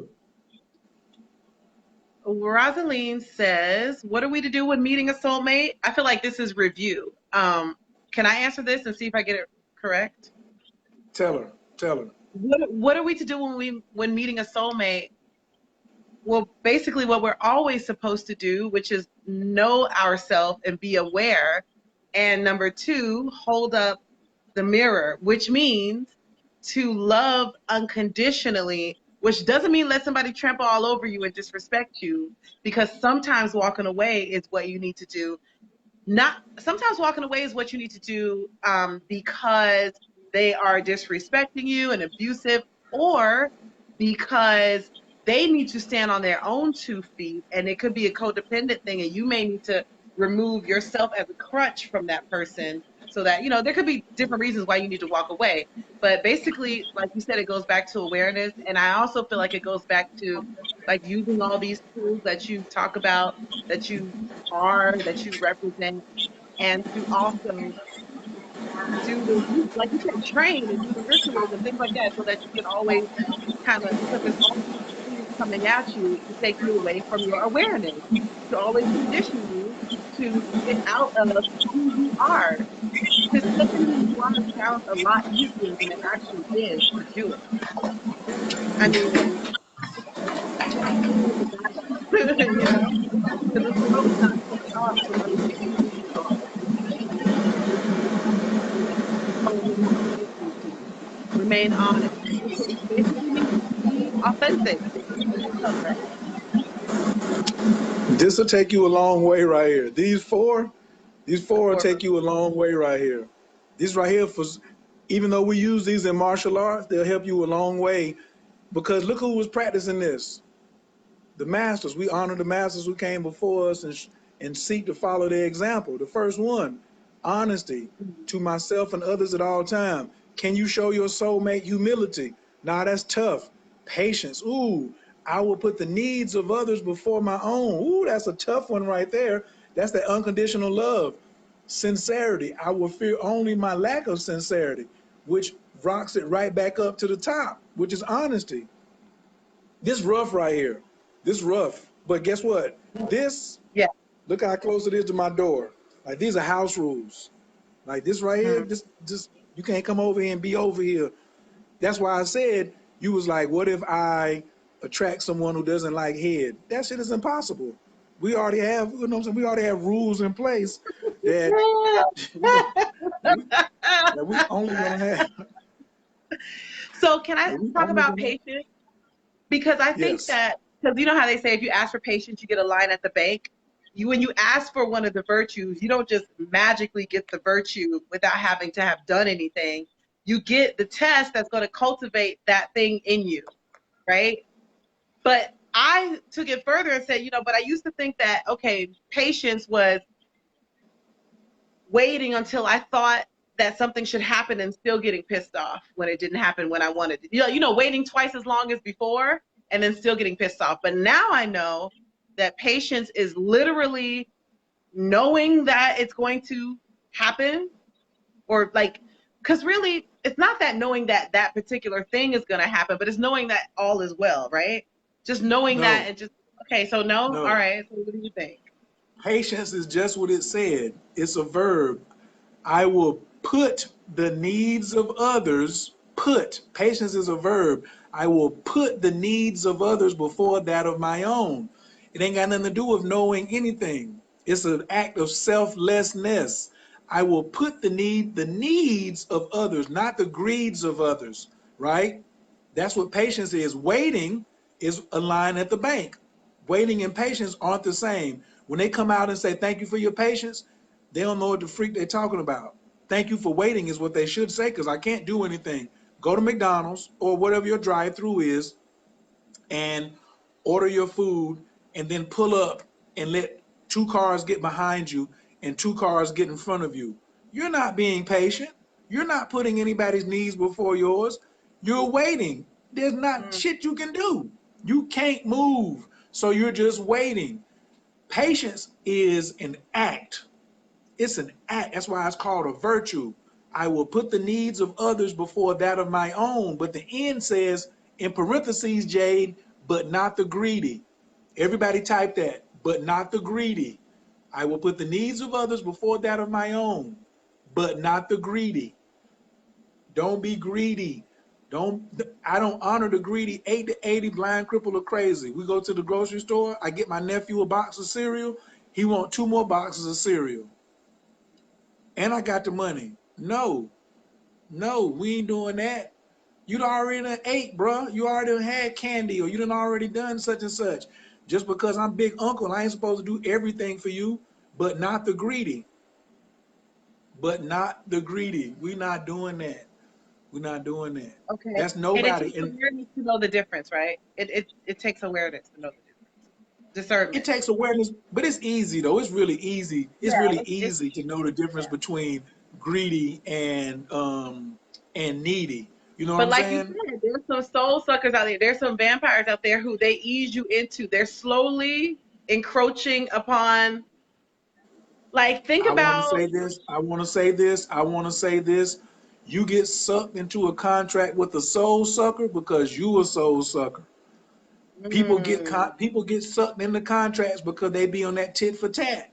Rosaline says, what are we to do when meeting a soulmate? I feel like this is review. Can I answer this and see if I get it correct? Tell her. Tell her. What are we to do when meeting a soulmate? Well, basically what we're always supposed to do, which is know ourselves and be aware. And number two, hold up the mirror, which means to love unconditionally, which doesn't mean let somebody trample all over you and disrespect you, because sometimes walking away is what you need to do. Not sometimes walking away is what you need to do because they are disrespecting you and abusive, or because they need to stand on their own 2 feet, and it could be a codependent thing, and you may need to remove yourself as a crutch from that person, so that there could be different reasons why you need to walk away. But basically, like you said, it goes back to awareness, and I also feel like it goes back to like using all these tools that you talk about, that that you represent, and to also do the, like you said, train and do the rituals and things like that, so that you can always kind of, because there's all these things coming at you to take you away from your awareness, to always condition you to get out of who you are. Because taking who you are sounds a lot easier than it actually is to do it. I mean, because the world is not set up for us to be who we are. Remain honest. It basically means be authentic. Right? This will take you a long way right here. These four will take you a long way right here. These right here, even though we use these in martial arts, they'll help you a long way, because look who was practicing this. The masters. We honor the masters who came before us and seek to follow their example. The first one, honesty to myself and others at all time. Can you show your soulmate humility? Nah, that's tough. Patience. Ooh, I will put the needs of others before my own. Ooh, that's a tough one right there. That's that unconditional love. Sincerity. I will fear only my lack of sincerity, which rocks it right back up to the top, which is honesty. This rough right here. This rough. But guess what? This, Yeah. look how close it is to my door. Like, these are house rules. Like this right here, just you can't come over here and be over here. That's why I said, you was like, what if I attract someone who doesn't like head? That shit is impossible. We already have, you know what I'm saying? We already have rules in place that we only gonna have. So can I talk about patience? Because I think Yes. that, because you know how they say if you ask for patience, you get a line at the bank. When you ask for one of the virtues, you don't just magically get the virtue without having to have done anything. You get the test that's going to cultivate that thing in you, right? But I took it further and said, but I used to think that, okay, patience was waiting until I thought that something should happen and still getting pissed off when it didn't happen when I wanted it. Waiting twice as long as before and then still getting pissed off. But now I know that patience is literally knowing that it's going to happen, or like, because really it's not that knowing that that particular thing is going to happen, but it's knowing that all is well, right? Just knowing that, and just, okay, so no, all right, so what do you think? Patience is just what it said. It's a verb. I will put the needs of others, patience is a verb. I will put the needs of others before that of my own. It ain't got nothing to do with knowing anything. It's an act of selflessness. I will put the needs of others, not the greeds of others, right? That's what patience is. Waiting is a line at the bank. Waiting and patience aren't the same. When they come out and say, thank you for your patience, they don't know what the freak they're talking about. Thank you for waiting is what they should say, because I can't do anything. Go to McDonald's or whatever your drive-through is and order your food, and then pull up and let 2 cars get behind you and 2 cars get in front of you. You're not being patient. You're not putting anybody's needs before yours. You're waiting. There's not shit you can do. You can't move. So you're just waiting. Patience is an act. It's an act. That's why it's called a virtue. I will put the needs of others before that of my own. But the end says, in parentheses, Jade, but not the greedy. Everybody type that, but not the greedy. I will put the needs of others before that of my own, but not the greedy. Don't be greedy. I don't honor the greedy. 8 to 80, blind, crippled, or crazy. We go to the grocery store. I get my nephew a box of cereal. He want 2 more boxes of cereal. And I got the money. No, we ain't doing that. You done already done ate, bro. You already done had candy, or you done already done such and such. Just because I'm big uncle, I ain't supposed to do everything for you, but not the greedy. But not the greedy. We not doing that. We're not doing that. Okay. That's And it nobody. takes awareness to know the difference, right? It takes awareness to know the difference. Discernment. It takes awareness, but it's easy though. It's really easy. It's Yeah, really it's easy to know the difference between greedy and needy. You know what but I'm like you saying? said, there's some soul suckers out there. There's some vampires out there who they ease you into. They're slowly encroaching upon. Like, think I want to about. say this. I want to say this. I want to say this. You get sucked into a contract with a soul sucker because you a soul sucker. Mm, People get sucked into contracts because they be on that tit for tat.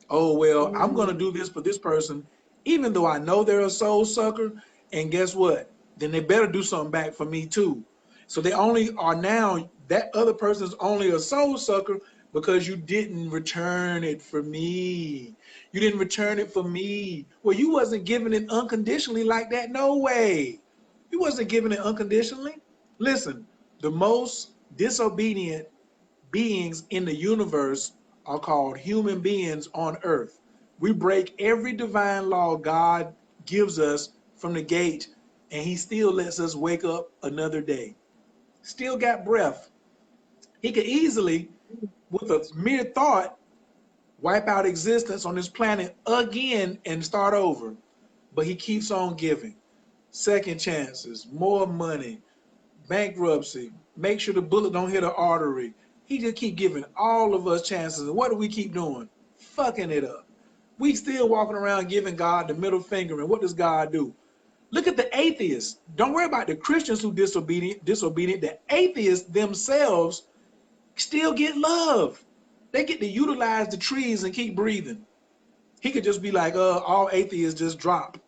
Oh, well, I'm going to mm, do this for this person, even though I know they're a soul sucker. And guess what? Then they better do something back for me too. So they only are now, that other person's only a soul sucker because you didn't return it for me. You didn't return it for me. Well, you wasn't giving it unconditionally like that. No way. You wasn't giving it unconditionally. Listen, the most disobedient beings in the universe are called human beings on earth. We break every divine law God gives us from the gate, and he still lets us wake up another day. Still got breath. He could easily, with a mere thought, wipe out existence on this planet again and start over. But he keeps on giving. Second chances, more money, bankruptcy, make sure the bullet don't hit an artery. He just keep giving all of us chances. And what do we keep doing? Fucking it up. We still walking around giving God the middle finger. And what does God do? Look at the atheists. Don't worry about the Christians who disobedient. The atheists themselves still get love. They get to utilize the trees and keep breathing. He could just be like, all atheists just drop.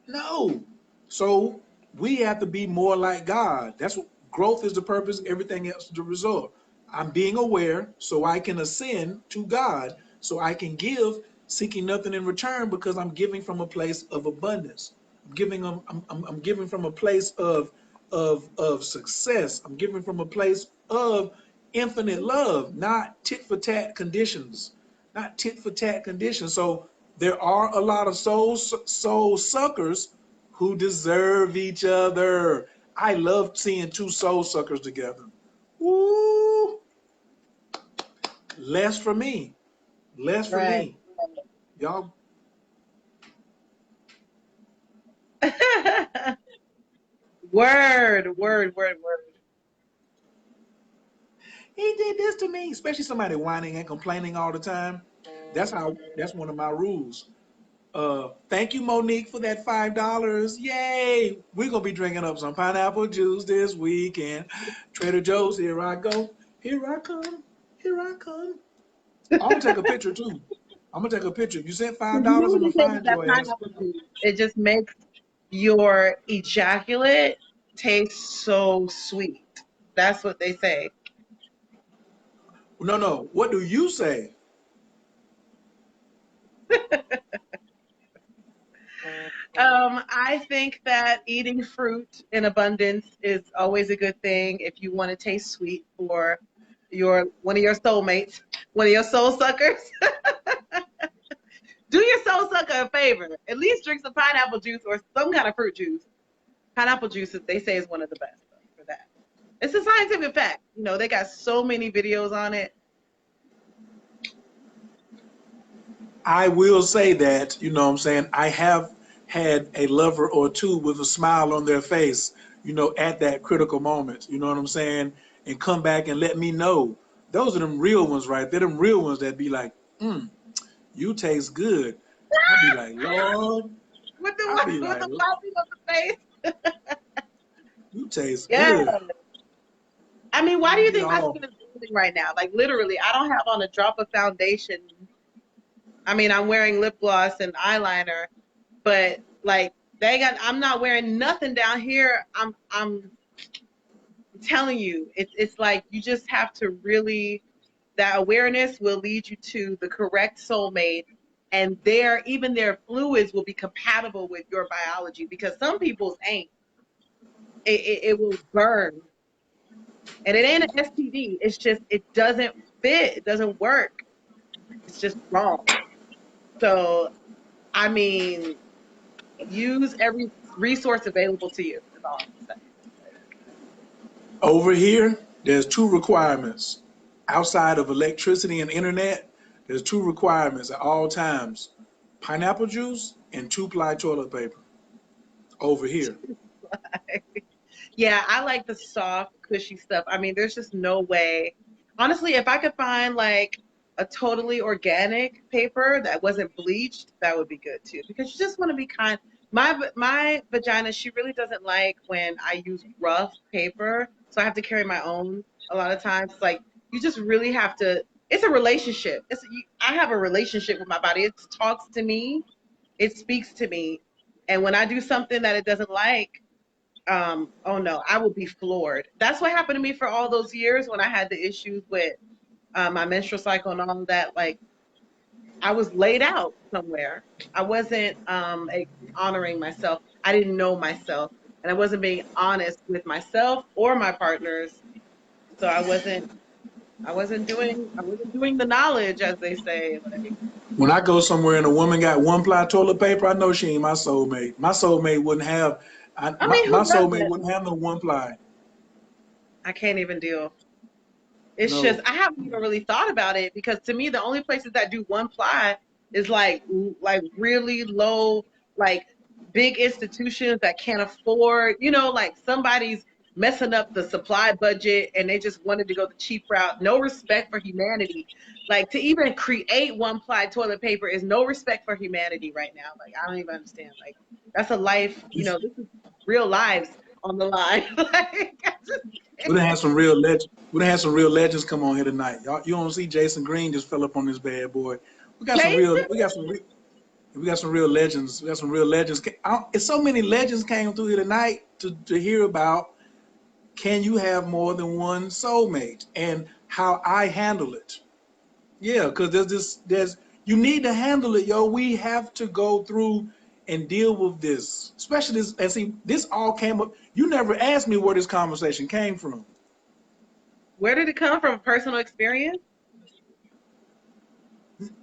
No. So we have to be more like God. That's what growth is, the purpose, everything else is the result. I'm being aware so I can ascend to God, so I can give, seeking nothing in return because I'm giving from a place of abundance. I'm giving from a place of success. I'm giving from a place of infinite love, not tit for tat conditions, not tit for tat conditions. So there are a lot of soul suckers who deserve each other. I love seeing 2 soul suckers together. Woo! Less for me. Less for right. me. Y'all, Word. he did this to me, especially somebody whining and complaining all the time. That's one of my rules. Thank you, Monique, for that $5. Yay! We're gonna be drinking up some pineapple juice this weekend. Trader Joe's, here I go. Here I come. Here I come. I'm gonna take a picture too. I'm gonna take a picture. If you sent You $5, know I'm what gonna they say with find that your ass. pineapple juice? It just makes your ejaculate taste so sweet. That's what they say. No. What do you say? I think that eating fruit in abundance is always a good thing if you want to taste sweet for your one of your soulmates, one of your soul suckers. Do your soul sucker a favor. At least drink some pineapple juice or some kind of fruit juice. Pineapple juice, they say, is one of the best for that. It's a scientific fact. You know, they got so many videos on it. I will say that, you know what I'm saying, I have had a lover or two with a smile on their face, at that critical moment, you know what I'm saying, and come back and let me know. Those are them real ones, right? They're them real ones that be like, you taste good. I'll be like, Lord, With the I'll be with like, the wiping of the face. you taste Yeah. good. I mean, why do you We think my all. skin is glowing right now? Like literally, I don't have on a drop of foundation. I mean, I'm wearing lip gloss and eyeliner, but like I'm not wearing nothing down here. I'm telling you, it's like you just have to really, that awareness will lead you to the correct soulmate, and even their fluids will be compatible with your biology, because some people's ain't. It will burn, and it ain't an STD. It's just it doesn't fit. It doesn't work. It's just wrong. So I mean, use every resource available to you. Is all I'm saying. Over here, there's two requirements. Outside of electricity and internet, there's two requirements at all times. Pineapple juice and 2-ply toilet paper. Over here. Yeah, I like the soft, cushy stuff. I mean, there's just no way. Honestly, if I could find like a totally organic paper that wasn't bleached, that would be good too. Because you just want to be kind. My vagina, she really doesn't like when I use rough paper, so I have to carry my own a lot of times. Like you just really have to. It's a relationship. I have a relationship with my body. It talks to me. It speaks to me. And when I do something that it doesn't like, oh no, I will be floored. That's what happened to me for all those years when I had the issues with my menstrual cycle and all of that. Like I was laid out somewhere. I wasn't honoring myself. I didn't know myself, and I wasn't being honest with myself or my partners. So I wasn't doing the knowledge, as they say. Like, When I go somewhere and a woman got 1-ply toilet paper, I know she ain't my soulmate. My soulmate wouldn't have, I mean, my who soulmate doesn't? wouldn't have no 1-ply. I can't even deal. It's just No. I haven't even really thought about it, because to me the only places that do one ply is like really low, like big institutions that can't afford, like somebody's messing up the supply budget and they just wanted to go the cheap route. No respect for humanity. Like to even create one ply toilet paper is no respect for humanity right now. Like I don't even understand. Like that's a life, this is real lives on the line. Like I just We done had some real legends. We done had some real legends come on here tonight. Y'all, you don't see Jason Green just fell up on this bad boy. We got some real. Jason. We got some real legends. We got some real legends. It's so many legends came through here tonight to hear about. Can you have more than one soulmate and how I handle it? Yeah, because there's you need to handle it, yo. We have to go through and deal with this, especially this. And see, this all came up. You never asked me where this conversation came from. Where did it come from? Personal experience?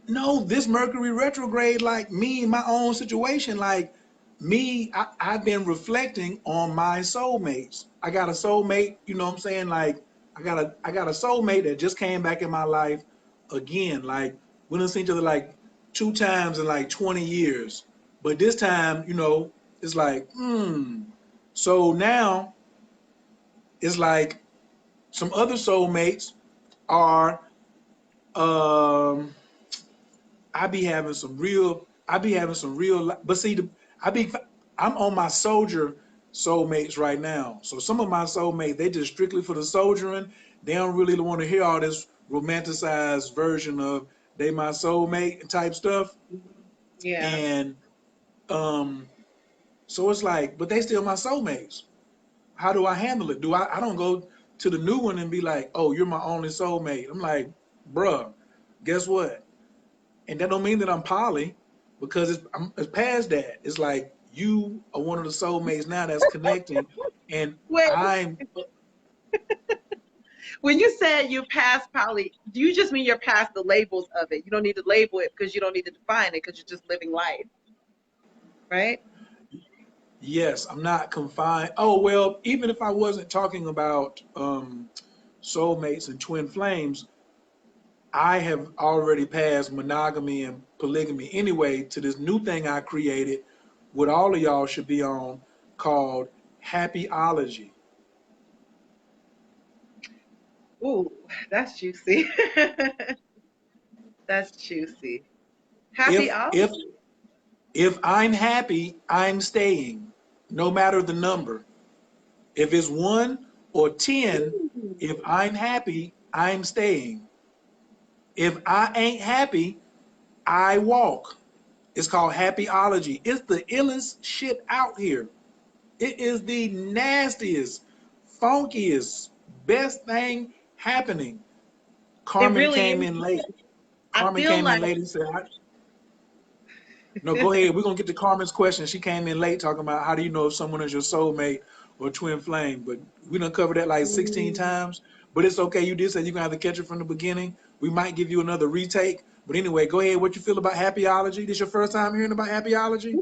No, this Mercury retrograde, like me, my own situation, like me, I've been reflecting on my soulmates. I got a soulmate, you know what I'm saying? Like I got a soulmate that just came back in my life again. Like we done seen each other like 2 times in like 20 years. But this time, it's like, So now it's like some other soulmates are um I be having some real, but see, I be, I'm on my soldier soulmates right now. So some of my soulmates, they just strictly for the soldiering. They don't really want to hear all this romanticized version of they my soulmate type stuff. Yeah. And um, so it's like, but they still my soulmates. How do I handle it? I don't go to the new one and be like, oh, you're my only soulmate. I'm like, bruh, guess what? And that don't mean that I'm poly, because it's past that. It's like you are one of the soulmates now that's connecting, and Wait, I'm when you said you passed poly, do you just mean you're past the labels of it? You don't need to label it because you don't need to define it because you're just living life, right? yes, I'm not confined. Oh well, even if I wasn't talking about soulmates and twin flames, I have already passed monogamy and polygamy anyway to this new thing I created, what all of y'all should be on, called Happyology. Ooh, that's juicy. That's juicy. If if Happyology. If I'm happy, I'm staying, no matter the number. If it's 1 or 10, If I'm happy, I'm staying. If I ain't happy, I walk. It's called Happyology. It's the illest shit out here. It is the nastiest, funkiest, best thing happening. It Carmen really came is. in late. I Carmen feel came in like late and said, no, go ahead. We're going to get to Carmen's question. She came in late talking about how do you know if someone is your soulmate or twin flame. But we done covered that like 16 times. But it's okay. You did say you're going to have to catch it from the beginning. We might give you another retake. But anyway, go ahead. What you feel about Happyology? This your first time hearing about Happyology?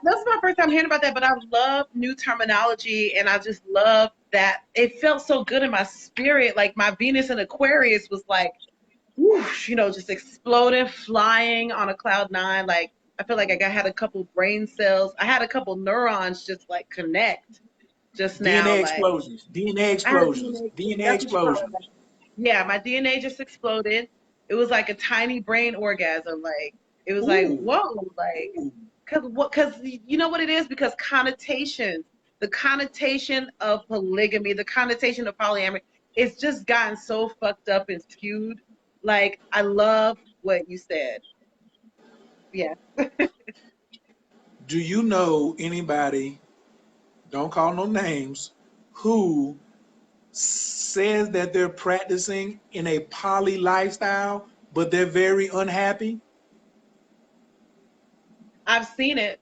that's my first time hearing about that, but I love new terminology, and I just love that it felt so good in my spirit. Like my Venus in Aquarius was like, whoosh, just exploding, flying on a cloud nine. Like I feel like had a couple brain cells. I had a couple neurons just like connect just now. DNA Like explosions. DNA I had explosions. DNA. DNA That's what you call it. explosions. Yeah, my DNA just exploded. It was like a tiny brain orgasm. Like it was like, Ooh. whoa, like Ooh. because you know what it is? Because connotations, the connotation of polygamy, the connotation of polyamory, it's just gotten so fucked up and skewed. Like I love what you said. Yeah. Do you know anybody, don't call no names, who says that they're practicing in a poly lifestyle, but they're very unhappy? I've seen it,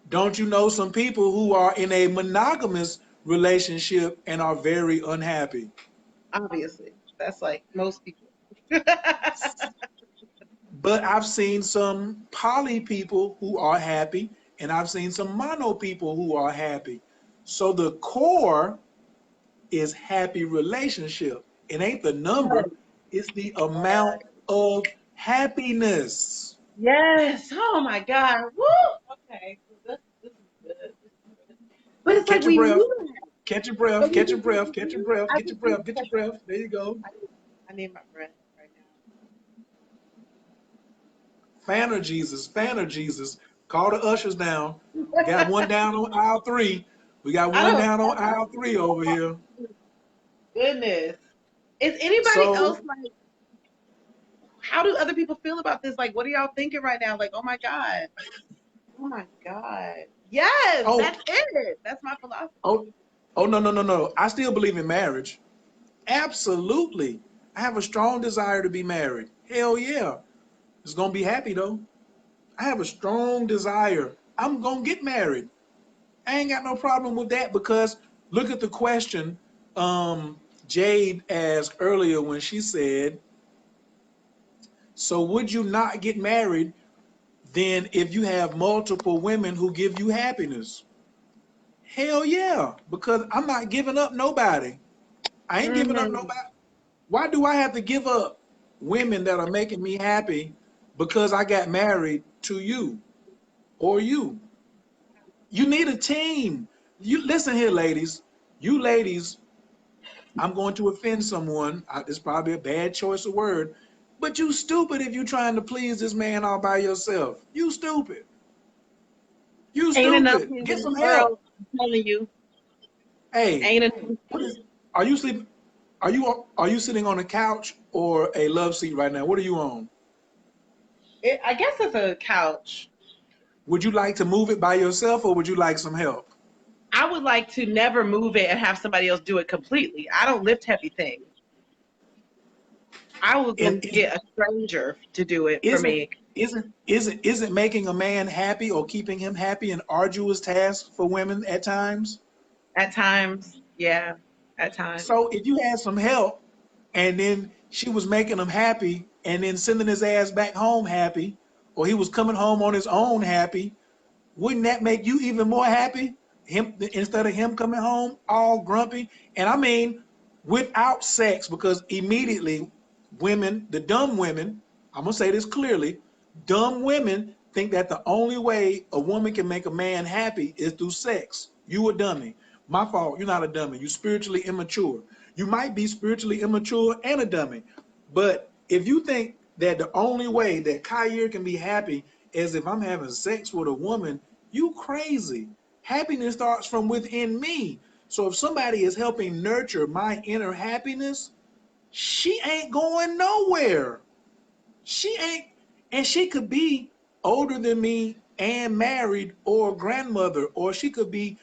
Don't you know some people who are in a monogamous relationship and are very unhappy? obviously. That's like most people. But I've seen some poly people who are happy, and I've seen some mono people who are happy. So the core is happy relationship. It ain't the number, it's the amount of happiness. Yes. Oh my God. Woo. Okay. This is good. This is good. But it's like Catch your we breath, knew that. catch your breath, But we catch your just breath, didn't catch your do it. breath, I get your just breath, need to get your catch my breath. There you go. I need my breath right Fanner Jesus, Fanner Jesus. Call the ushers down. We now. got one down on aisle 3. We got I one don't. down on aisle 3 over here. Goodness. Is anybody else So, like? How do other people feel about this? Like, what are y'all thinking right now? Like, oh my God. Oh my God. Yes, oh, that's it. That's my philosophy. oh, oh, no, no, no, no. I still believe in marriage. Absolutely. I have a strong desire to be married. Hell yeah. It's going to be happy though. I have a strong desire. I'm going to get married. I ain't got no problem with that because look at the question Jade asked earlier when she said, so would you not get married then if you have multiple women who give you happiness? Hell yeah, because I'm not giving up nobody. I ain't giving up Hmm. nobody. Why do I have to give up women that are making me happy because I got married to you or you? You need a team. You listen here, ladies. You ladies, I'm going to offend someone. It's probably a bad choice of word, but you stupid if you trying to please this man all by yourself. You stupid. You Ain't enough stupid. here Get in the some help. world. I'm telling you, Hey, ain't enough. what is? Are you sleeping? Are you sitting on a couch or a love seat right now? What are you on? I guess it's a couch. Would you like to move it by yourself or would you like some help? I would like to never move it and have somebody else do it completely. I don't lift heavy things. I will go And get a stranger to do it for isn't me isn't making a man happy or keeping him happy an arduous task for women at times? at times. Yeah, at times. So if you had some help and then she was making him happy and then sending his ass back home happy, or he was coming home on his own happy, wouldn't that make you even more happy? Him instead of him coming home all grumpy, and I mean without sex, because immediately women, the dumb women, I'm gonna say this clearly, dumb women think that the only way a woman can make a man happy is through sex. You a dummy. My fault. You're not a dummy. You're spiritually immature. You might be spiritually immature and a dummy, but if you think that the only way that Kyrie can be happy is if I'm having sex with a woman, you crazy. Happiness starts from within me. So if somebody is helping nurture my inner happiness, she ain't going nowhere. She ain't, and she could be older than me and married or a grandmother, or she could be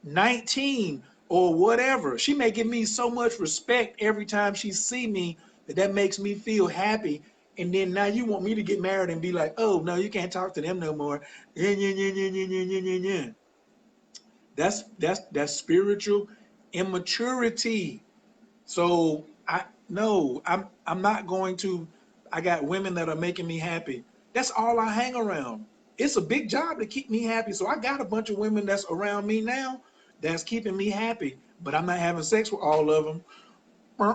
19 or whatever. She may give me so much respect every time she see me that makes me feel happy. And then now you want me to get married and be like, oh no, you can't talk to them no more. Yeah, yeah, yeah, yeah, yeah, yeah, yeah, yeah. That's spiritual immaturity. So I'm not going to. I got women that are making me happy. That's all I hang around. It's a big job to keep me happy. So I got a bunch of women that's around me now that's keeping me happy. But I'm not having sex with all of them. I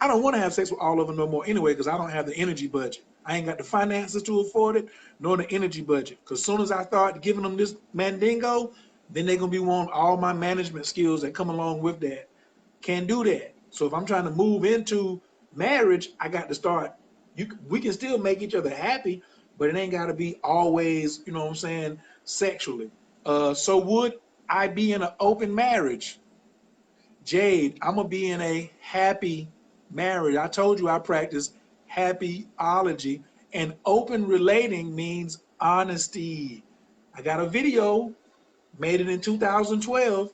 don't want to have sex with all of them no more anyway because I don't have the energy budget. I ain't got the finances to afford it, nor the energy budget. Because as soon as I start giving them this mandingo, then they're going to be wanting all my management skills that come along with that. Can't do that. So if I'm trying to move into marriage, I got to start. We can still make each other happy, but it ain't got to be always, you know what I'm saying, sexually. So would I be in an open marriage? Jade, I'm gonna be in a happy marriage. I told you I practice happyology, and open relating means honesty. I got a video, made it in 2012,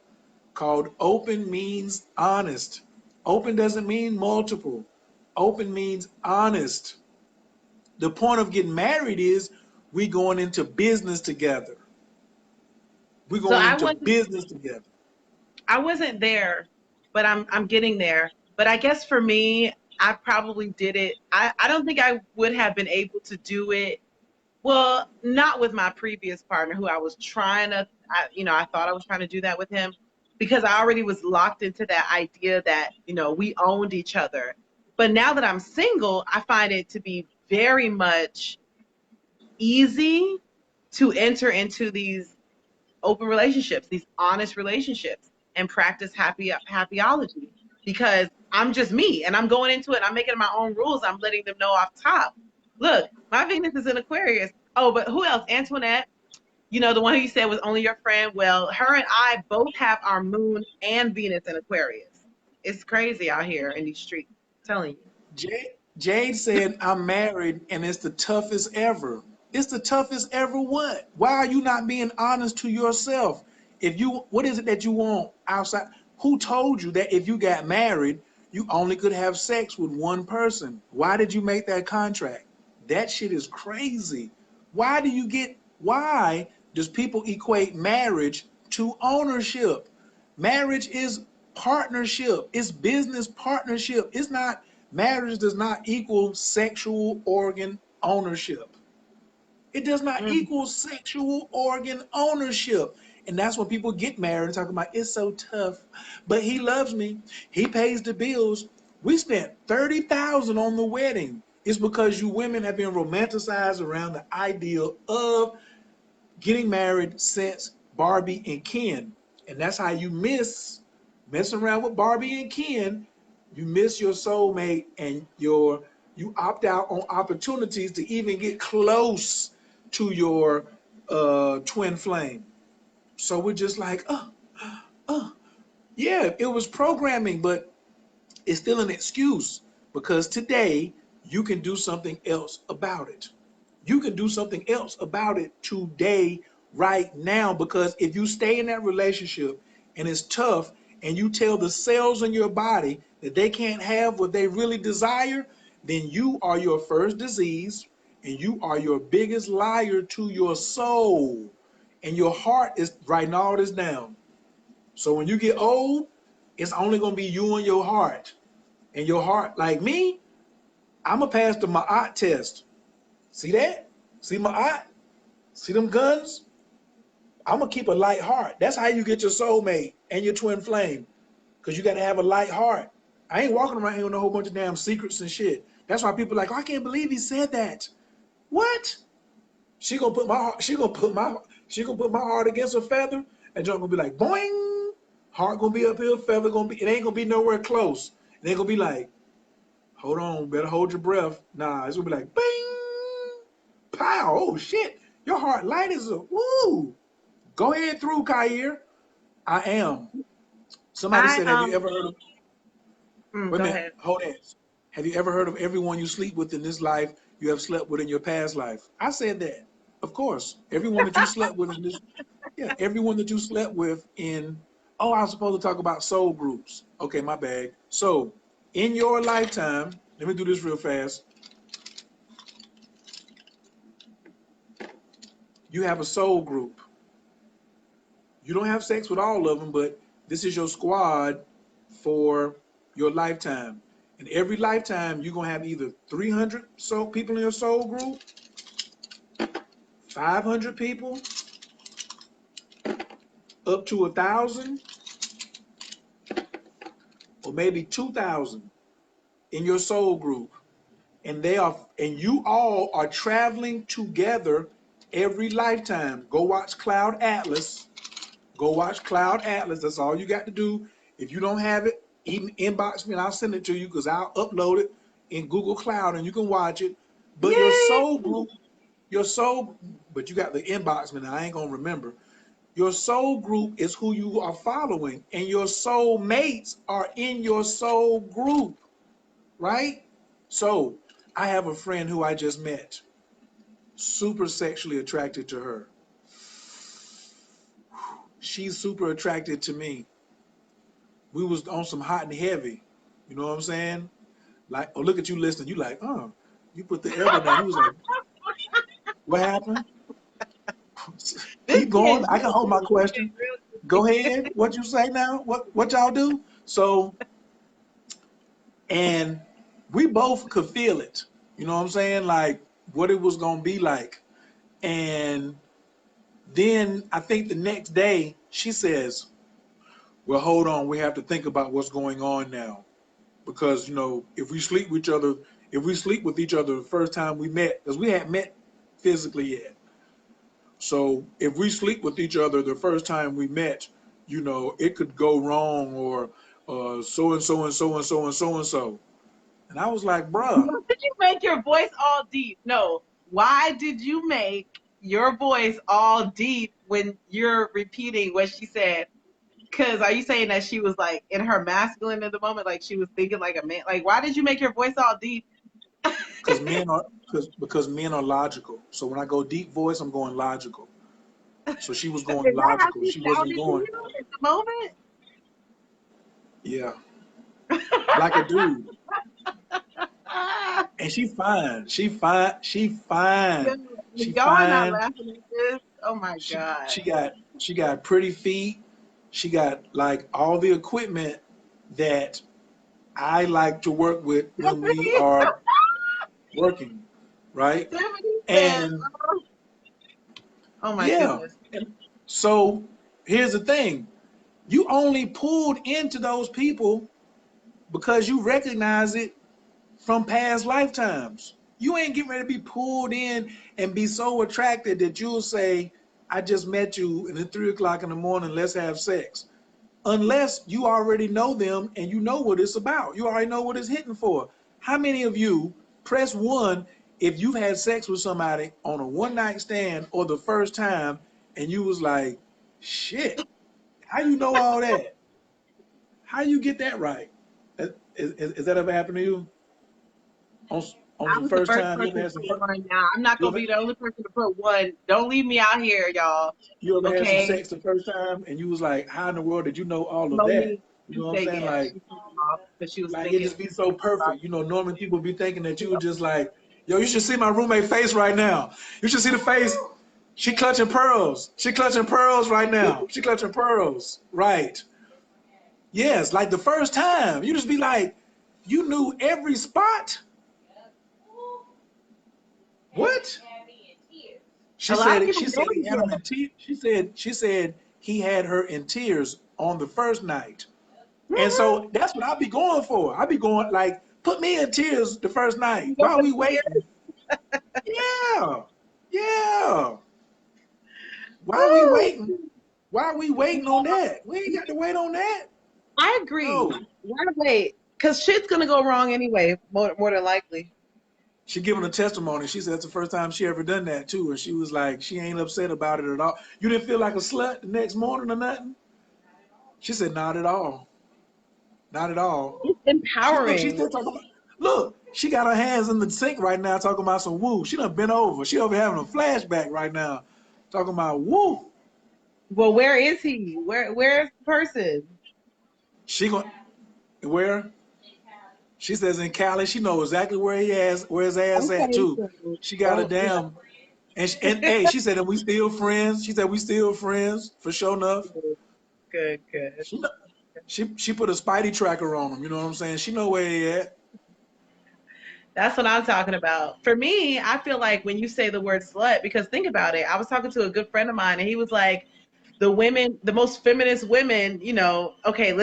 called Open Means Honest. Open doesn't mean multiple. Open means honest. The point of getting married is we going into business together. We're So going into business together. I wasn't there, but I'm getting there. But I guess for me, I probably did it. I don't think I would have been able to do it. Well, not with my previous partner who I was trying to, I thought I was trying to do that with him because I already was locked into that idea that, we owned each other. But now that I'm single, I find it to be very much easy to enter into these open relationships, these honest relationships, and practice happyology because I'm just me and I'm going into it. I'm making my own rules. I'm letting them know off top. Look, my Venus is in Aquarius. Oh, but who else? Antoinette, the one who you said was only your friend. Well, her and I both have our moon and Venus in Aquarius. It's crazy out here in these streets. I'm telling you. Jade said, I'm married and it's the toughest ever. It's the toughest ever what? Why are you not being honest to yourself? What is it that you want outside? Who told you that if you got married, you only could have sex with one person? Why did you make that contract? That shit is crazy. Why does people equate marriage to ownership? Marriage is partnership. It's business partnership. It's not, marriage does not equal sexual organ ownership. It does not equal sexual organ ownership. And that's when people get married and talk about it's so tough. But he loves me. He pays the bills. We spent $30,000 on the wedding. It's because you women have been romanticized around the ideal of getting married since Barbie and Ken. And that's how you messing around with Barbie and Ken. You miss your soulmate and you opt out on opportunities to even get close to your twin flame. So we're just like, yeah, it was programming, but it's still an excuse because today you can do something else about it. You can do something else about it today, right now, because if you stay in that relationship and it's tough and you tell the cells in your body that they can't have what they really desire, then you are your first disease and you are your biggest liar to your soul. And your heart is writing all this down. So when you get old, it's only going to be you and your heart. And your heart, like me, I'm going to pass the Ma'at test. See that? See Ma'at? See them guns? I'm going to keep a light heart. That's how you get your soulmate and your twin flame. Because you got to have a light heart. I ain't walking around here with a whole bunch of damn secrets and shit. That's why people are like, oh, I can't believe he said that. What? She gonna put my heart against a feather, and John gonna be like, boing. Heart gonna be up here, feather gonna be. It ain't gonna be nowhere close. It ain't gonna be like, hold on, better hold your breath. Nah, it's gonna be like, bing, pow. Oh shit, your heart light is a woo. Go ahead through, Kair. I am. Somebody I said, have you ever heard of, wait a go minute, ahead. hold on. Have you ever heard of everyone you sleep with in this life you have slept with in your past life? I said that. Of course. Everyone that you slept with in this, yeah, everyone that you slept with in, oh, I was supposed to talk about soul groups. Okay, my bad. So, in your lifetime, let me do this real fast. You have a soul group. You don't have sex with all of them, but this is your squad for your lifetime. And every lifetime, you're going to have either 300 soul people in your soul group, 500 people, up to 1,000, or maybe 2,000 in your soul group. And you all are traveling together every lifetime. Go watch Cloud Atlas. Go watch Cloud Atlas. That's all you got to do. If you don't have it, even inbox me and I'll send it to you because I'll upload it in Google Cloud and you can watch it. But your Yay! soul group, but you got the inbox me and I ain't gonna remember. Your soul group is who you are following, and your soul mates are in your soul group, right? So I have a friend who I just met, super sexually attracted to her. She's super attracted to me. We was on some hot and heavy. You know what I'm saying? Like, oh, look at you listening. You like, oh, you put the elbow down. He was like, what happened? This Keep going. kid, I can hold my question. Go really. ahead. What you say now? What y'all do? So, and we both could feel it. You know what I'm saying? Like what it was gonna be like. And then I think the next day she says, well, hold on, we have to think about what's going on now. Because, if we sleep with each other the first time we met, because we hadn't met physically yet. So if we sleep with each other the first time we met, it could go wrong, or so and so and so and so and so and so. And I was like, bruh. Why did you make your voice all deep? No. Why did you make your voice all deep when you're repeating what she said? Because are you saying that she was like in her masculine at the moment, like she was thinking like a man? Like, why did you make your voice all deep? Because men are logical. So when I go deep voice, I'm going logical. So she was going Is that how logical. she She wasn't sounded to going, you at the moment? yeah, like a dude. Ah, And she fine. She fine. She fine. She y'all are not fine. laughing at this. Oh my She God. she got she got pretty feet. She got like all the equipment that I like to work with when we Stephanie, are working, right? Stephanie said, And oh my yeah, goodness. and so here's the thing. You only pulled into those people because you recognize it from past lifetimes. You ain't getting ready to be pulled in and be so attracted that you'll say, I just met you and at 3 o'clock in the morning, let's have sex. Unless you already know them and you know what it's about. You already know what it's hitting for. How many of you press one if you've had sex with somebody on a one night stand or the first time and you was like, shit, how you know all that? How you get that right? Is that ever happened to you? On, on I the was the first first time you ever person had to some put one now. I'm not you gonna ever be the only person to put one. Don't leave me out here, y'all. you ever had some Okay? sex the first time and you was like, how in the world did you know all of that? Monique, You she know what I'm said saying? yeah, Like she took them off because she was like it thinking just be so about perfect. Normally people be thinking that you were just like, yo, you should see my roommate face right now. You should see the face. She clutching pearls. She clutching pearls right now. She clutching pearls. Right. Yes, like the first time. You just be like, you knew every spot. What? a She lot of said people she said know he each had him other. in tears. She said he had her in tears on the first night. And Mhm. so that's what I be going for. I be going like, put me in tears the first night You know while the we tears. waiting. Yeah. Yeah. While we Woo. waiting. While we waiting on that. We ain't got to wait on that. I agree. No. Why wait? Because shit's gonna go wrong anyway, more than likely. She giving a testimony. She said that's the first time she ever done that too. And she was like, she ain't upset about it at all. You didn't feel like a slut the next morning or nothing? She said, not at all. Not at all. It's Look, she's empowering. still talking about, look, she got her hands in the sink right now talking about some woo. She done been over. She over having a flashback right now talking about woo. Well, where is he? Where's the person? She going, where? She says in Cali. She knows exactly where his ass at Okay, too. so She got a don't, yeah. damn, and hey, she said that we still friends. She said we still friends for sure enough. Good, good. She, she put a Spidey tracker on him. You know what I'm saying? She know where he at. That's what I'm talking about. For me, I feel like when you say the word slut, because think about it. I was talking to a good friend of mine, and he was like, the women, the most feminist women, you know, okay,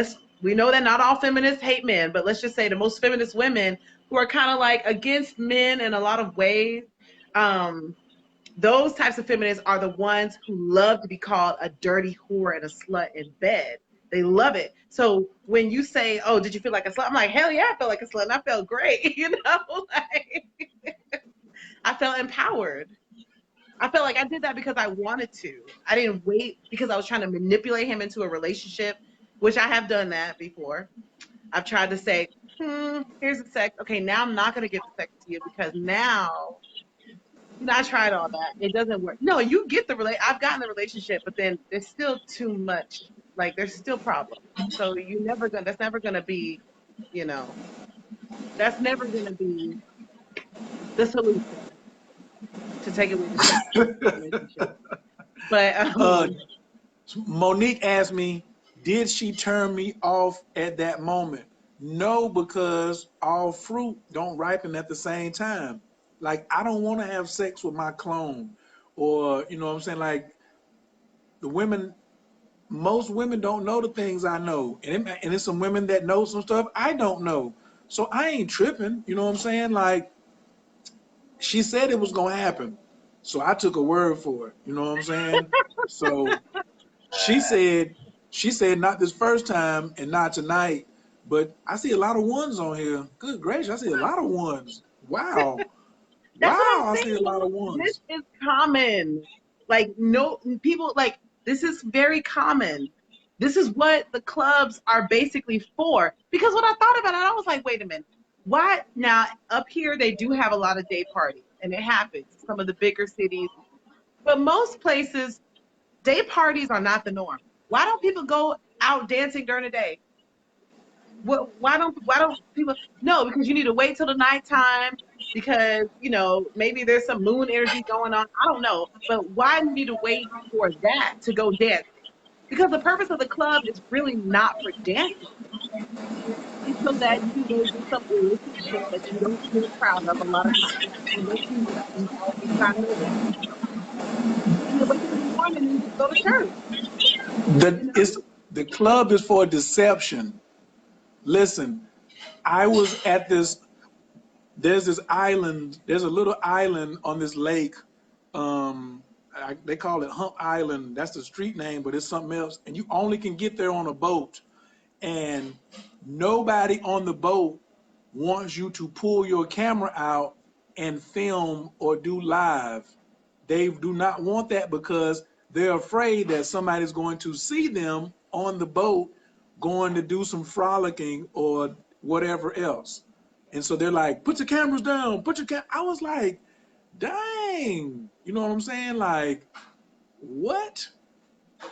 we know that not all feminists hate men, but let's just say the most feminist women who are kind of like against men in a lot of ways. Those types of feminists are the ones who love to be called a dirty whore and a slut in bed. They love it. So when you say, "Oh, did you feel like a slut?" I'm like, "Hell yeah, I felt like a slut, and I felt great." You know, like I felt empowered. I felt like I did that because I wanted to. I didn't wait because I was trying to manipulate him into a relationship, which I have done that before. I've tried to say, here's the sex. Okay, now I'm not going to give the sex to you because now, you know, I tried all that. It doesn't work. No, you get I've gotten the relationship, but then there's still too much. Like there's still problems. So that's never gonna be, you know, that's never gonna be the solution to take away the sex from the relationship. But Uh, Monique asked me, did she turn me off at that moment? No, because all fruit don't ripen at the same time. Like I don't want to have sex with my clone, or you know what I'm saying. Like the women, most women don't know the things I know, and it's some women that know some stuff I don't know. So I ain't tripping. You know what I'm saying? Like she said it was gonna happen, so I took a word for it. You know what I'm saying? So she said, not this first time and not tonight, but I see a lot of ones on here. Good gracious, I see a lot of ones. Wow. that's what I'm Wow, I see a lot saying. of This ones. is common. Like no people like this is very common. This is what the clubs are basically for. Because when I thought about it, I was like, wait a minute. Why now up here they do have a lot of day parties and it happens, some of the bigger cities. But most places, day parties are not the norm. Why don't people go out dancing during the day? Why don't people no, because you need to wait till the nighttime because you know maybe there's some moon energy going on. I don't know. But why do you need to wait for that to go dancing? Because the purpose of the club is really not for dancing. It's so that you can go do some illicit shit that you don't feel proud of a lot of times. And that you sign over. And you wake up in the morning and just go to church. You know? The club is for deception. Listen, I was at this. There's this island. There's a little island on this lake. They call it Hump Island. That's the street name, but it's something else. And you only can get there on a boat. And nobody on the boat wants you to pull your camera out and film or do live. They do not want that because they're afraid that somebody's going to see them on the boat going to do some frolicking or whatever else. And so they're like, put your cameras down, I was like, dang, you know what I'm saying? Like, what?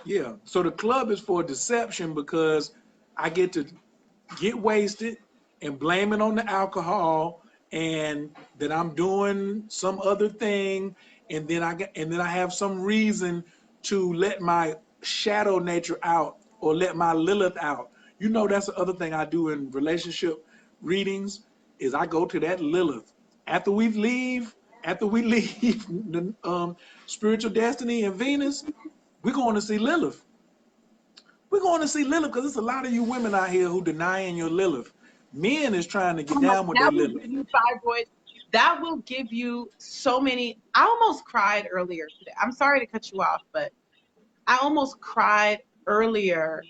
Yeah. So the club is for deception because I get to get wasted and blame it on the alcohol and that I'm doing some other thing and then I have some reason to let my shadow nature out or let my Lilith out. You know that's the other thing I do in relationship readings is I go to that Lilith. After we leave the spiritual destiny and Venus, we're going to see Lilith. We're going to see Lilith because there's a lot of you women out here who denying your Lilith. Men is trying to get down with their That will Lilith. give you fibroids. That will give you so many. I almost cried earlier today. I'm sorry to cut you off, but I almost cried earlier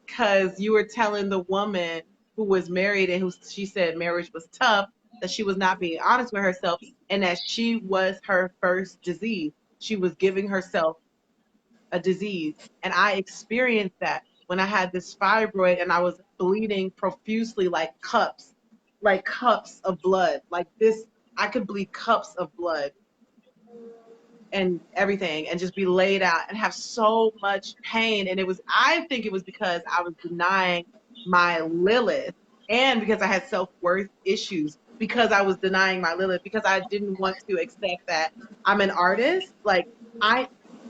because you were telling the woman who was married and who she said marriage was tough, that she was not being honest with herself, and that she was her first disease. She was giving herself a disease. And I experienced that. when I had this fibroid and I was bleeding profusely like cups of blood. Like this, I could bleed cups of blood and everything and just be laid out and have so much pain. And I think it was because I was denying my Lilith and because I had self-worth issues, because I was denying my Lilith, because I didn't want to accept that I'm an artist. Like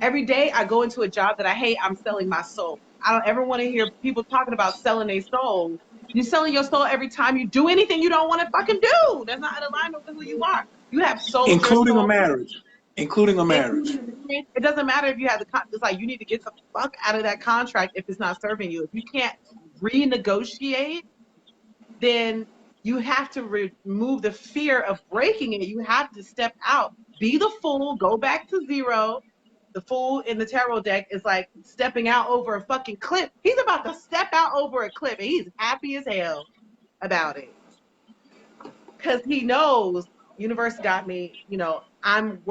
every day I go into a job that I hate, I'm selling my soul. I don't ever want to hear people talking about selling their soul. You're selling your soul every time you do anything you don't want to fucking do. That's not in alignment with who you are. You have sold your Including a soul. marriage. Including a marriage. It doesn't matter if you have it's like you need to get the fuck out of that contract if it's not serving you. If you can't renegotiate, then you have to remove the fear of breaking it. You have to step out, be the fool, go back to zero. The fool in the tarot deck is like stepping out over a fucking cliff. He's about to step out over a cliff and he's happy as hell about it. Because he knows universe got me, I'm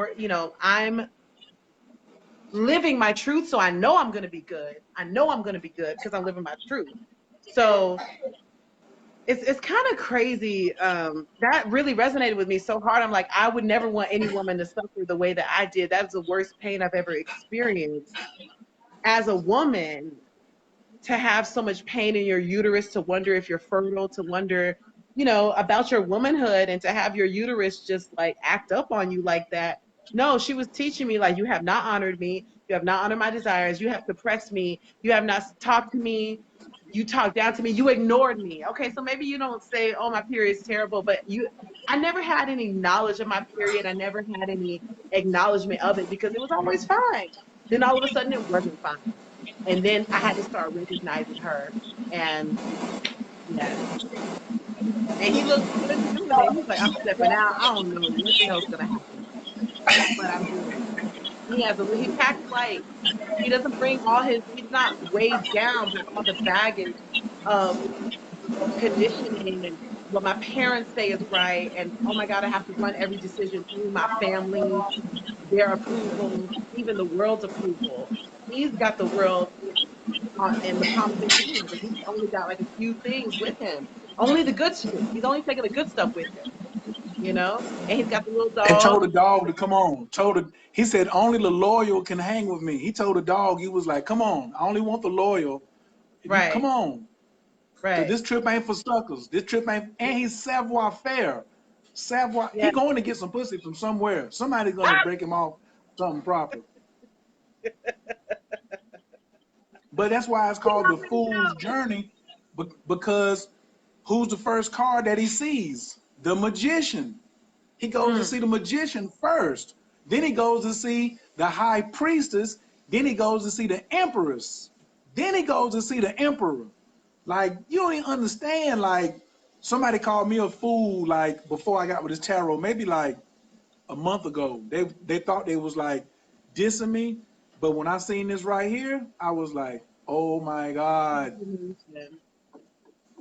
living my truth, so I know I'm going to be good. I know I'm going to be good because I'm living my truth. So it's kind of crazy. That really resonated with me so hard. I'm like, I would never want any woman to suffer the way that I did. That's the worst pain I've ever experienced. As a woman, to have so much pain in your uterus, to wonder if you're fertile, to wonder, about your womanhood, and to have your uterus just like act up on you like that. No, she was teaching me, like, you have not honored me. You have not honored my desires. You have suppressed me. You have not talked to me. You talked down to me. You ignored me. Okay, so maybe you don't say, oh, my period's terrible, but I never had any knowledge of my period. I never had any acknowledgement of it because it was always fine. Then all of a sudden it wasn't fine. And then I had to start recognizing her. And yes. And he looked good doing it. He's like, I'm stepping out. I don't know what the hell's gonna happen, but I'm doing it. He packs light. He doesn't bring he's not weighed down by all the baggage of conditioning and what my parents say is right. And oh my God, I have to run every decision through my family, their approval, even the world's approval. He's got the world in the palm of his hand, and he's only got like a few things with him. Only the good shit. He's only taking the good stuff with him, And he's got the little And dog. told the dog to come on. He said only the loyal can hang with me. He told the dog, he was like, come on, I only want the loyal. Right. Come on. Right. This trip ain't for suckers. This trip ain't, and he's savoir faire. Yeah. He going to get some pussy from somewhere. Somebody's gonna break him off something proper. But that's why it's called the fool's journey, because who's the first card that he sees? The magician. He goes to see the magician first. Then he goes to see the high priestess. Then he goes to see the empress. Then he goes to see the emperor. Like, you don't even understand. Like, somebody called me a fool, like, before I got with this tarot, maybe like a month ago. They thought they was like dissing me. But when I seen this right here, I was like, oh my God.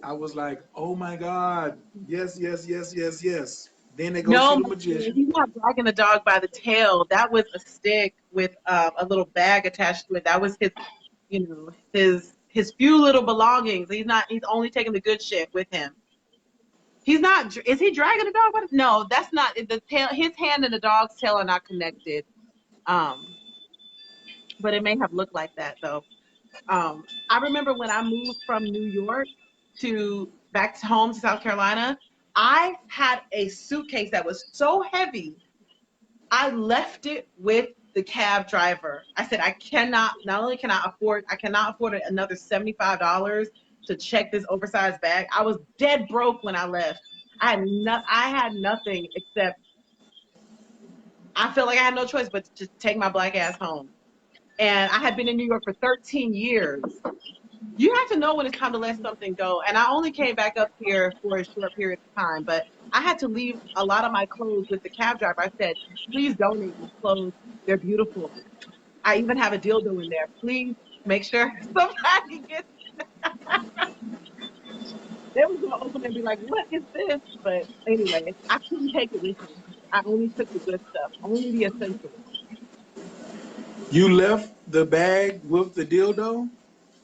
I was like, oh my God. Yes, yes, yes, yes, yes. Then they go see the magician. He's not dragging the dog by the tail. That was a stick with a little bag attached to it. That was his few little belongings. He's only taking the good shit with him. He's not. Is he dragging the dog? No, that's not the tail. His hand and the dog's tail are not connected. But it may have looked like that though. I remember when I moved from New York back to home to South Carolina, I had a suitcase that was so heavy, I left it with the cab driver. I said, I cannot afford another $75 to check this oversized bag. I was dead broke when I left. I had nothing except I felt like I had no choice but to just take my black ass home. And I had been in New York for 13 years. You have to know when it's time to let something go. And I only came back up here for a short period of time, but I had to leave a lot of my clothes with the cab driver. I said, please donate my clothes. They're beautiful. I even have a dildo in there. Please make sure somebody gets They was going to open it and be like, what is this? But anyway, I couldn't take it with me. I only took the good stuff, only the essentials. You left the bag with the dildo?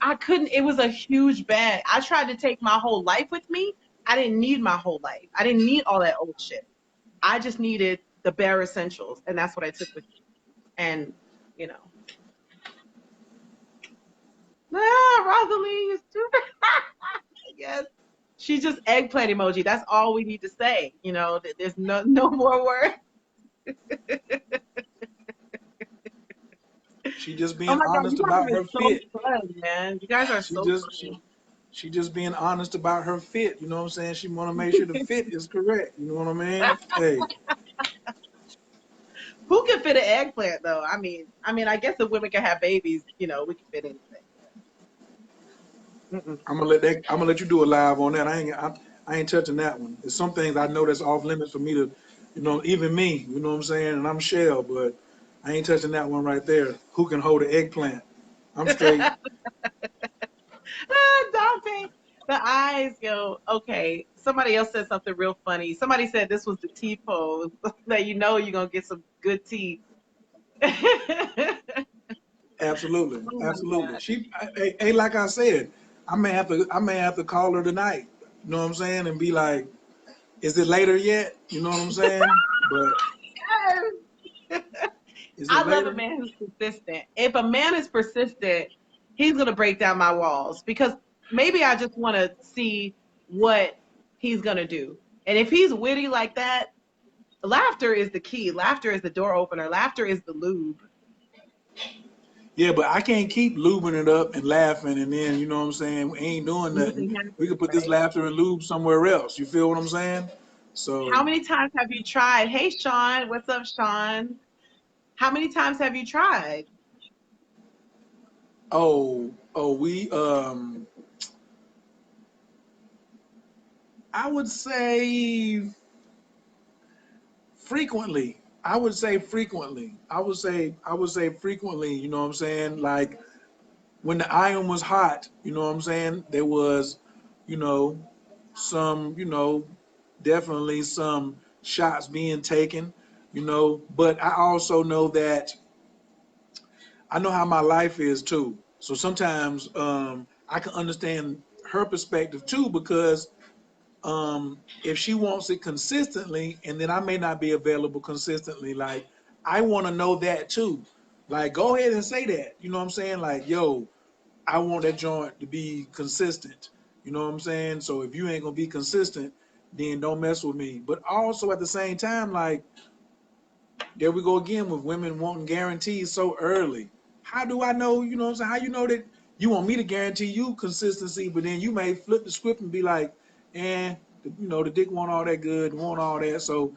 I couldn't. It was a huge bag. I tried to take my whole life with me. I didn't need my whole life. I didn't need all that old shit. I just needed the bare essentials, and that's what I took with me. And you know, Rosalie is stupid. Yes, she's just eggplant emoji. That's all we need to say. You know, there's no more words. She just Oh being my God, you honest guys about are her so fit. fun, man. You guys are She so just funny. she just being honest about her fit. You know what I'm saying? She want to make sure the fit is correct. You know what I mean? Hey, Who can fit an eggplant though? I guess if women can have babies, you know, we can fit anything. Mm-mm. I'm gonna let you do a live on that. I ain't touching that one. There's some things I know that's off limits for me to, you know, even me. You know what I'm saying? And I'm Shell, but I ain't touching that one right there. Who can hold an eggplant? I'm straight. Dante, the eyes, yo. Okay, somebody else said something real funny. Somebody said this was the T pose that you know you're gonna get some good teeth. Oh Absolutely, my absolutely. God. Hey, like I said, I may have to call her tonight. You know what I'm saying? And be like, is it later yet? You know what I'm saying? But is I it love a later? man who's persistent. If a man is persistent, he's gonna break down my walls because maybe I just want to see what he's gonna do. And if he's witty like that, laughter is the key. Laughter is the door opener. Laughter is the lube. Yeah, but I can't keep lubing it up and laughing, and then you know what I'm saying. We ain't doing nothing. Nothing We happens, could put this right? laughter and lube somewhere else. You feel what I'm saying? How So, many times have you tried? Hey, Sean, what's up, Sean? How many times have you tried? we I would say frequently. I would say frequently. I would say frequently. You know what I'm saying? Like when the iron was hot. You know what I'm saying? There was, you know, some, you know, definitely some shots being taken, you know, but I also know that I know how my life is too. So sometimes I can understand her perspective too, because if she wants it consistently and then I may not be available consistently, like I want to know that too. Like, go ahead and say that. You know what I'm saying? Like, yo, I want that joint to be consistent. You know what I'm saying? So if you ain't gonna be consistent, then don't mess with me. But also at the same time, like there we go again with women wanting guarantees so early. How do I know? You know what I'm saying? How you know that you want me to guarantee you consistency, but then you may flip the script and be like, you know, the dick want all that good, want all that. So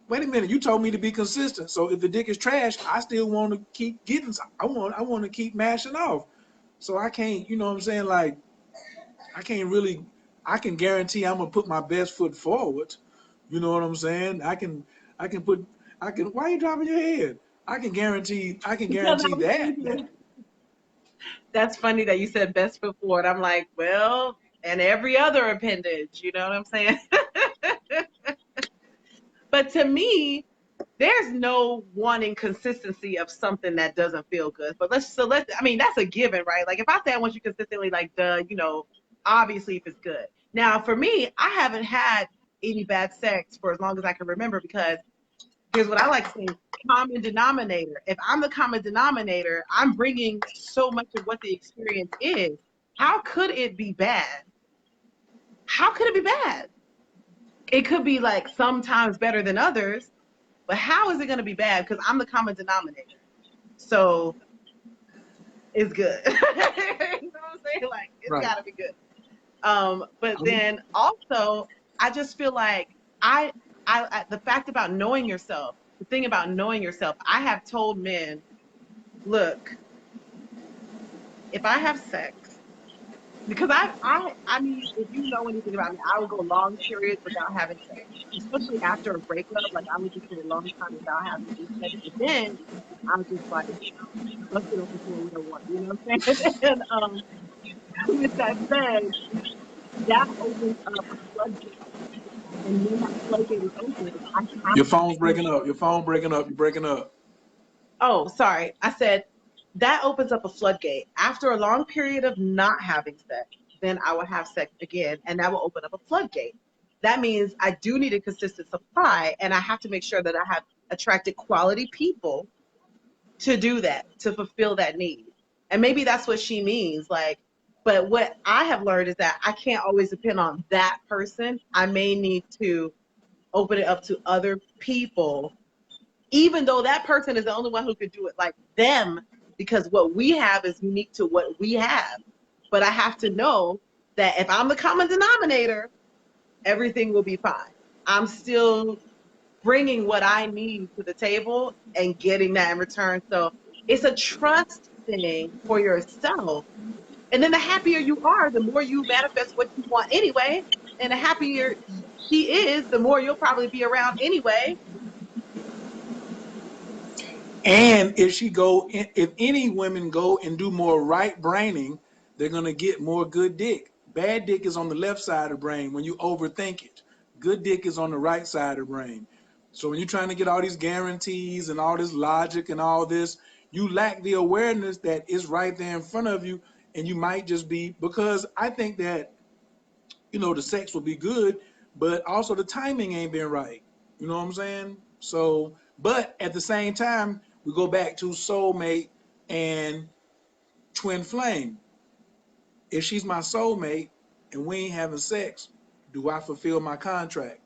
wait a minute, you told me to be consistent. So if the dick is trash, I still want to keep getting. I want to keep mashing off. So I can't, you know what I'm saying? Like, I can't really, I can guarantee I'm gonna put my best foot forward. You know what I'm saying? I can put, I can. Why are you dropping your head? I can Because guarantee I'm that. thinking that's funny that you said best foot forward. I'm like, well, and every other appendage, you know what I'm saying? But to me, there's no wanting consistency of something that doesn't feel good. But I mean, that's a given, right? Like if I say I want you consistently, like duh, you know, obviously if it's good. Now for me, I haven't had any bad sex for as long as I can remember because here's what I like saying, common denominator. If I'm the common denominator, I'm bringing so much of what the experience is. How could it be bad? How could it be bad? It could be like sometimes better than others, but how is it going to be bad? Because I'm the common denominator. So it's good. You know what I'm saying? Like, it's Right. got to be good. But I'm, then also, I just feel like the fact about knowing yourself, the thing about knowing yourself, I have told men, look, if I have sex, because I mean, if you know anything about me, I will go long periods without having sex, especially after a breakup. Like I would just go a long time without having any sex, but then I was just like, let's get on to a real one. You know what I'm saying? And with that said, that opens up a floodgate, and when that floodgate is open, I have your to phone's choose. breaking up. Your phone breaking up. You're breaking up. Oh, sorry, I said that opens up a floodgate. After a long period of not having sex, then I will have sex again, and that will open up a floodgate. That means I do need a consistent supply, and I have to make sure that I have attracted quality people to do that, to fulfill that need. And maybe that's what she means. Like, but what I have learned is that I can't always depend on that person. I may need to open it up to other people, even though that person is the only one who could do it like them, because what we have is unique to what we have. But I have to know that if I'm the common denominator, everything will be fine. I'm still bringing what I need to the table and getting that in return. So it's a trust thing for yourself. And then the happier you are, the more you manifest what you want anyway. And the happier she is, the more you'll probably be around anyway. And if any women go and do more right braining, they're gonna get more good dick. Bad dick is on the left side of the brain when you overthink it. Good dick is on the right side of the brain. So when you're trying to get all these guarantees and all this logic and all this, you lack the awareness that is right there in front of you, and you might just be, because I think that, the sex will be good, but also the timing ain't been right. You know what I'm saying? So, but at the same time, we go back to soulmate and twin flame. If she's my soulmate and we ain't having sex, do I fulfill my contract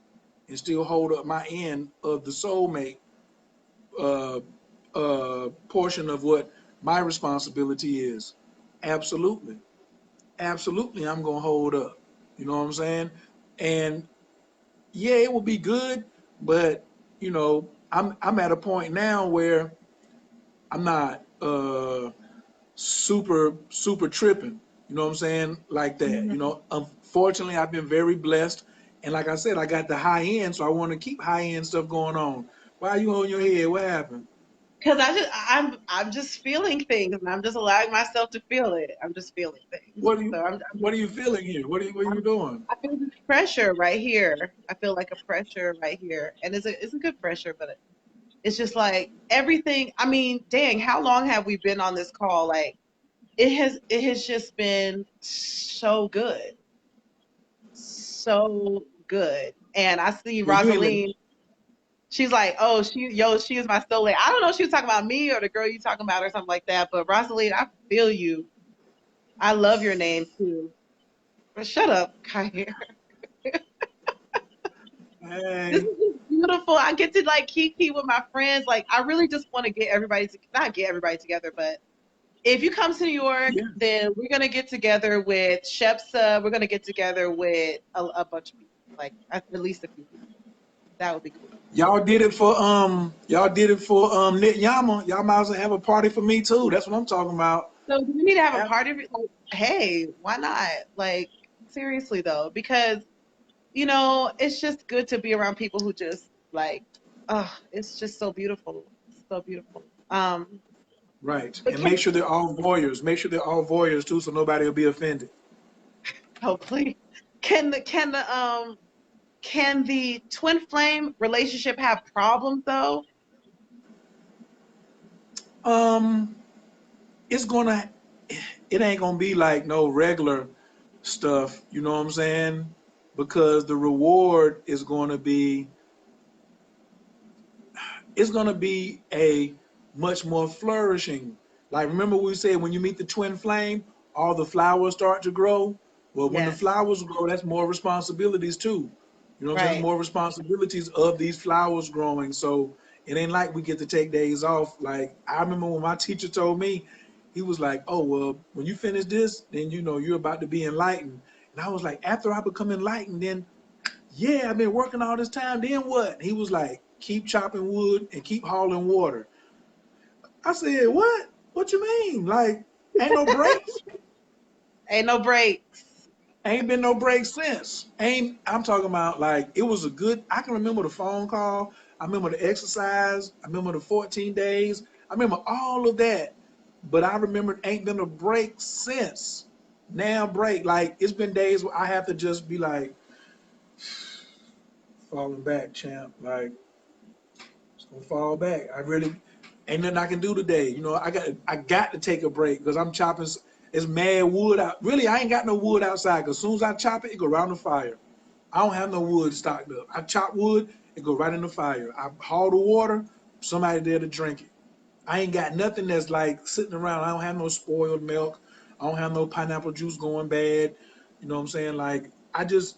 and still hold up my end of the soulmate portion of what my responsibility is? Absolutely. Absolutely, I'm going to hold up. You know what I'm saying? And yeah, it will be good, but I'm at a point now where I'm not super tripping. You know what I'm saying? Like that. Mhm. Unfortunately, I've been very blessed, and like I said, I got the high end, so I want to keep high end stuff going on. Why are you on your head? What happened? Because I'm just feeling things, and I'm just allowing myself to feel it. I'm just feeling things. What are you So What are you feeling here? What are you I'm doing? I feel this pressure right here. I feel like a pressure right here, and it's a good pressure, but it's just like everything. I mean, dang, how long have we been on this call? Like it has just been so good, so good. And I see Well, you ain't let. Rosaline. She's like, oh, she is my soulmate. I don't know if she was talking about me or the girl you talking about or something like that. But Rosaline, I feel you. I love your name too. But shut up, Kyrie. This Hey, is just beautiful. I get to like kiki with my friends. Like I really just want to get everybody to not get everybody together, but if you come to New York, yeah. then we're gonna get together with Shepsa. We're gonna get together with a bunch of people, like at least a few people. That would be cool. Y'all did it for Knit Yama. Y'all might as well have a party for me too. That's what I'm talking about. So do we need to have a Ab- party? Like, hey, why not? Like seriously though, because it's just good to be around people who just like, oh, it's just so beautiful, so beautiful. Right. But And make sure they're all voyeurs. Make sure they're all voyeurs too, so nobody will be offended. hopefully, can the can the can the twin flame relationship have problems though? Um, it's gonna it ain't gonna be like no regular stuff, you know what I'm saying? Because the reward is gonna be it's gonna be a much more flourishing. Like remember we said when you meet the twin flame, all the flowers start to grow. Well, when the Yes, flowers grow, that's more responsibilities too. You know what I'm saying? There's right. more responsibilities of these flowers growing. So it ain't like we get to take days off. Like I remember when my teacher told me, he was like, "Oh well, when you finish this, then you're about to be enlightened." And I was like, "After I become enlightened, then yeah, I've been working all this time. Then what?" He was like, "Keep chopping wood and keep hauling water." I said, "What? What you mean? Like, ain't no breaks? Ain't no breaks. Ain't been no breaks since. Ain't I'm talking about like it was a good. I can remember the phone call. I remember the exercise. I remember the 14 days. I remember all of that. But I remember ain't been a break since. Now break like it's been days where I have to just be like falling back, champ. Like it's gonna fall back. I really Ain't nothing I can do today. You know, I got to take a break because I'm chopping. It's mad wood out. Really, I ain't got no wood outside because as soon as I chop it, it go around the fire. I don't have no wood stocked up. I chop wood, it go right in the fire. I haul the water, somebody there to drink it. I ain't got nothing that's like sitting around. I don't have no spoiled milk. I don't have no pineapple juice going bad. You know what I'm saying? Like this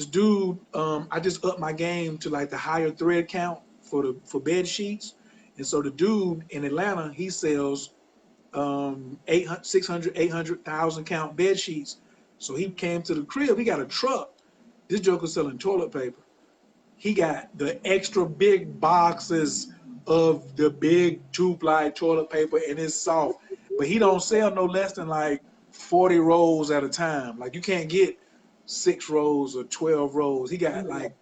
dude, I just upped my game to like the higher thread count for bed sheets. And so the dude in Atlanta, he sells 800, 600, 800,000 count bed sheets. So he came to the crib. He got a truck. This joker selling toilet paper. He got the extra big boxes of the big two-ply toilet paper, and it's soft. But he don't sell no less than like 40 rolls at a time. Like you can't get 6 rolls or 12 rolls. He got like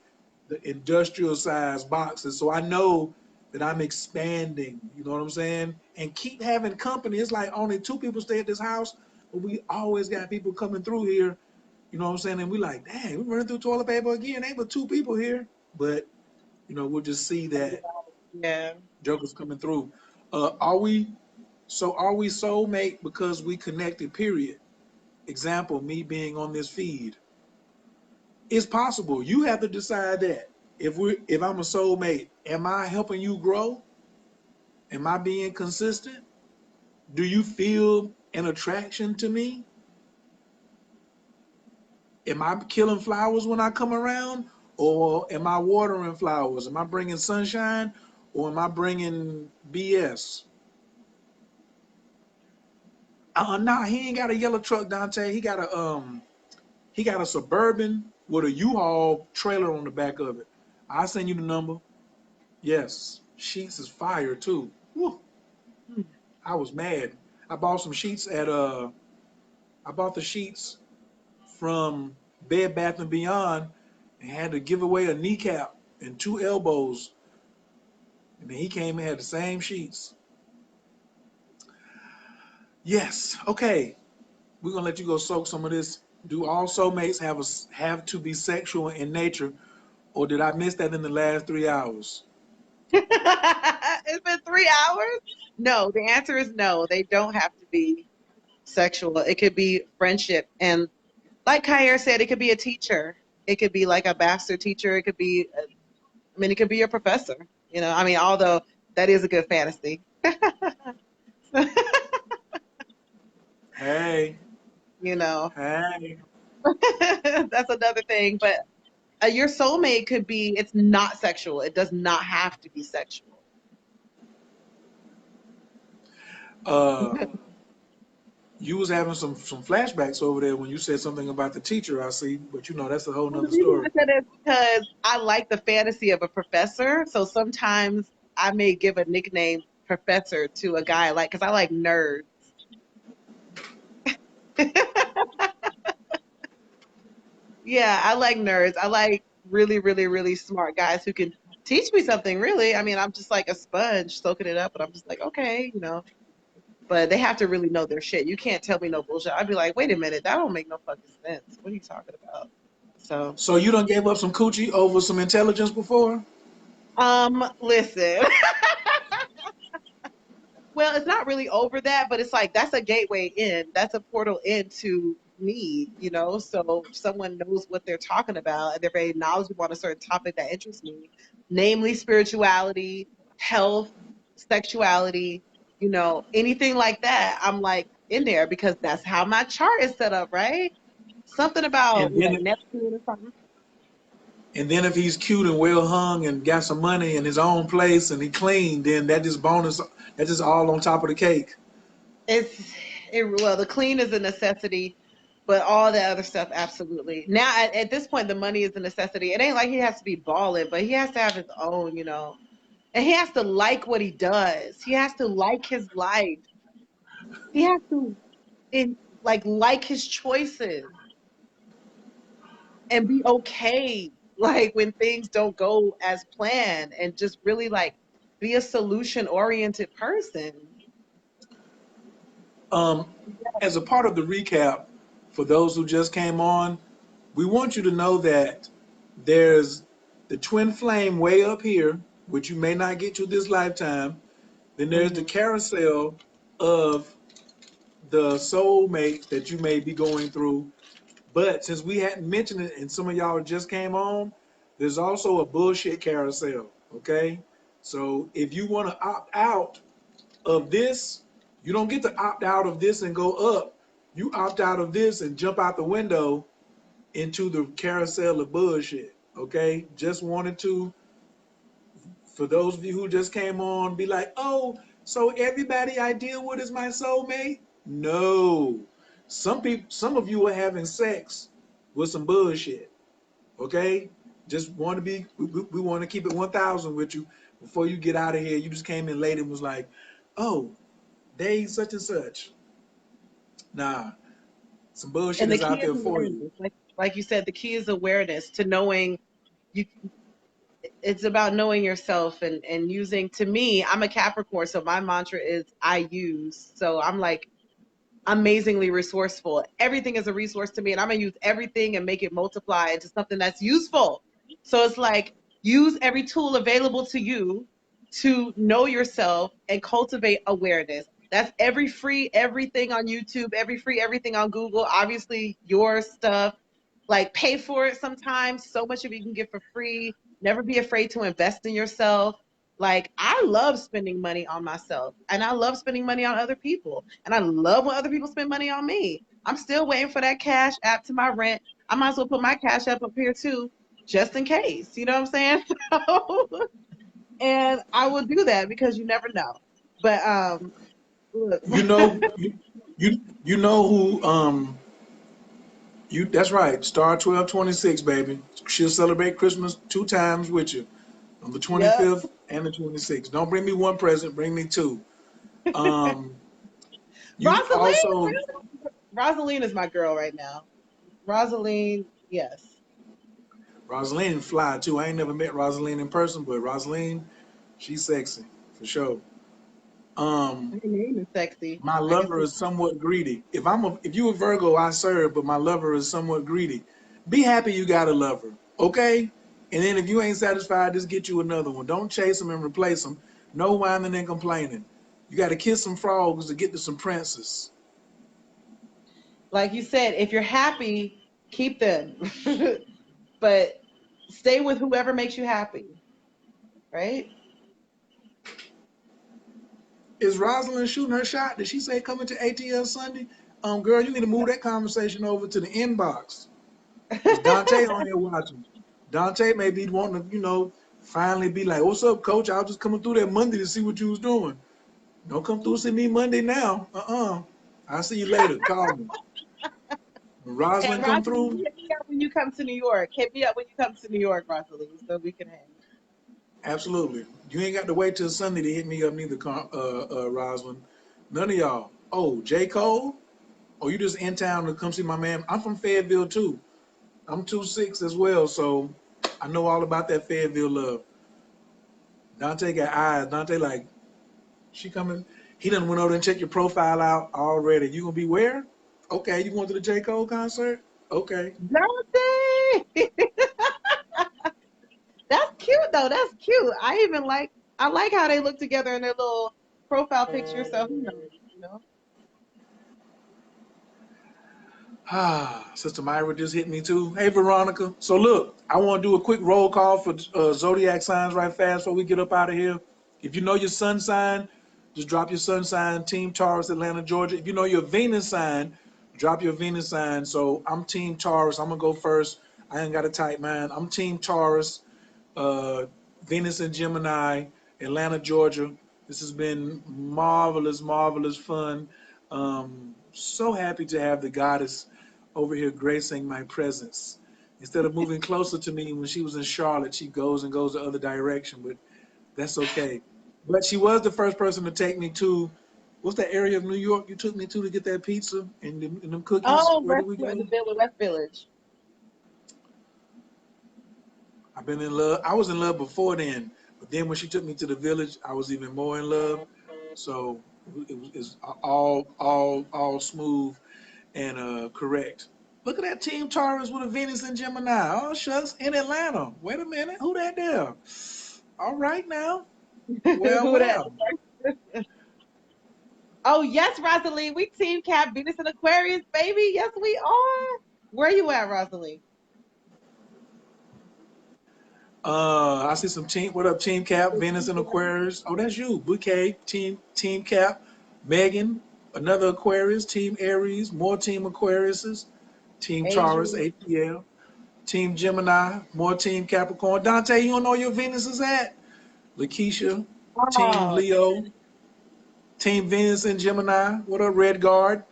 the industrial size boxes. So I know that I'm expanding, you know what I'm saying? And keep having company. It's like only 2 people stay at this house, but we always got people coming through here, you know what I'm saying? And we like, dang, we running through toilet paper again. Ain't but 2 people here. But, you know, we'll just see that Yeah. Joker's coming through. Are we soulmate because we connected, period? Example, me being on this feed. It's possible. You have to decide that. If I'm a soulmate, am I helping you grow? Am I being consistent? Do you feel an attraction to me? Am I killing flowers when I come around? Or am I watering flowers? Am I bringing sunshine? Or am I bringing BS? Nah, he ain't got a yellow truck, Dante. He got a Suburban with a U-Haul trailer on the back of it. I'll send you the number. Yes, sheets is fire too. Whew. I was mad. I bought some sheets I bought the sheets from Bed Bath and Beyond and had to give away a kneecap and 2 elbows. And then he came and had the same sheets. Yes. Okay. We're gonna let you go soak some of this. Do all soulmates have to be sexual in nature, or did I miss that in the last 3 hours? It's been 3 hours? No, the answer is no. They don't have to be sexual. It could be friendship. And like Kyer said, it could be a teacher. It could be like a master teacher. It could be, it could be your professor. You know, although that is a good fantasy. Hey, You know, hey. that's another thing. But your soulmate could be, it's not sexual. It does not have to be sexual. Uh, you was having some flashbacks over there when you said something about the teacher. I see, but you know that's a whole Well, the nother reason story. I said it is because I like the fantasy of a professor. So sometimes I may give a nickname professor to a guy like, because I like nerds. Yeah, I like nerds. I like really, really, really smart guys who can teach me something, really. I'm just like a sponge soaking it up, and I'm just like, okay, but they have to really know their shit. You can't tell me no bullshit. I'd be like, wait a minute, that don't make no fucking sense. What are you talking about? So, So you done gave up some coochie over some intelligence before? listen. Well, it's not really over that, but it's like that's a gateway in. That's a portal into me. So if someone knows what they're talking about and they're very knowledgeable on a certain topic that interests me, namely spirituality, health, sexuality, anything like that, I'm like in there because that's how my chart is set up, right? Something about And what, then Neptune or something. and then if he's cute and well hung and got some money in his own place and he clean, then that just bonus. That's just all on top of the cake. Well, the clean is a necessity, but all the other stuff, absolutely. Now, at this point, the money is a necessity. It ain't like he has to be balling, but he has to have his own. And he has to like what he does. He has to like his life. He has to, like his choices and be okay, like when things don't go as planned, and just really like be a solution-oriented person. Um, as a part of the recap, for those who just came on, we want you to know that there's the twin flame way up here, which you may not get to this lifetime. Then there's the Hmm. carousel of the soulmate that you may be going through. But since we hadn't mentioned it and some of y'all just came on, there's also a bullshit carousel. Okay. So if you want to opt out of this, you don't get to opt out of this and go up. You opt out of this and jump out the window into the carousel of bullshit. Okay. Just wanted to, for those of you who just came on, be like, oh, so everybody I deal with is my soulmate? No. Some of you are having sex with some bullshit. Okay? Just want to be, we want to keep it 1,000 with you before you get out of here. You just came in late and was like, oh, they such and such. Nah, some bullshit And the is key out is there for you. awareness. Like you said, the key is awareness to knowing you. It's about knowing yourself and using. To me, I'm a Capricorn, so my mantra is I use. So I'm like amazingly resourceful. Everything is a resource to me, and I'm gonna use everything and make it multiply into something that's useful. So it's like use every tool available to you to know yourself and cultivate awareness. That's every free everything on YouTube, every free everything on Google. Obviously, your stuff. Like pay for it sometimes. So much of it you can get for free. Never be afraid to invest in yourself. Like I love spending money on myself and I love spending money on other people. And I love when other people spend money on me. I'm still waiting for that cash app to my rent. I might as well put my cash app up here too, just in case. You know what I'm saying? And I will do that because you never know. But look, You know, you know who you, that's right. Star 1226, baby. She'll celebrate Christmas 2 times with you on the yep. 25th and the 26th. Don't bring me one present, bring me two. Um, you Rosaline, also, really? Rosaline is my girl right now. Rosaline, yes. Rosaline fly too. I ain't never met Rosaline in person, but Rosaline, she's sexy for sure. Um, Her name is sexy. my I can lover see. is somewhat greedy. If you a Virgo, I serve, but my lover is somewhat greedy. Be happy you got a lover, okay? And then if you ain't satisfied, just get you another one. Don't chase them and replace them. No whining and complaining. You got to kiss some frogs to get to some princes. Like you said, if you're happy, keep them. But stay with whoever makes you happy, right? Is Rosalind shooting her shot? Did she say coming to ATL Sunday? Girl, you need to move that conversation over to the inbox. Because Dante on here watching. Dante may be wanting to, finally be like, what's up, coach? I was just coming through that Monday to see what you was doing. Don't come through see me Monday now. I'll see you later. Call me. When And Rosalind come Rosalie, through, hit me up when you come to New York. Hit me up when you come to New York, Rosalie, so we can hang. absolutely. You ain't got to wait till Sunday to hit me up neither, Rosalind. None of y'all. Oh, J. Cole? Oh, you just in town to come see my man? I'm from Fayetteville, too. I'm 2'6" as well, so I know all about that Fayetteville love. Dante got eyes. Dante like, she coming. He done went over and checked your profile out already. You gonna be where? Okay, you going to the J. Cole concert? Okay. Dante! That's cute though. That's cute. I like how they look together in their little profile picture. So who knows, you know? Sister Myra just hit me too. Hey, Veronica. So look, I want to do a quick roll call for zodiac signs right fast before we get up out of here. If you know your sun sign, just drop your sun sign. Team Taurus, Atlanta, Georgia. If you know your Venus sign, drop your Venus sign. So I'm Team Taurus. I'm gonna go first. I ain't got a tight mind. I'm Team Taurus. uh, Venus and Gemini, Atlanta, Georgia. This has been marvelous, marvelous fun. So happy to have the goddess over here gracing my presence. Instead of moving closer to me when she was in Charlotte, she goes and goes the other direction, but that's okay. But she was the first person to take me to, what's that area of New York you took me to get that pizza and them cookies? Oh, Where did we go? West Village. I've been in love. I was in love before then, but then when she took me to the village, I was even more in love. So it's all smooth and correct. Look at that Team Taurus with a Venus and Gemini. Oh shucks, in Atlanta. Wait a minute, who that there? All right now. Well, Who that? well. Oh yes, Rosalie. We team cap Venus and Aquarius, baby. Yes, we are. Where you at, Rosalie? I see some team. What up, Team Cap? Venus and Aquarius. Oh, that's you. Bouquet. Team Cap. Megan. Another Aquarius. Team Aries. More Team Aquariuses. Team Taurus. Adrian. ATL. Team Gemini. More Team Capricorn. Dante, you don't know your Venus is at? Lakeisha. Team Oh, Leo. Team Venus and Gemini. What up, Red Guard?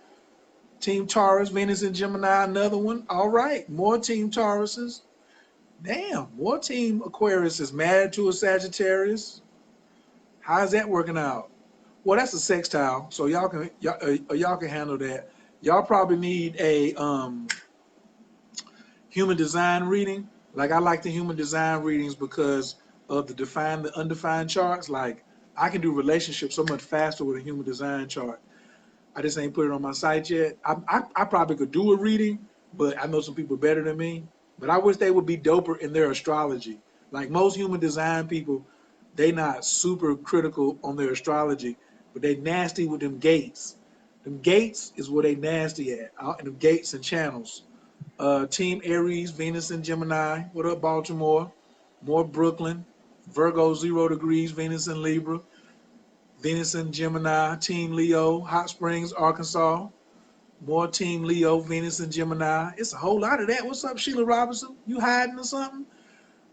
Team Taurus. Venus and Gemini. Another one. All right. More Team Tauruses. Damn, more Team Aquarius is married to a Sagittarius. How's that working out? Well, that's a sextile, so y'all can handle that. Y'all probably need a human design reading. Like I like the human design readings because of the defined, the undefined charts. Like I can do relationships so much faster with a human design chart. I just ain't put it on my site yet. I probably could do a reading, but I know some people better than me. But I wish they would be doper in their astrology. Like most human design people, they not super critical on their astrology, but they nasty with them gates. Them gates is where they nasty at. And them gates and channels. Team Aries, Venus and Gemini. What up, Baltimore? More Brooklyn. Virgo 0 degrees, Venus and Libra. Venus and Gemini. Team Leo, Hot Springs, Arkansas. More Team Leo, Venus and Gemini. It's a whole lot of that. What's up, Sheila Robinson? You hiding or something?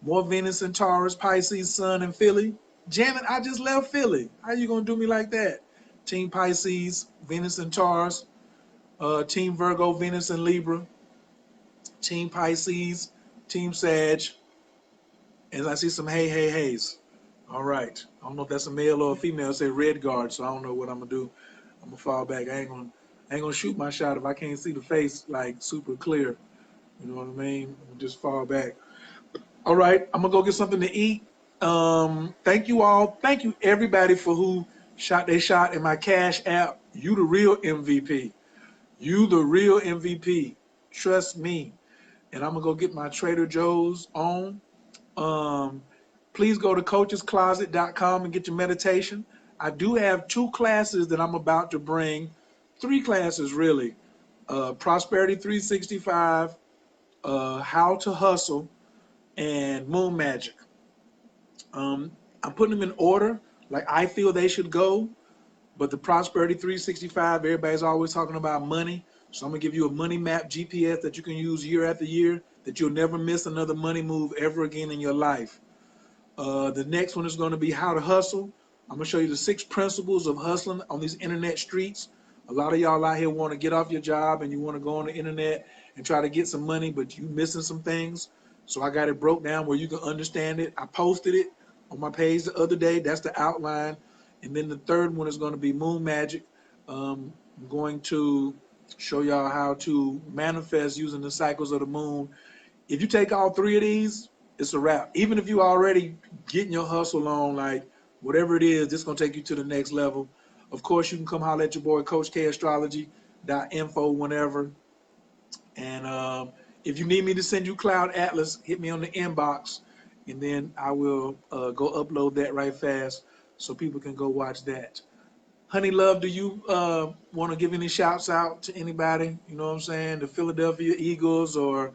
More Venus and Taurus, Pisces, Sun, and Philly. Janet, I just left Philly. How you gonna do me like that? Team Pisces, Venus and Taurus. Team Virgo, Venus and Libra. Team Pisces, Team Sag. And I see some heys. All right. I don't know if that's a male or a female. It say red guard, so I don't know what I'm gonna do. I'm gonna fall back. I ain't gonna shoot my shot if I can't see the face like super clear. You know what I mean? I'll just fall back. All right, I'm gonna go get something to eat. Thank you all. Thank you everybody for who shot their shot in my Cash App. You the real MVP. You the real MVP. Trust me. And I'm gonna go get my Trader Joe's on. Um, please go to coachescloset.com and get your meditation. I do have 2 classes that I'm about to bring, 3 classes really. Prosperity 365, How to Hustle, and Moon Magic. I'm putting them in order, like I feel they should go. But the Prosperity 365, everybody's always talking about money. So I'm gonna give you a money map GPS that you can use year after year, that you'll never miss another money move ever again in your life. The next one is going to be How to Hustle. I'm going to show you the 6 principles of hustling on these internet streets. A lot of y'all out here want to get off your job and you want to go on the internet and try to get some money, but you missing some things. So I got it broke down where you can understand it. I posted it on my page the other day. That's the outline. And then the third one is going to be Moon Magic. I'm going to show y'all how to manifest using the cycles of the moon. If you take all 3 of these, it's a wrap. Even if you already getting your hustle on, like whatever it is, this is gonna take you to the next level. Of course, you can come holler at your boy, Coach K Astrology.info whenever. And if you need me to send you Cloud Atlas, hit me on the inbox, and then I will go upload that right fast so people can go watch that. Honey Love, do you want to give any shouts out to anybody? You know what I'm saying? The Philadelphia Eagles or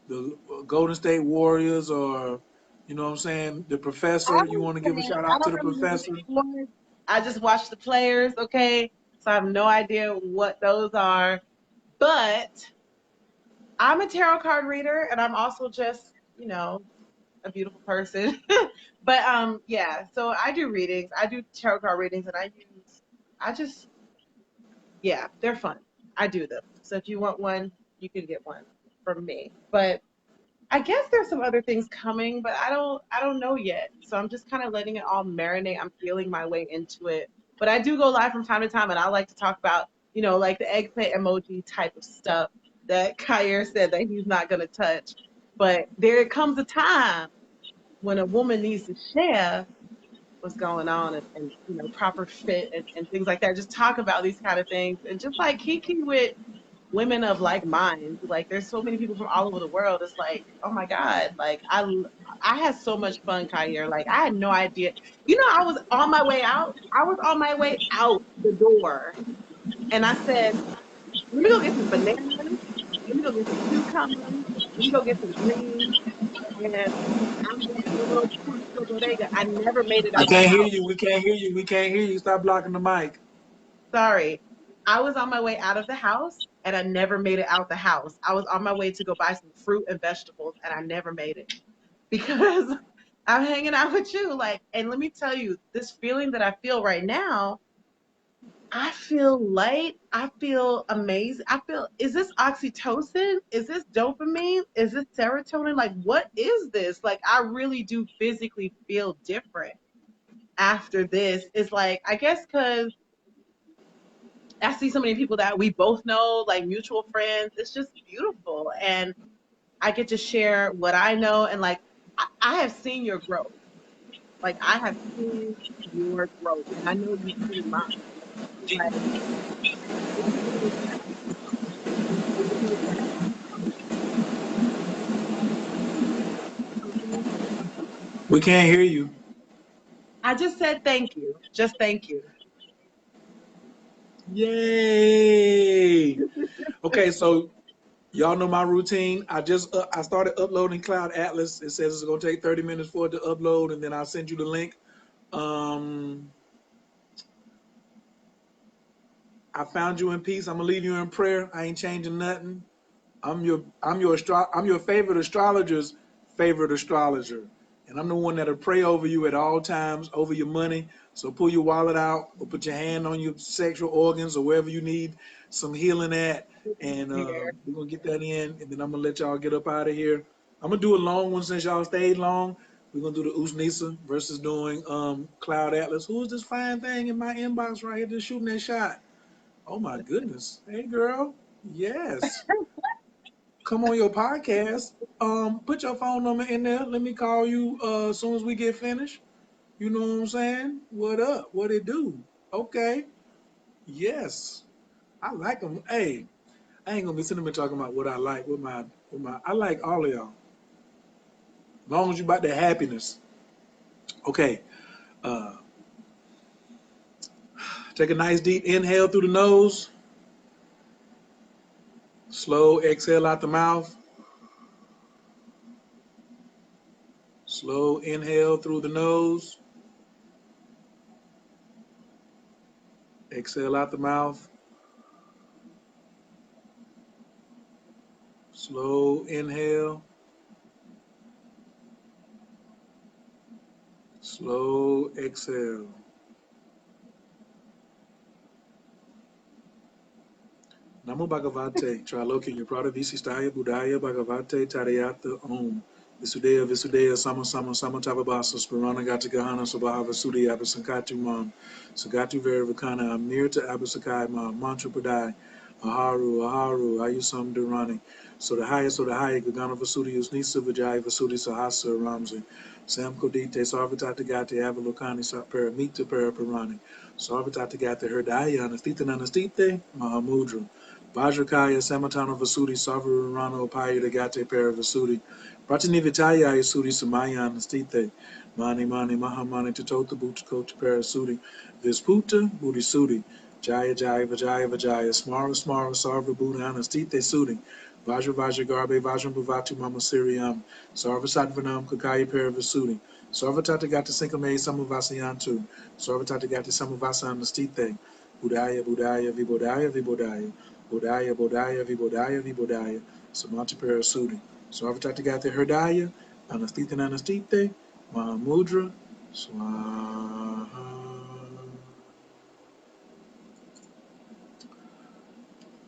the Golden State Warriors or, you know what I'm saying, the I professor. You don't want to give a shout I out to don't the really know professor? the sports. I just watch the players, okay? So I have no idea what those are. But I'm a tarot card reader and I'm also just, a beautiful person. But yeah, so I do readings. I do tarot card readings and I just yeah, they're fun. I do them. So if you want one, you can get one from me. But I guess there's some other things coming, but I don't know yet. So I'm just kind of letting it all marinate. I'm feeling my way into it. But I do go live from time to time and I like to talk about, like the eggplant emoji type of stuff that Kyer said that he's not gonna touch. But there comes a time when a woman needs to share what's going on and proper fit and things like that. Just talk about these kind of things and just like Kiki with women of like minds. Like there's so many people from all over the world. It's like, oh my God. Like I had so much fun, Kyer. Like I had no idea. You know, I was on my way out. I was on my way out the door. And I said, let me go get some bananas. Let me go get some cucumbers. Let me go get some greens. And I'm going to a little punto bodega. I never made it I out the can't hear house. you. We can't hear you. We can't hear you. Stop blocking the mic. Sorry. I was on my way out of the house and I never made it out the house. I was on my way to go buy some fruit and vegetables and I never made it because I'm hanging out with you. Like, and let me tell you, this feeling that I feel right now, I feel light. I feel amazing. I feel, is this oxytocin? Is this dopamine? Is this serotonin? Like, what is this? Like, I really do physically feel different after this. It's like, I guess because I see so many people that we both know, like mutual friends. It's just beautiful. And I get to share what I know. And like, I have seen your growth. Like, I have seen your growth. And I know you've seen mine. Like, it's really special. It's really special. We can't hear you. I just said thank you. Just thank you. Yay. Okay, so y'all know my routine. I started uploading Cloud Atlas. It says it's gonna take 30 minutes for it to upload, and then I'll send you the link. I found you in peace. I'm gonna leave you in prayer. I ain't changing nothing. I'm your favorite astrologer's favorite astrologer. And I'm the one that'll pray over you at all times, over your money. So pull your wallet out or put your hand on your sexual organs or wherever you need some healing at. And Here. we're gonna get that in, and then I'm gonna let y'all get up out of here. I'm gonna do a long one since y'all stayed long. We're gonna do the Usnisa versus doing Cloud Atlas. Who is this fine thing in my inbox right here just shooting that shot? Oh my goodness. Hey girl. Yes. Come on your podcast. Put your phone number in there. Let me call you as soon as we get finished. You know what I'm saying? What up? What it do? Okay. Yes. I like them. Hey, I ain't gonna be sitting there talking about what I like with my I like all of y'all. As long as you about that happiness. Okay. Uh take a nice deep inhale through the nose. Slow exhale out the mouth. Slow inhale through the nose. Exhale out the mouth. Slow inhale. Slow exhale. Namo Bhagavate, Traloki, Prada Visistaya, Budaya, Bhagavate, Tarayata, Om. Visudeya, Visudeya, Sama Sama, Sama Tababasa, Spirana Gatagahana, Sabhava Sudi, Abasankatu Mam, Sagatu Veravakana, Amir to Abasakai Mam, Mantra Padai, Aharu, Aharu, Ayusam Durani. So the highest, Gagana Vasudi, Usnisa Vijay, Vasudi Sahasa, Ramzi, Sam Kodite, Sarvatata Avalokani, Paramita Paraparani, Sarvatata Gata, Herdaya, Anastita Anastite, Mahamudra. Vajrakaya Samatana Vasudi Savarano Paya Dagate Para Vasudi Pratinivitaya Yasudi Samayan Stite Mani Mani Mahamani Tatota Bhutakota Parasudi Visputa Buddhisudi Jaya Jaya Vajaya Vajaya Smara Smara Sarva Buddhana Stite Sudi Vajra Vajra Garbe Vajram Bhavatu Mama Siriam Sarva Sattvanam Kakaya Para Vasudi Sarva Tatagata Sinkame Samavasayantu Sarva Tatagata Samavasan Stite Budaya Budaya Vibodaya Vibodaya Bodaya, Bodaya, Vibodaya, Vibodaya, Samanta Parasudi. Sarvatatagata Herdaya, Anastita Anastite, Mahamudra, Swaha.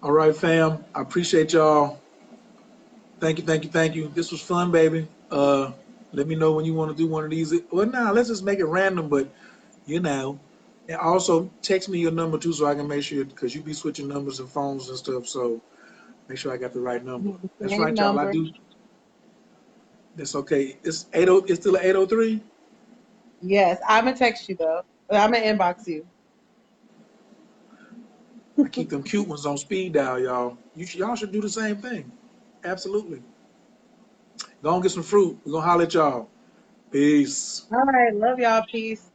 All right, fam. I appreciate y'all. Thank you, thank you, thank you. This was fun, baby. Let me know when you want to do one of these. Well, nah, let's just make it random, but you know. And also text me your number too so I can make sure, because you be switching numbers and phones and stuff, so make sure I got the right number. That's Same right, y'all. I number. do. That's okay. It's 80. It's still 803. Yes, I'm gonna text you though. I'm gonna inbox you. I keep them cute ones on speed dial, y'all. Y'all should do the same thing. Absolutely. Go and get some fruit. We're gonna holler at y'all. Peace. All right. Love y'all. Peace.